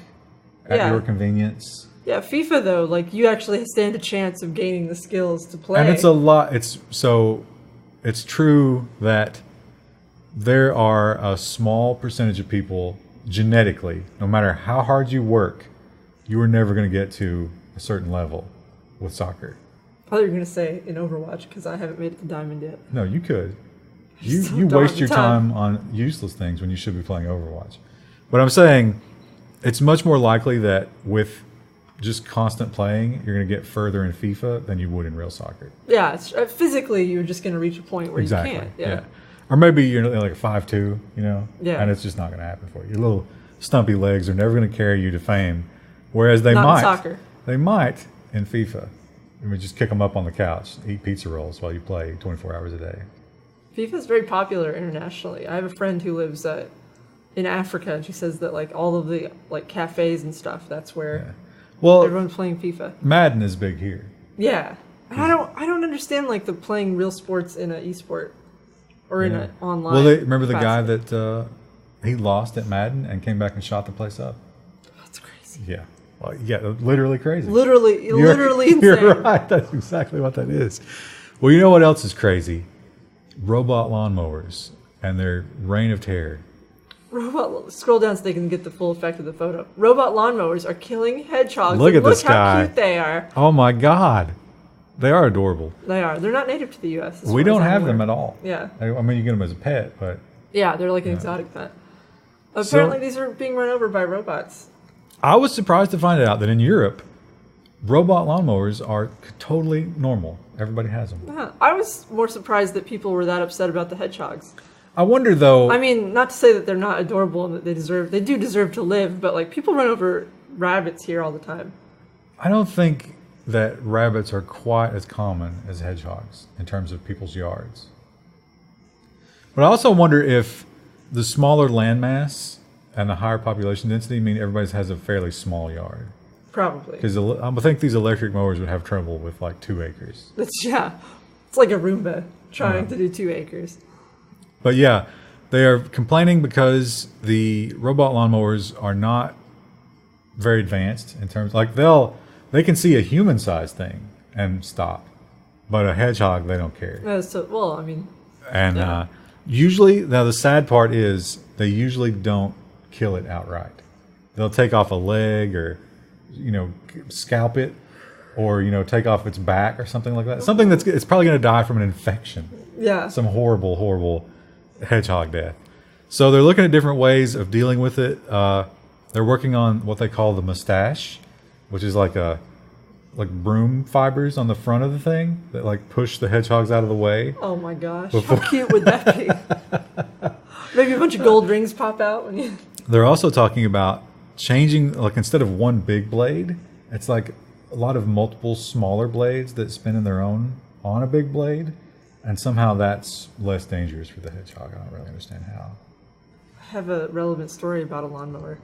at your convenience. Yeah, FIFA though, you actually stand a chance of gaining the skills to play. And it's a lot. It's true that there are a small percentage of people genetically, no matter how hard you work, you are never going to get to a certain level with soccer. I thought you were going to say in Overwatch because I haven't made it to Diamond yet. No, you could. You waste your time on useless things when you should be playing Overwatch. But I'm saying it's much more likely that with just constant playing, you're going to get further in FIFA than you would in real soccer. Yeah, it's, physically you're just going to reach a point where you can't. Yeah. Or maybe you're like a 5'2", Yeah. And it's just not going to happen for you. Your little stumpy legs are never going to carry you to fame. Whereas they might. Not in soccer. They might in FIFA. Just kick them up on the couch, eat pizza rolls while you play 24 hours a day. FIFA is very popular internationally. I have a friend who lives in Africa, and she says that all of the cafes and stuff, that's where everyone's playing FIFA. Madden is big here. Yeah. I don't understand the playing real sports in an esport. Or in an online. Well, remember the guy that he lost at Madden and came back and shot the place up? That's crazy. Yeah. Well, yeah, literally crazy. Literally insane. You're right. That's exactly what that is. Well, you know what else is crazy? Robot lawnmowers and their reign of terror. Scroll down so they can get the full effect of the photo. Robot lawnmowers are killing hedgehogs. Look at this guy. Look how cute they are. Oh my God. They are adorable. They are. They're not native to the U.S. We don't have them at all. Yeah. You get them as a pet, but... Yeah, they're like an exotic pet. Apparently, these are being run over by robots. I was surprised to find out that in Europe, robot lawnmowers are totally normal. Everybody has them. Yeah. I was more surprised that people were that upset about the hedgehogs. I wonder, though... not to say that they're not adorable and that they do deserve to live, but people run over rabbits here all the time. I don't think that rabbits are quite as common as hedgehogs in terms of people's yards. But I also wonder if the smaller landmass and the higher population density mean everybody has a fairly small yard. Probably. Because I think these electric mowers would have trouble with 2 acres. It's like a Roomba trying to do 2 acres. But yeah, they are complaining because the robot lawnmowers are not very advanced in terms they can see a human-sized thing and stop, but a hedgehog they don't care. Usually, now the sad part is they usually don't kill it outright. they'll take off a leg or, scalp it, or, take off its back or something like that. Something it's probably going to die from an infection. Yeah. Some horrible, horrible hedgehog death. So they're looking at different ways of dealing with it. They're working on what they call the mustache, which is like broom fibers on the front of the thing that like push the hedgehogs out of the way. Oh my gosh. How cute would that be? Maybe a bunch of gold rings pop out when you... They're also talking about changing, like instead of one big blade, it's like a lot of multiple smaller blades that spin in their own on a big blade. And somehow that's less dangerous for the hedgehog. I don't really understand how. I have a relevant story about a lawnmower.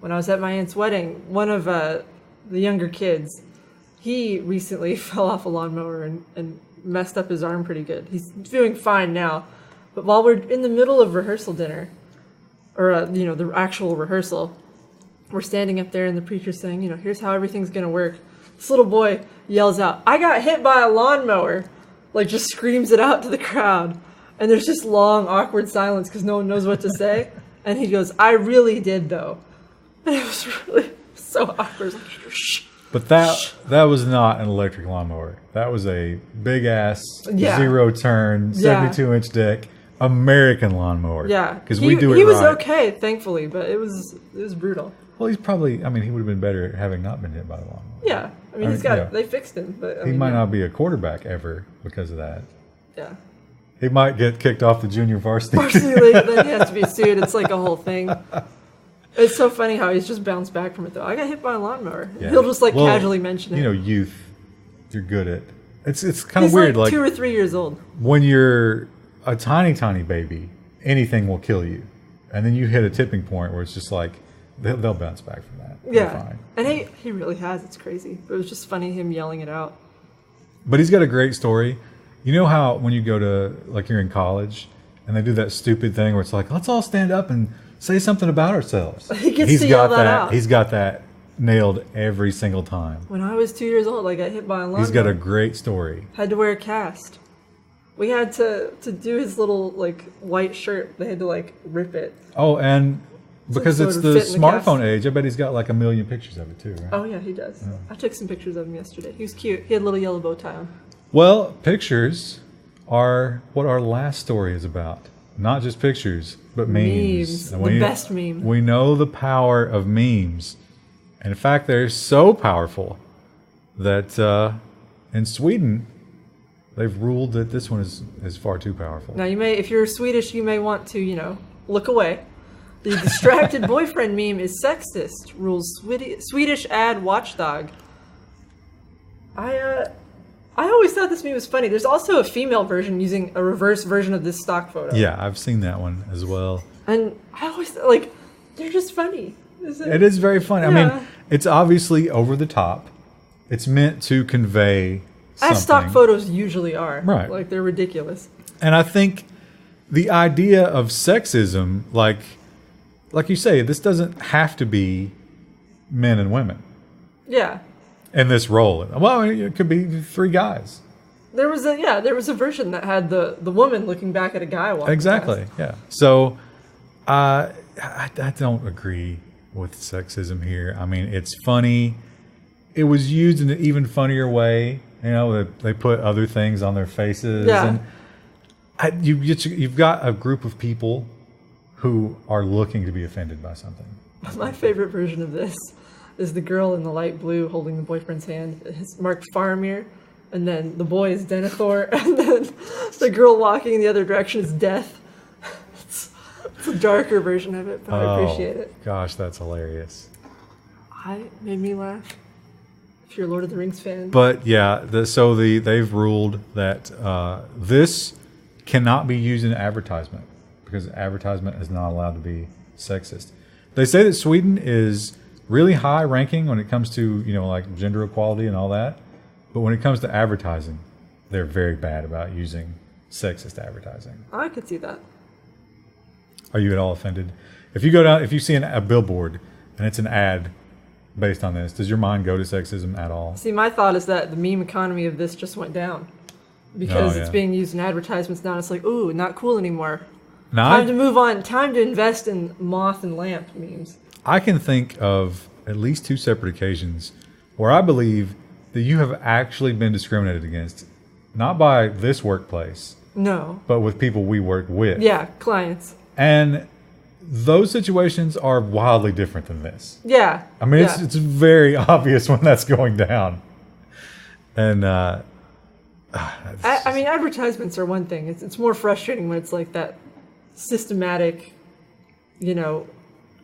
When I was at my aunt's wedding, one of the younger kids, he recently fell off a lawnmower and messed up his arm pretty good. He's doing fine now. But while we're in the middle of rehearsal dinner, or, the actual rehearsal, we're standing up there and the preacher's saying, here's how everything's going to work. This little boy yells out, "I got hit by a lawnmower." Like, just screams it out to the crowd. And there's just long, awkward silence because no one knows what to say. And he goes, "I really did, though." And it was really so awkward. Like, shh. But that was not an electric lawnmower. That was a big-ass, zero-turn, 72-inch deck American lawnmower. Yeah. Because we do it right. He was okay, thankfully, but it was brutal. Well, he's probably, he would have been better having not been hit by the lawnmower. Yeah. They fixed him. But he might not be a quarterback ever because of that. Yeah. He might get kicked off the junior varsity. League, then he has to be sued. It's like a whole thing. It's so funny how he's just bounced back from it, though. I got hit by a lawnmower. Yeah. He'll just casually mention it. Youth, you're good at. It's kind of weird. Like 2 or 3 years old. When you're a tiny, tiny baby, anything will kill you. And then you hit a tipping point where it's just like, they'll bounce back from that. Yeah. And he really has. It's crazy. But it was just funny him yelling it out. But he's got a great story. You know how when you go to, like you're in college, and they do that stupid thing where it's like, let's all stand up and say something about ourselves. He's got that out. He's got that nailed every single time. When I was 2 years old, I got hit by a lawnmower. He's got a great story. Had to wear a cast. We had to do his little white shirt. They had to rip it. Oh, and because it's the smartphone age, I bet he's got 1 million pictures of it too, right? Oh yeah, he does. Yeah. I took some pictures of him yesterday. He was cute. He had a little yellow bow tie on. Well, pictures are what our last story is about. Not just pictures, but memes. The best meme. We know the power of memes. And in fact, they're so powerful that in Sweden, they've ruled that this one is far too powerful. Now, if you're Swedish, you may want to, look away. The distracted boyfriend meme is sexist, rules Swedish ad watchdog. I always thought this meme was funny. There's also a female version using a reverse version of this stock photo. Yeah, I've seen that one as well. And I always they're just funny. It is very funny. Yeah. I mean, it's obviously over the top. It's meant to convey something. As stock photos usually are. Right. They're ridiculous. And I think the idea of sexism, like you say, this doesn't have to be men and women. Yeah. In this role. Well, it could be 3 guys. There was a version that had the woman looking back at a guy walking Exactly, past. Yeah. So I don't agree with sexism here. I mean, it's funny. It was used in an even funnier way. They put other things on their faces. Yeah. And you've got a group of people who are looking to be offended by something. My favorite version of this is the girl in the light blue holding the boyfriend's hand. It's marked Faramir, and then the boy is Denethor, and then the girl walking in the other direction is Death. It's a darker version of it, but I appreciate it. Gosh, that's hilarious. It made me laugh. If you're a Lord of the Rings fan. But yeah, they've ruled that this cannot be used in advertisement because advertisement is not allowed to be sexist. They say that Sweden is really high ranking when it comes to, gender equality and all that. But when it comes to advertising, they're very bad about using sexist advertising. I could see that. Are you at all offended? If you see a billboard and it's an ad based on this, does your mind go to sexism at all? See, my thought is that the meme economy of this just went down because it's being used in advertisements now. It's like, ooh, not cool anymore. Time to move on. Time to invest in moth and lamp memes. I can think of at least 2 separate occasions where I believe that you have actually been discriminated against, not by this workplace, no, but with people we work with. Yeah, clients. And those situations are wildly different than this. Yeah. I mean, it's very obvious when that's going down. And I mean, advertisements are one thing. It's more frustrating when it's like that systematic, no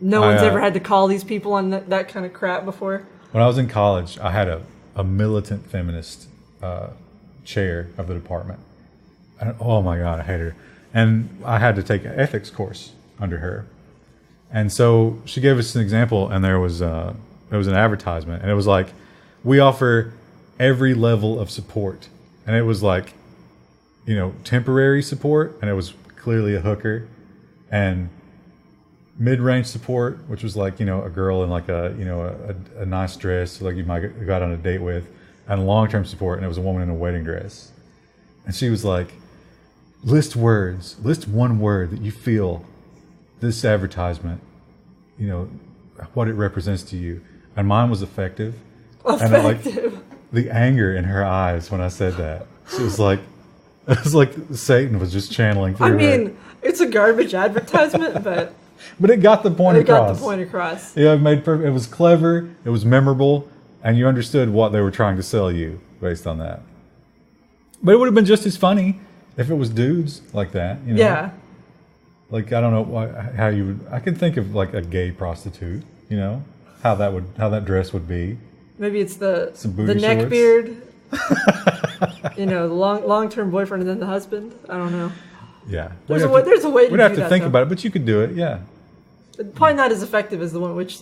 one's ever had to call these people on that kind of crap before. When I was in college, I had a militant feminist chair of the department. And, oh my God, I hated her. And I had to take an ethics course under her. And so she gave us an example, and there was an advertisement, and it was like, we offer every level of support. And it was like, temporary support, and it was clearly a hooker, and mid-range support, which was like, a girl in like a nice dress, like you might go out on a date with, and long-term support, and it was a woman in a wedding dress. And she was like, list one word that you feel this advertisement, what it represents to you. And mine was effective. Effective. And the anger in her eyes when I said that. It was like Satan was just channeling through her. It's a garbage advertisement, but it got the point across. Got the point across. Yeah, it was clever, it was memorable, and you understood what they were trying to sell you based on that. But it would have been just as funny if it was dudes like that, Yeah. Like, I don't know how you would. I can think of like a gay prostitute, how that dress would be. Maybe it's the booty neck shorts. beard, the long-term boyfriend and then the husband. I don't know. Yeah, there's a way to do that. We'd have to think about it, but you could do it. Yeah, probably not as effective as the one which.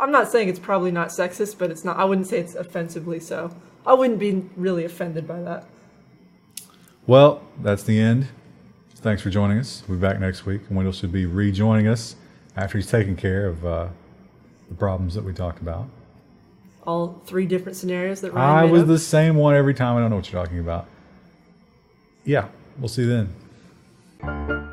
I'm not saying it's probably not sexist, but it's not. I wouldn't say it's offensively so. I wouldn't be really offended by that. Well, that's the end. Thanks for joining us. We'll be back next week, and Wendell should be rejoining us after he's taken care of the problems that we talked about. All 3 different scenarios that Ryan made was up. the same one every time. I don't know what you're talking about. Yeah, we'll see you then.